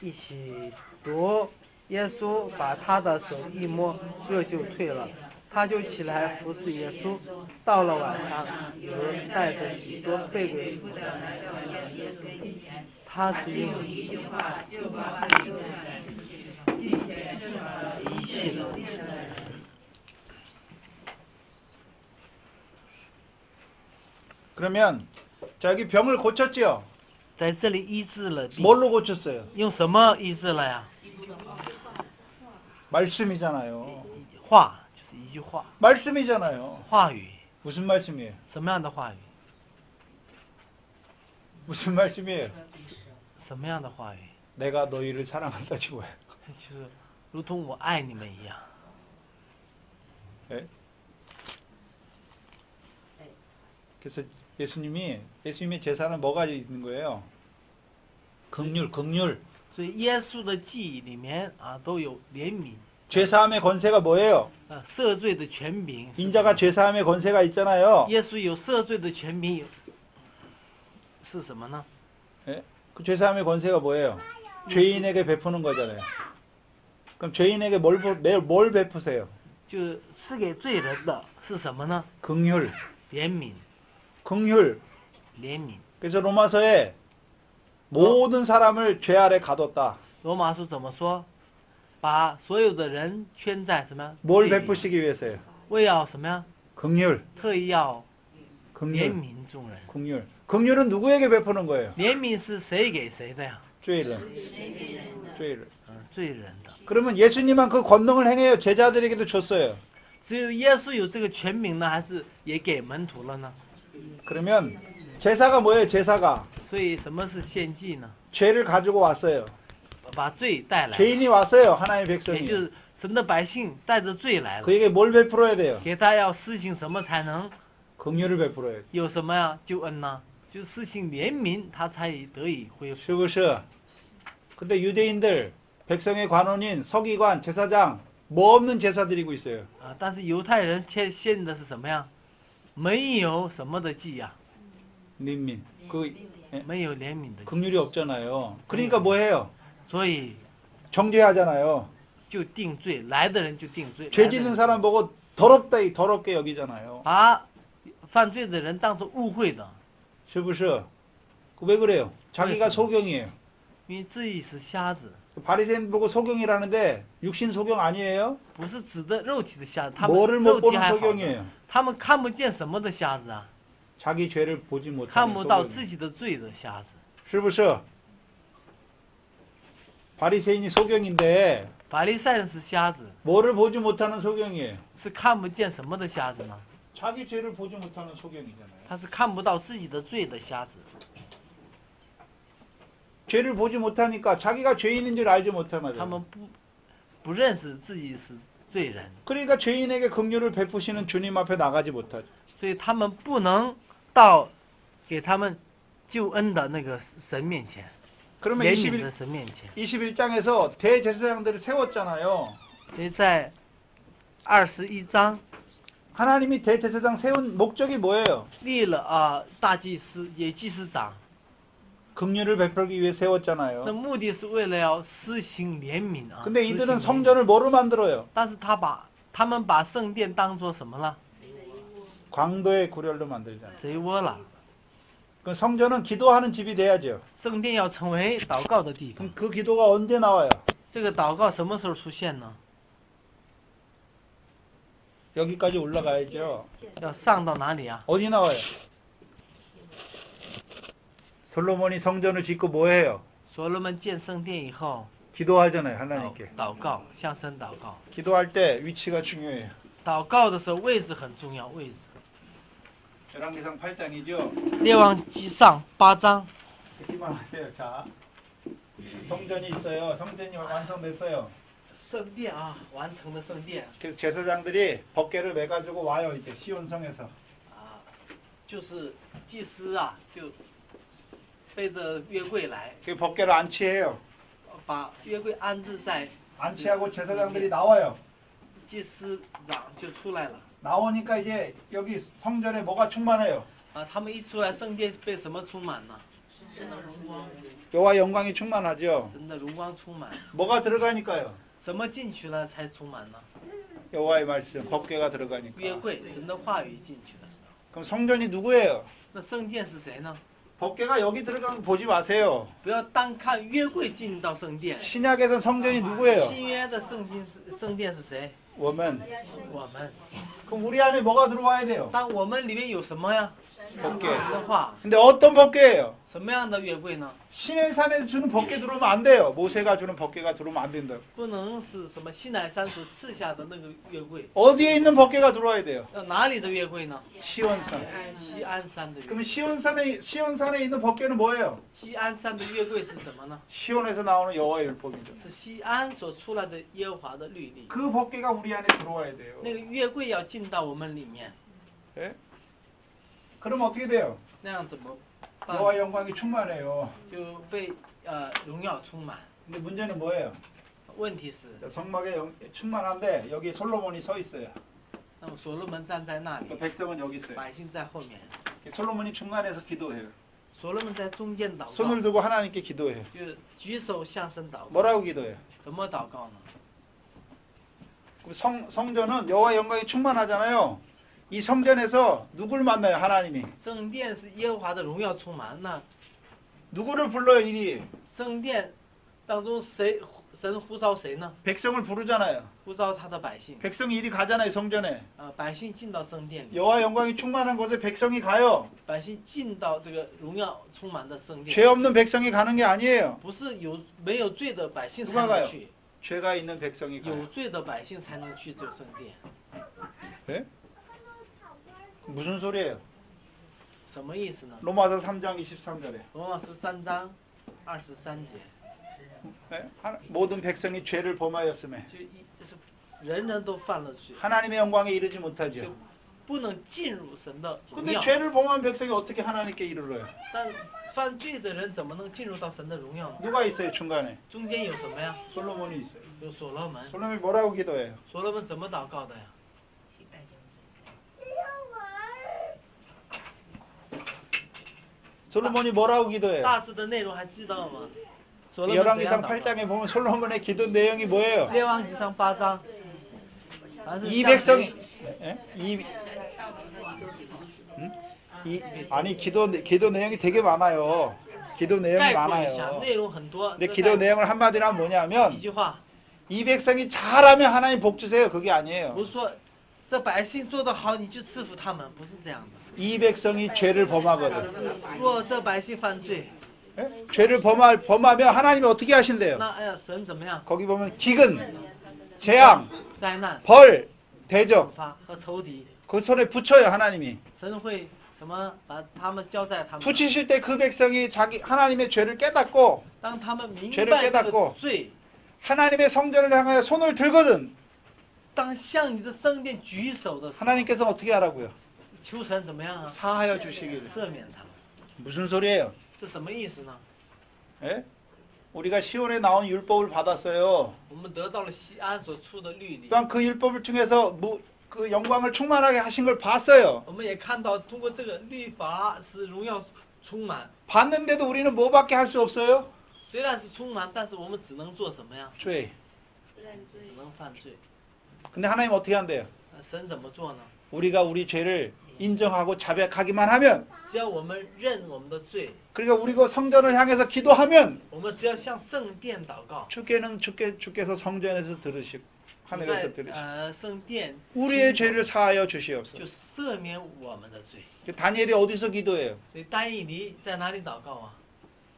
一起读。耶稣把他的手一摸，热就退了，他就起来服侍耶稣。到了晚上，有人带着许多被鬼附的来到耶稣跟前，他只用一句话就把鬼都赶出去，并且治好了一切有病的人。 그러면 자 여기 병을 고쳤지요? 在这里医治了病， 뭘로 고쳤어요? 用什么医治了呀？ 말씀이잖아요. 话，就是一句话， 말씀이잖아요. 话语。 무슨 말씀이에요? 什么样的话语？ 무슨 말씀이에요? 什么样的话语？ 내가 너희를 사랑한다 지고요. 就是如同我爱你们一样。 그래서 예수님의 제사는 뭐가 있는 거예요? 긍휼. 所以耶稣的记忆里面啊都有怜悯， 죄사함의 권세가 뭐예요? 赦罪的权柄。 인자가 죄사함의 권세가 있잖아요. 耶稣有赦罪的权柄，是什么呢？ 그 죄사함의 권세가 뭐예요? 죄인에게 베푸는 거잖아요. 그럼 죄인에게 뭘 베푸세요? 就是赐给罪人的是什么呢？ 긍휼. 怜悯， 긍휼. 怜悯。 그래서 로마서에 모든 사람을 죄 아래 가뒀다. 罗马书怎么说？把所有的人圈在什么样？ 뭘 罪里 베푸시기 위해서요? 为要什么呀？ 긍휼. 特意要怜 긍휼. 悯众人。 긍휼. 긍휼은 누구에게 베푸는 거예요? 怜悯是谁给谁的呀？ 죄인을. 罪人的。 그러면 예수님은 그 권능을 행해요? 제자들에게도 줬어요? 只有耶稣有这个权柄呢，还是也给门徒了呢？ 그러면 제사가 뭐예요? 제사가 所以什么是献祭呢？ 죄를 가지고 왔어요. 把罪带来， 죄인이 왔어요. 하나님의 也就 백성이. 是神的百姓带着罪来了， 그에게 뭘 베풀어야 돼요? 给他要施行什么才能 긍휼을 베풀어야 돼요. 有什么呀？救恩呢？就施行怜悯，他才得以恢复。 슈브스. 근데 유대인들 백성의 관원인 서기관, 제사장 뭐 없는 제사 드리고 있어요. 啊，但是犹太人献的是什么呀？没有什么的祭呀， 민민. 그 没有怜悯的祭， 긍휼이 없잖아요. 그러니까 뭐 해요? 所以 정죄하잖아요. 就定罪，来的人就定罪， 죄 来的 짓는 人 사람 보고 더럽다 더럽게 여기잖아요. 把犯罪的人当作污秽的， 슈브스. 왜 그래요? 자기가 그래서. 소경이에요. 因为自己是瞎子， 바리새인 보고 소경이라는데 육신 소경 아니에요? 不是指的肉体的瞎子，他们 뭐를 肉 못 体 보는 还好的， 소경이에요. 他们看不见什么的瞎子啊， 자기 죄를 보지 看 못하는 不到 소경. 自己的罪的瞎子。 슈브스. 바리새인이 소경인데 法利赛人是瞎子， 뭐를 보지 못하는 소경이에요. 是看不见什么的瞎子呢？ 자기 죄를 보지 못하는 소경이잖아요. 他是看不到自己的罪的瞎子。 죄를 보지 못하니까 자기가 죄인인 줄 알지 他 못하잖아요. 们不认识自己是罪人， 그러니까 죄인에게 긍휼을 베푸시는 주님 앞에 나가지 못하죠. 所以他们不能到给他们救恩的那个神面前， 그러면 怜悯的神面前。 21장에서 대제사장들을 세웠잖아요. 所以在21章 하나님이 대제사장 세운 목적이 뭐예요? 立了大祭司也祭司长， 긍휼을 베풀기 위해 那 세웠잖아요. 目的是为了要施行怜悯啊。 근데 施行 이들은 怜悯 성전을 뭐로 만들어요? 但是他们把圣殿当做什么了？ 광도의 구렬로 만들잖아요. 贼窝了。 그 성전은 기도하는 집이 돼야죠. 圣殿要成为祷告的地方 그럼 ，그 기도가 언제 나와요? 这个祷告什么时候出现呢？ 여기까지 올라가야죠. 要上到哪里啊？ 어디 나와요? 솔로몬이 성전을 짓고 뭐 해요? 所罗门建圣殿以后， 기도하잖아요. 祷 하나님께. 祷告，向神祷告。 기도할 때 위치가 중요해요. 祷告的时候位置很重要，位置。 열왕기상 8장이죠. 列王记上8章， 듣기만 하세요. 자, 성전이 있어요. 성전이 완성됐어요. 圣殿啊，完成了圣殿 그래서 제사장들이 법궤를 매가지고 와요. 이제 시온성에서. 啊，就是祭司啊，就背着约柜来， 그 법궤를 안치해요. 把约柜安置在 안치하고 제사장들이 나와요. 祭司长就出来了 나오니까 이제 여기 성전에 뭐가 충만해요? 啊。他们一出来，圣殿被什么充满了？ 神的荣光， 여호와 영광이 충만하죠. 神的荣光充满。 뭐가 들어가니까요? 什么进去了才充满呢？ 여호와의 말씀, 법궤가 约 들어가니까. 柜，神的话语进去的时候， 그럼 성전이 누구예요? 那圣殿是谁呢？ 법궤가 여기 들어가는 거 보지 마세요. 不要单看约柜进到圣殿。 신약에선 성전이 누구예요? 新约的圣殿是谁？ 워먼. 我们。 그럼 우리 안에 뭐가 들어와야 돼요? 但我们里面有什么呀？ 법궤. 神的话， 근데 어떤 법궤예요? 什么样的约柜呢？ 신의 산에 주는 법궤 들어오면 안 돼요. 모세가 주는 법궤가 들어오면 안 된다. 不能是什么西乃山所赐下的那个约柜。 어디에 있는 법궤가 들어와야 돼요? 要哪里的约柜呢？ 시온산. 西安山的约柜。 그럼 시온산에 있는 법궤는 뭐예요? 西安山的约柜是什么呢？ 시온에서 나오는 여호와의 율법이죠. 是西安所出来的耶和华的律例。 그 법궤가 우리 안에 들어와야 돼요. 那个约柜要进到我们里面， 그럼 어떻게 돼요? 那样怎么办？ 여호와의 영광이 충만해요. 就被荣耀充满。 근데 문제는 뭐예요? 问题是， 성막에 충만한데 여기 솔로몬이 서 있어요. 那么所罗门站在那里 그 ， 백성은 여기 있어요. 百姓在后面， 솔로몬이 중간에서 기도해요. 所罗门在中间祷告， 손을 두고 하나님께 기도해요. 就举手向神祷告。 뭐라고 기도해요? 怎么祷告呢？ 성전은 여호와 영광이 충만하잖아요. 이 성전에서 누굴 만나요? 하나님이. 圣殿是耶和华的荣耀充满，那 누구를 불러요? 이리. 圣殿当中神呼召谁呢？ 백성을 부르잖아요. 呼召他的百姓， 백성이 이리 가잖아요. 성전에. 百姓进到圣殿里， 여호와 영광이 충만한 곳에 백성이 가요. 百姓进到这个荣耀充满的圣 죄 殿， 없는 백성이 가는 게 아니에요. 不是没有罪的百姓才 누가 가요 能去， 죄가 있는 백성이 有 가요. 罪的百姓才能去这个圣殿。 무슨 소리예요? 什么意思呢？ 로마서 3장 23절에 罗马书3장 23节， 모든 백성이 죄를 범하였음에 就是人人都犯了罪， 하나님의 영광에 이르지 못하죠. 就不能进入神的荣 근데 耀。 죄를 범한 백성이 어떻게 하나님께 이르러요? 但犯罪的人怎么能进入到神的荣耀呢？ 누가 있어요 중간에? 中间有什么呀？ 솔로몬이 있어요. 有所罗门。 솔로몬이 뭐라고 기도해요? 所罗门怎么祷告的呀？ 솔로몬이 뭐라고 기도해요? 大致的内容还记得吗？所罗门怎样 열왕기상 祷告？ 8장에 보면 솔로몬의 기도 내용이 뭐예요? 列王纪上8章，凡是 이 向 백성이 예? 아니 기도 내용이 되게 많아요. 기도 내용이 概括一下， 많아요. 内容很多。 근데 这 기도 概 내용을 한마디로 하면 一 뭐냐면 句话， 이 백성이 잘하면 하나님 복 주세요. 그게 不 아니에요. 是说这百姓做得好你就赐福他们，不是这样的。 이 백성이 죄를 범하거든. 若这百姓犯罪， 예? 죄를 범하면 하나님이 어떻게 하신대요? 那哎呀，神怎么样？ 거기 보면 기근, 재앙, 灾难、 벌, 대적 惩罚和仇敌， 그 손에 붙여요 하나님이. 神会什么把他们交在他们。 붙이실 때 그 백성이 자기 하나님의 죄를 깨닫고 当他们明 죄를 白这 깨닫고 个罪， 하나님의 성전을 향하여 손을 들거든 当向你的圣殿举手的时候， 하나님께서 어떻게 하라고요? 求神怎么样啊？ 사하여 주시기를. 赦免他们， 무슨 소리예요? 这什么意思呢？ 예? 우리가 시온에 나온 율법을 받았어요. 我们得到了西安所出的律例， 또한 그 율법을 통해서 그 영광을 충만하게 하신 걸 봤어요. 我们也看到通过这个律法使荣耀充满。 봤는데도 우리는 뭐밖에 할 수 없어요? 虽然是充满，但是我们只能做什么呀？ 죄. 只能犯罪。 근데 하나님 어떻게 한대요? 神怎么做呢？ 우리가 우리 죄를 인정하고 자백하기만 하면 只要我们认我们的罪， 그러니까 우리가 성전을 향해서 기도하면 我们只要向圣殿祷告， 주께서 성전에서 들으시고 主 하늘에서 在 들으시고 圣殿 우리의 죄를 사하여 주시옵소서. 就赦免我们的罪。 다니엘이 어디서 기도해요? 所以但以理在哪里祷告啊？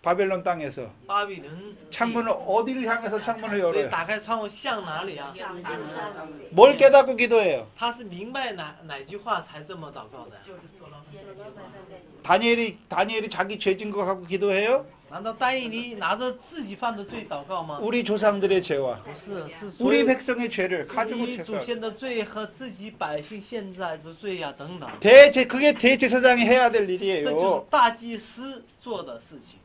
바벨론 땅에서 巴比伦地。 창문을 어디를 향해서 창문을 所以 열어요? 打开窗户向哪里啊？ 뭘 깨닫고 기도해요? 他是明白哪句话才这么祷告的呀？ 다니엘이 자기 죄 증거 갖고 기도해요? 难道但以理拿着自己犯的罪祷告吗？ 우리 조상들의 죄와 不是，是所 우리 有 백성의 죄를 自 가지고 己祖 죄사. 先的罪和自己百姓现在的罪呀、等等， 그게 대제사장이 해야 될 这就是 일이에요. 大祭司做的事情。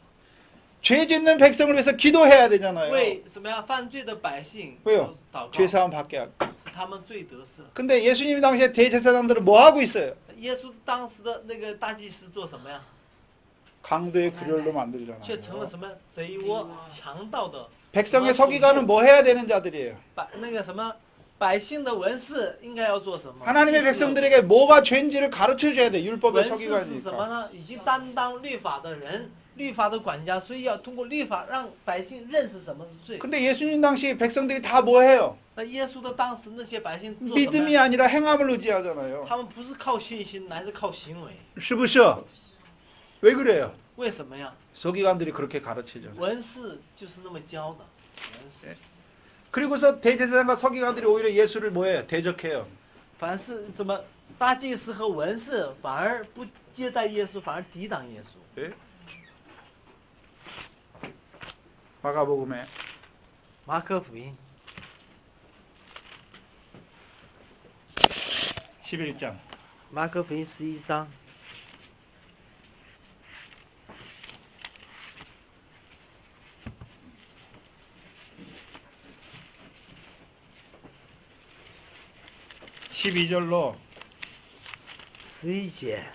죄 짓는 백성을 위해서 기도해야 되잖아요. 为什么要犯罪的百姓 왜요 祷告？ 죄 사함 받게 하고. 使他们罪得赦。 근데 예수님 당시에 대제사장들은 뭐 하고 있어요? 耶稣当时的那个大祭司做什么呀？ 강도의 굴열로 却成了 만들잖아요. 什么贼窝、强盗的 백성의 서기관은 뭐 해야 되는 자들이에요? 那个什么百姓的文士应该要做什么？ 하나님의 백성들에게 뭐가 죄인지를 가르쳐 줘야 돼. 율법의 文士是什么 서기관이니까. 呢？已经担当律法的人，律法的管家，所以要通过律法让百姓认识什么是罪。 근데 예수님 당시 백성들이 다 뭐 해요? 那耶稣的当时那些百姓做什么 믿음이 呀？ 아니라 행함을 의지하잖아요. 他们不是靠信心，乃是靠行为。 是不是? 왜 그래요? 为什么呀？ 서기관들이 그렇게 가르치잖아요. 文士就是那么教的。文士， 그리고서 대제사장과 서기관들이 오히려 예수를 뭐해요? 대적해요. 凡是怎么大祭司和文士反而不接待耶稣，反而抵挡耶稣。 예? 마가복음에 马可福音 11장 马可福音11章 12절로 11节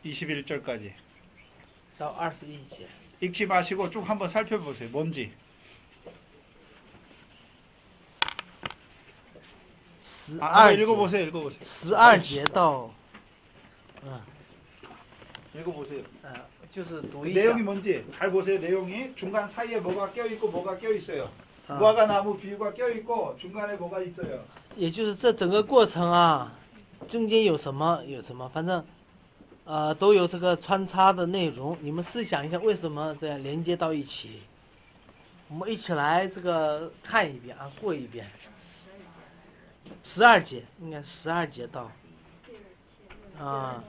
21절까지 到21节。 읽지 마시고 쭉 한번 살펴보세요. 뭔지. 12节 읽어보세요. 읽어보세요. 12节到 읽어보세요. 就是读一下 내용이 뭔지 잘 보세요. 내용이 중간 사이에 뭐가 껴있고 뭐가 껴있어요. 啊 무화과 나무 비유가 껴있고 중간에 뭐가 있어요. 也就是这整个过程啊，中间有什么，反正，都有这个穿插的内容。你们试想一下，为什么这样连接到一起？我们一起来这个看一遍啊，过一遍。12节，应该12节到。啊，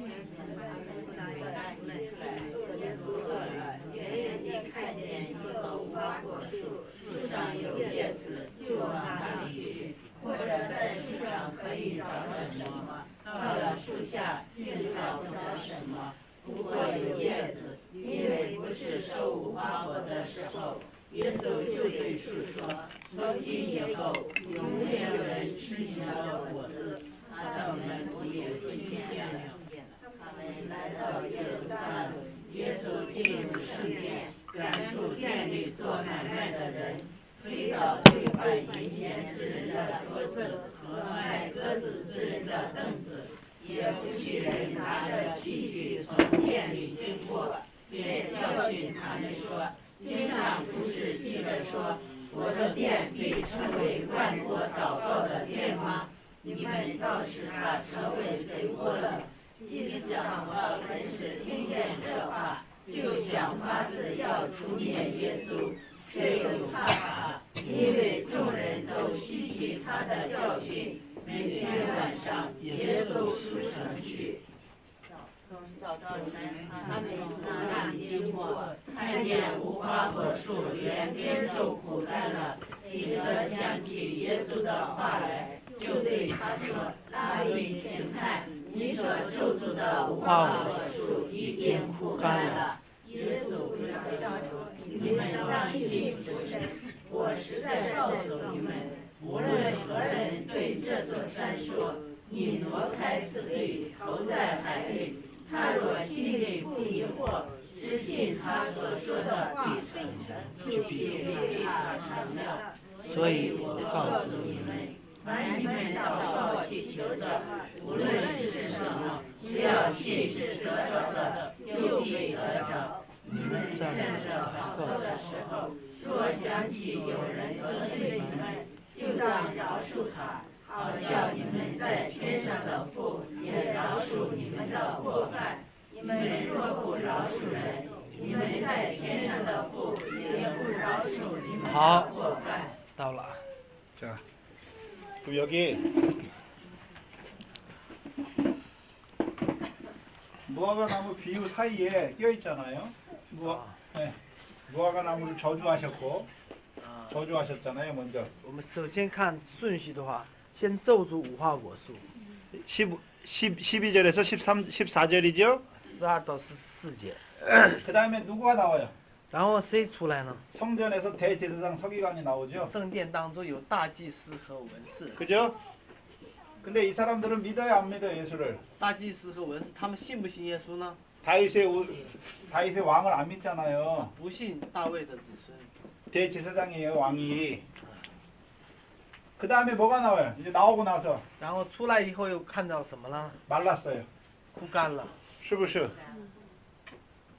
远远地看见一棵无花果树，树上有叶子，就往那里去，或者在树上可以找着什么，到了树下竟找不着什么，不过有叶子，因为不是收无花果的时候。耶稣就对树说：“从今以后，永没有人吃你的果子。”他们不也听见了。他们来到耶路撒冷，耶稣进入圣殿，赶出店里做买卖的人，推倒兑换银钱之人的桌子和卖鸽子之人的凳子，也不许人拿着器具从店里经过，便教训他们说：“经上不是记着说，我的殿必成为万国祷告的殿吗？你们倒使它成为贼窝了。”祭司长和文士听见这话，就想法子要除灭耶稣，却又怕他，因为众人都稀奇他的教训。每天晚上，耶稣出城去。早晨，他们从那里经过，看见无花果树连边都枯干了。彼得想起耶稣的话来，就对他说：“拉比，请看，你所咒诅的无花果树已经枯干了。”耶稣回答说：“你们当信服神。我实在告诉你们，无论何人对这座山说：‘你挪开此地，投在海里’，他若心里不疑惑，只信他所说的必成，就必为他成了。所以我告诉你们，凡你们祷告祈求的，无论是什么，只要信是得着的，就必得着。你们站着祷告的时候，若想起有人得罪你们，就当饶恕他，好叫你们在天上的父也饶恕你们的过犯。你们若不饶恕人，你们在天上的父也不饶恕你们的过犯。”到了。 자, 그럼 여기 무화과 나무 비유 사이에 끼어 있잖아요. 네. 무화과 나무를 저주하셨고 저주하셨잖아요, 먼저. 我们首先看顺序的话，先咒诅无花果树， 12절에서 14절이죠. 12到14节。 그 다음에 누구가 나와요? 然后谁出来呢？ 성전에서 대제사장 서기관이 나오죠. 圣殿当中有大祭司和文士。 그죠? 근데 이 사람들은 믿어요, 안 믿어요, 예수를? 大祭司和文士，他们信不信耶稣呢？ 다윗의 왕을 안 믿잖아요. 不信大卫的子孙。 대제사장이에요, 왕이. 그 다음에 뭐가 나와요? 이제 나오고 나서 然后出来以后又看到什么了？ 말랐어요. 枯干了。 是不是?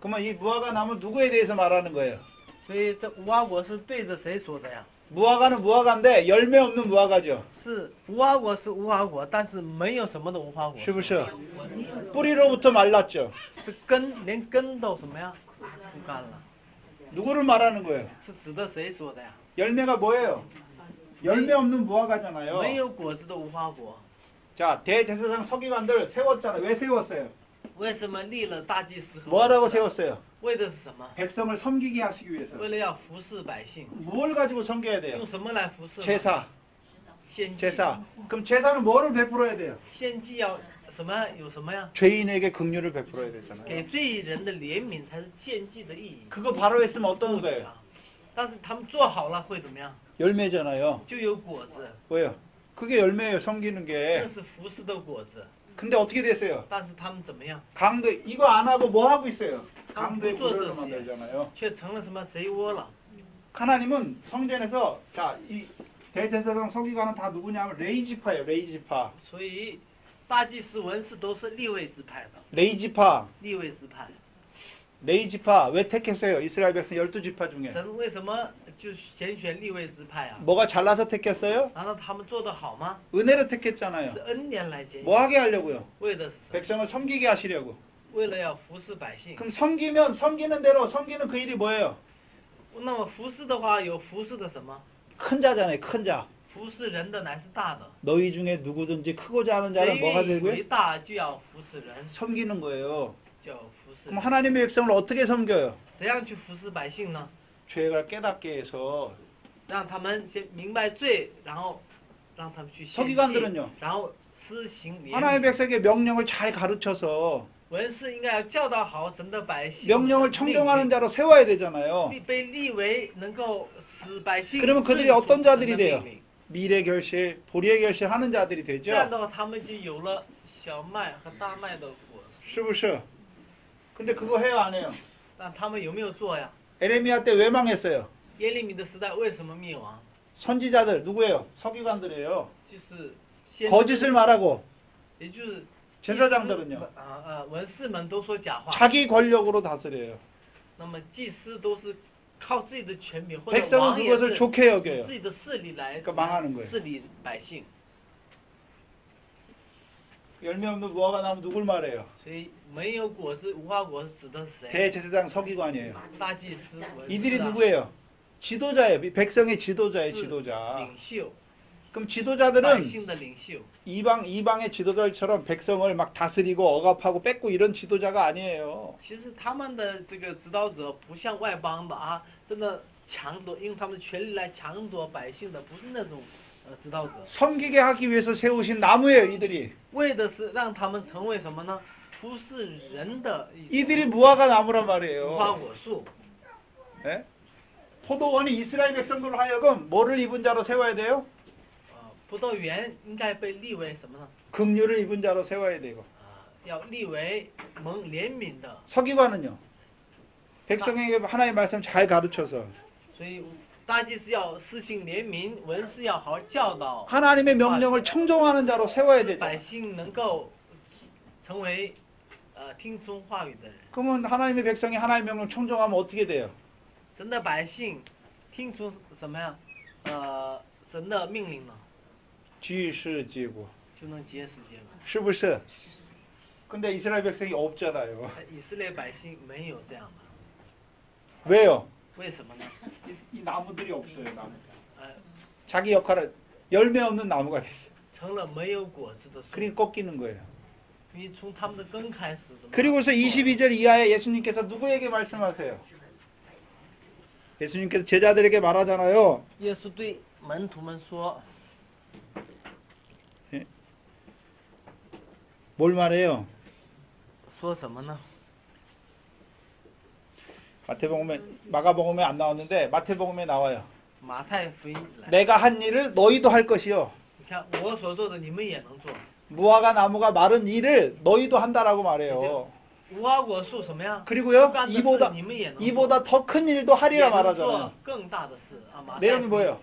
그러면 이 무화과 나무 누구에 대해서 말하는 거예요? 所以这无花果是对着谁说的呀？ 무화과는 무화과인데 열매 없는 무화과죠. 是无花果是无花果，但是没有什么的无花果。 是不是? 뿌리로부터 말랐죠. 是根，连根都什么呀？枯干了。 누구를 말하는 거예요? 是指的谁说的呀？ 열매가 뭐예요? 열매 없는 没 무화과잖아요. 有果子的无花果。 자, 대제사장 서기관들 세웠잖아요. 왜 세웠어요? 为什么立了大祭司和 뭐하라고 文士？ 세웠어요? 为的是什么？ 백성을 섬기게 하시기 위해서. 为了要服侍百姓。 뭘 가지고 섬겨야 돼요? 用什么来服侍呢？ 제사. 献祭。 제사. 그럼 제사는 뭐를 베풀어야 돼요? 献祭要什么？有什么呀？ 죄인에게 긍휼을 베풀어야 되잖아요. 给罪人的怜悯才是献祭的意义。 그거 바로 했으면 어떤 거예요? 但是他们做好了会怎么样？ 열매잖아요. 就有果子， 왜요? 그게 열매예요, 섬기는 这 게. 是服侍的果子。 근데 어떻게 됐어요? 但是他们怎么样？ 강도 이거 안 하고 뭐 하고 있어요? 강도의 또 불효를 떴어요. 만들잖아요. 却成了什么贼窝了？ 하나님은 성전에서 자, 이 대제사장 서기관은 다 누구냐면 레이지파예요. 레이지파. 所以大祭司、文士都是立位支派的， 레이지파. 立位支派。 레이지파 왜 택했어요? 이스라엘 백성 12지파 중에. 神为什么就拣选立位支派啊？ 뭐가 잘나서 택했어요? 难道他们做得好吗？ 은혜로 택했잖아요. 是恩典来拣选， 뭐 하게 하려고요? 为的是什么？ 백성을 섬기게 하시려고. 为了要服侍百姓。 그럼 섬기면 섬기는 대로 섬기는 그 일이 뭐예요? 那么服侍的话，有服侍的什么？ 큰 자잖아요. 큰 자. 服侍人的乃是大的， 너희 중에 누구든지 크고자 하는 자는 谁 뭐가 愿意 되고요? 为大就要服侍人， 섬기는 거예요. 就要服侍 그럼 人。 하나님의 백성을 어떻게 섬겨요? 怎样去服侍百姓呢？ 죄를 깨닫게 해서 让他们先明白罪，然后让他们去献祭， 서기관들은요. 然后施行怜 하나님의 悯。 백성에게 명령을 잘 가르쳐서 文士应该要教导好神的百姓， 명령을 청정하는 자로 세워야 되잖아요. 被立为能够使百姓 그러면 그들이 顺从 어떤 神 자들이 的 돼요? 命令。 미래 결실, 보리의 결실 하는 자들이 这样 되죠. 的话，他们就有了小麦和大麦的果实。 是不是? 근데 그거 해요, 안 해요? 但他们有没有做呀？ 에레미야 때 왜 망했어요? 耶利米的时代为什么灭亡？ 선지자들 누구예요? 서기관들이에요. 就是先知 거짓을 말하고 也就是 제사장들은요. 文士们都说假话， 자기 권력으로 다스려요. 那么祭司都是靠自己的权柄，或者 백성은 王也 그것을 是 좋게 以 여겨요. 自己的势力来 그러니까 망하는 거예요. 治理百姓。 열매 없는 무화과 나무 누굴 말해요? 所以没有果子、无花果实指的是谁？ 대제사장 서기관이에요. 大祭司、文 이들이 士啊 누구예요? 지도자예요. 백성의 지도자예요. 是 지도자. 领袖， 그럼 百 지도자들은 姓的领袖。 이방의 지도자처럼 백성을 막 다스리고 억압하고 뺏고 이런 지도자가 아니에요. 其实他们的这个指导者不像外邦的啊，真的强夺，用他们的权力来强夺百姓的，不是那种指导者， 섬기게 하기 위해서 세우신 나무예요. 이들이. 为的是让他们成为什么呢？服侍人的一种 이들이 무화과 나무란 无花 말이에요. 果树。 예? 포도원이 이스라엘 백성들로 하여금 뭐를 입은 자로 세워야 돼요? 葡萄园应该被立为什么呢？ 긍휼을 입은 자로 세워야 되고. 要立为蒙怜悯的。 서기관은요. 백성에게 하나님의 말씀 잘 가르쳐서 所以大祭司要施行怜悯，文士要好好教导， 하나님의 명령을 청종하는 자로 세워야 되죠. 百姓能够成为听从话语的人。 그러면 하나님의 백성이 하나님의 명령을 청종하면 어떻게 돼요? 神的百姓听从什么呀？神的命令呢， 지시지고. 就能结实结果。 是不是? 근데 이스라엘 백성이 없잖아요. 以色列百姓没有这样的， 왜요? 为什么呢？ 이 나무들이 없어요. 나무. 呃， 자기 역할을 열매 없는 나무가 됐어요. 成了没有果子的树。 그러니까 꺾이는 거예요. 因为从他们的根开始，怎么 그리고서 22절 이하에 예수님께서 누구에게 말씀하세요? 예수님께서 제자들에게 말하잖아요. 耶稣对门徒们说， 뭘 말해요? 说什么呢？ 마태복음에 마가복음에 안 나왔는데 마태복음에 나와요. 马太福音来， 내가 한 일을 너희도 할 것이요. 你看我所做的，你们也能做。 무화과 나무가 마른 일을 너희도 한다라고 말해요. 无花果树什么呀？ 그리고요 干的事 이보다 你们也能做， 이보다 더 큰 일도 也 하리라 能 말하잖아요. 做更大的事啊。马太 내용이 福音 뭐예요?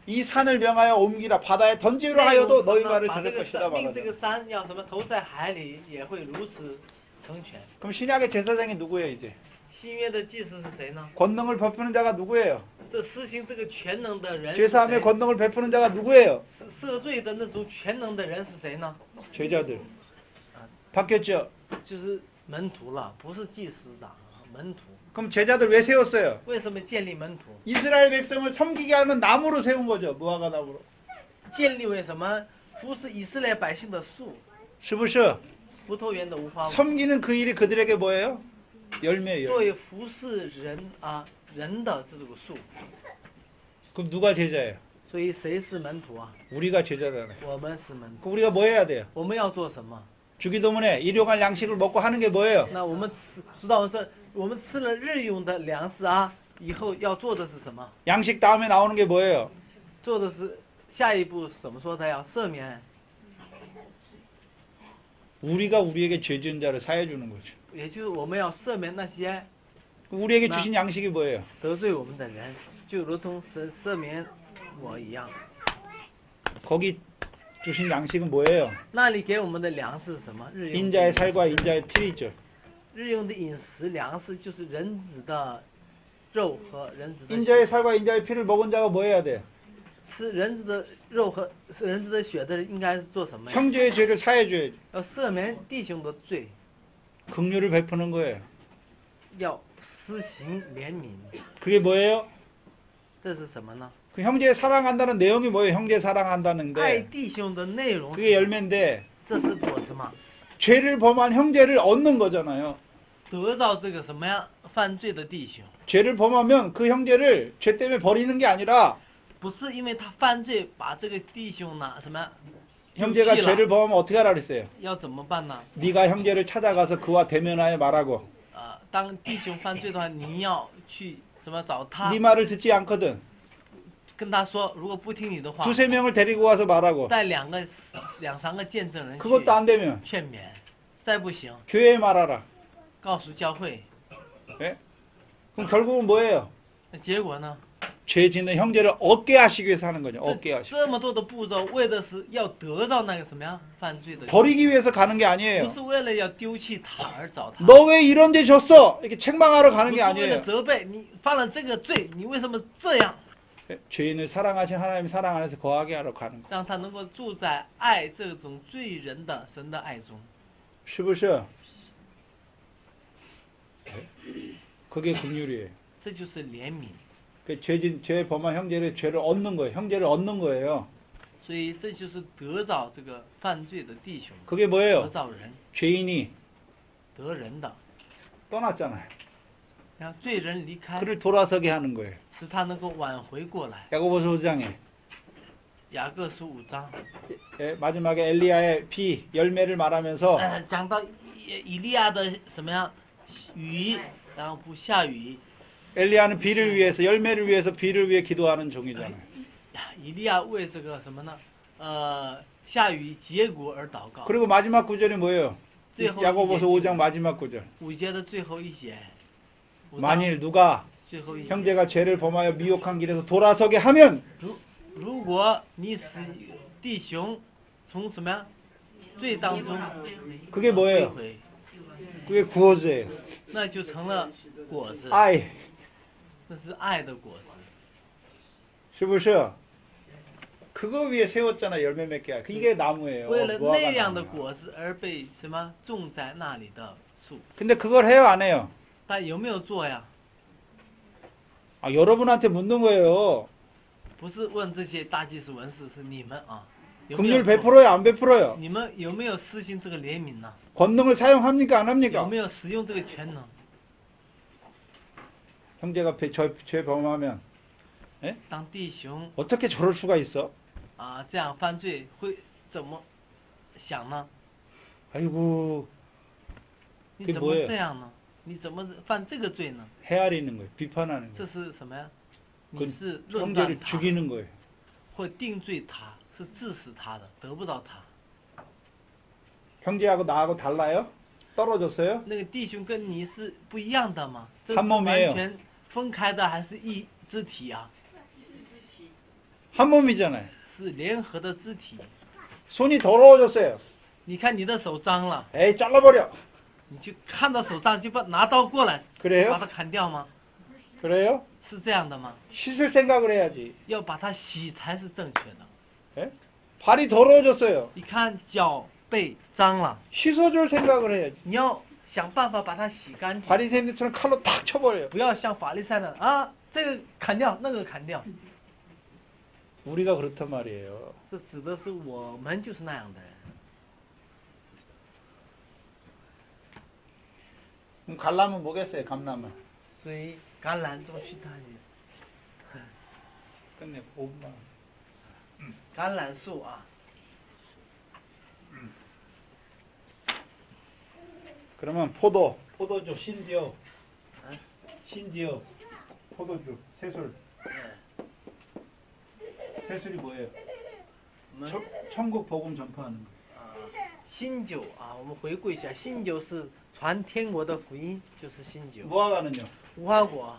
이 산을 명하여 옮기라 바다에 던지라 内容 하여도 是 너희 呢 말을 把 들을 这个 것이다 山，命这 말하잖아요. 个山要什么投在海里，也会如此成全。 그럼 신약의 제사장이 누구예요 이제? 新约的祭司是谁呢？ 권능을 베푸는 자가 누구예요? 这施行这个全能的人是 죄사함의 谁？ 권능을 베푸는 자가 누구예요? 赦罪的那种全能的人是谁呢？ 제자들. 바뀌었죠? 就是门徒了，不是祭司长，门徒。 그럼 제자들 왜 세웠어요? 为什么建立门徒？ 이스라엘 백성을 섬기게 하는 나무로 세운 거죠. 무화과 나무로. 建立为什么？服侍以色列百姓的树， 스부스 葡萄园的无花果， 섬기는 그 일이 그들에게 뭐예요? 열매예요. 作为服侍人的这个树。 그럼 누가 제자예요? 所以谁是门徒啊？ 우리가 제자잖아요. 我们是门徒。 그럼 우리가 뭐 해야 돼요? 我们要做什么？ 주기도문에 일용할 양식을 먹고 하는 게 뭐예요? 那我们知道是，我们吃了日用的粮食啊，以后要做的是什么？ 양식 다음에 나오는 게 뭐예요? 做的是下一步怎么说？他要赦免， 우리가 우리에게 죄 지은 자를 사해 주는 거죠. 也就是我们要赦免那些 우리에게 나- 주신 양식이 뭐예요? 得罪我们的人，就如同神赦免我一样。 거기 주신 양식은 뭐예요? 那里给我们的粮食是什么？日用的 인자의 饮食 살과 인자의 피이죠. 日用的饮食粮食就是人子的肉和人子的 인자의 血。 살과 인자의 피를 먹은 자가 뭐 해야 돼? 吃人子的肉和人子的血的人应该是做什么呀？ 형제의 죄를 사해 줘야지. 要赦免弟兄的罪， 긍휼을 베푸는 거예요. 要施行怜悯。 그게 뭐예요? 这是什么呢？ 그 형제 사랑한다는 내용이 뭐예요? 형제 爱 사랑한다는데 弟兄的内容 그게 是， 열매인데 这是果子嘛？ 죄를 범한 형제를 얻는 거잖아요. 得到这个什么呀？犯罪的弟兄， 죄를 범하면 그 형제를 죄 때문에 버리는 게 아니라 不是因为他犯罪把这个弟兄呢什么呀丢 형제가 弃 죄를 了， 범하면 어떻게 하라 그랬어요? 要怎么办呢？ 네가 형제를 찾아가서 그와 대면하여 말하고 当弟兄犯罪的话，你要去什么找他， 네 말을 듣지 않거든. 跟他说，如果不听你的话， 두세 명을 데리고 와서 말하고 带两三个见证人 그것도 去 안 되면 劝勉，再不行， 교회에 말하라. 告诉教会。 그럼 결국은 뭐예요? 那结果呢？ 죄 짓는 형제를 얻게 하시기 위해서 하는 거죠. 这 얻게 하시기. 这么多的步骤，为的是要得到那个什么呀？犯罪的， 버리기 위해서 가는 게 不 아니에요. 是为了要丢弃他而找他， 너 왜 이런 죄 졌어? 이렇게 책망하러 不 가는 是 게 为了 아니에요. 责备你犯了这个罪，你为什么这样？ 죄인을 사랑하신 하나님 사랑 안에서 거하게 하러 가는 거. 让他能够住在爱这种罪人的神的爱中， 是不是? 그게 긍휼이에요. 这就是怜悯。 그 죄 범한 형제를 죄를 얻는 거예요. 형제를 얻는 거예요. 所以这就是得着这个犯罪的弟兄， 그게 得 뭐예요? 着人， 죄인이 得人的， 떠났잖아요. 让罪人离开， 그를 돌아서게 하는 거예요. 使他能够挽回过来。 야고보서 5장에 雅各书5章， 마지막에 엘리야의 비 열매를 말하면서 讲到以利亚的什么呀雨，然后不下雨， 엘리야는 비를 위해서 열매를 위해서 비를 위해 기도하는 종이잖아요. 以利亚为这个什么呢？下雨结果而祷告。 그리고 마지막 구절이 뭐예요? 最后 야고보서 一节 5장 마지막 구절. 5节的最后一节，5章 만일 누가 最后一节， 형제가 죄를 범하여 미혹한 길에서 돌아서게 하면 如果你使弟兄从什么呀罪当中 그게 归 뭐예요? 回， 그게 구원이에요. 那就成了果子， 아이, 那是爱的果子。 是不是? 그거 위에 세웠잖아. 열매 맺게. 이게 나무예요. 为了 무화과 那样的 나무야. 果子而被什么种在那里的树， 근데 그걸 해요, 안 해요? 但有没有做呀？ 여러분한테 묻는 거예요. 不是问这些大祭司文士，是你们啊，有没有 긍휼 做？ 베풀어요, 안 베풀어요? 你们有没有施行这个怜悯呢？ 권능을 사용합니까, 안 有 합니까? 没有使用这个全能？ 형제가 죄 범하면 当弟兄 어떻게 저럴 수가 있어? 这样犯罪会怎么想呢？ 아이고, 你 그게 怎么 뭐예요 这样呢？你怎么犯这个罪呢？ 헤아리는 거예요. 비판하는 这 거예요. 是什么呀？ 그 你是论断 형제를 他， 죽이는 거예요. 或定罪他，是致死他的，得不到他。 형제하고 나하고 달라요? 떨어졌어요? 那个弟兄跟你是不一样的吗？这是 한 完 몸이에요 全分开的，还是一肢体啊？ 한 몸이잖아요. 是联合的肢体。 손이 더러워졌어요. 你看你的手脏了， 에이, 잘라버려. 你就看到手脏就拿刀过来，把 그래요? 它砍掉吗？ 그래요? 是这样的吗？ 씻을 생각을 해야지. 要把它洗才是正确的。 발이 더러워졌어요. 你看脚背脏了， 씻어줄 생각을 해야지. 你要想办法把它洗干净， 바리새인들처럼 칼로 탁 쳐버려요. 不要像法利赛人啊，这个砍掉，那个砍掉。 우리가 그렇단 말이에요. 这指的是我们就是那样的人。 그럼 갈라면 뭐겠어요? 감나면. 所以橄榄种去它也是 끝내 5분만. 橄榄树啊， 그러면 포도주 신지어. 신지어. 포도주 새술. 새술이 뭐예요? 我们 천국 복음 전파하는 거. 新酒啊，我们回顾一下，新酒是传天国的福音，就是新酒。 무화과는요? 无花果，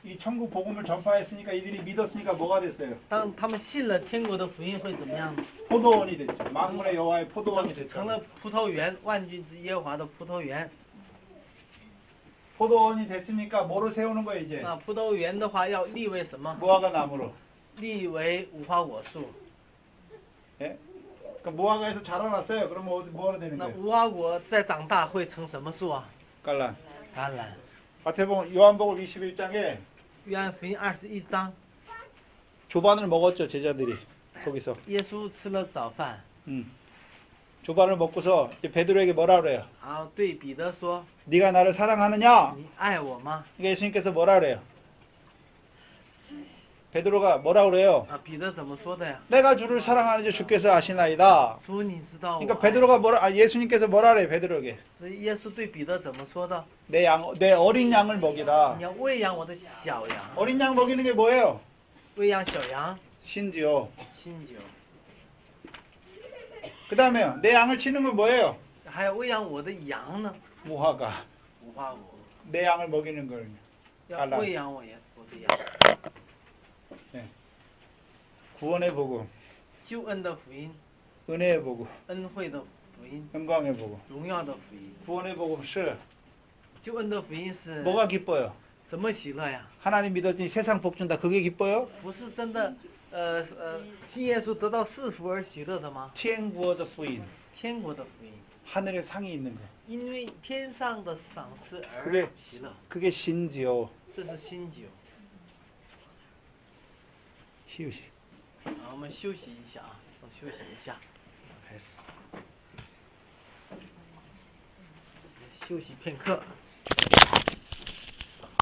이 천국 복음을 전파했으니까 이들이 믿었으니까 뭐가 됐어요? 当他们信了天国的福音会怎么样？ 포도원이 됐죠. 만물의 여호와의 포도원이 成了 됐죠. 葡萄园，万军之耶和华的葡萄园。 포도원이 됐으니까 뭐로 세우는 거예요 이제? 那葡萄园的话要立为什么？ 무화과 나무로. 立为无花果树。 그러니까 무화과에서 자라났어요. 그러면 어디 뭐가 되는 那 거예요? 无花果再长大会成什么树啊？ 갈란. 橄榄。 마태복음 요한복음 21장에 约翰福音21章 조반을 먹었죠, 제자들이. 거기서. 耶稣吃了早饭， 조반을 먹고서 이제 베드로에게 뭐라 그래요? 然后对彼得说 네가 나를 사랑하느냐? 你爱我吗？ 그러니까 예수님께서 뭐라 그래요? 베드로가 뭐라 그래요? 彼得怎么说的呀？ 내가 주를 사랑하는지 주께서 아시나이다. 主你知道我 그러니까 爱。 베드로가 예수님께서 뭐라 그래요, 베드로에게? 所以耶稣对彼得怎么说的？ 내 어린 양을 먹이라. 你要喂养我的小羊， 어린 양 먹이는 게 뭐예요? 喂养小羊， 신지요. 新酒， 그 다음에요. 내 양을 치는 건 뭐예요? 还要喂养我的羊呢， 무화과. 无花果， 내 양을 먹이는 걸. 要 알라 喂养我的羊。 구원의 복음, 救恩的福音， 은혜의 복음, 恩惠的福音， 영광의 복음. 荣耀的福音。 구원의 복음是 救恩的福音是 뭐가 기뻐요? 什么喜乐呀？ 하나님 믿었더니 세상 복 준다. 그게 기뻐요? 不是真的，信耶稣得到赐福而喜乐的吗？ 天国的福音, 天国的福音， 하늘에 상이 있는 거. 因为天上的赏赐而 그게 喜乐， 그게 신지요. 这是新酒。 희우시. 好，我们休息一下啊，休息一下，休息片刻。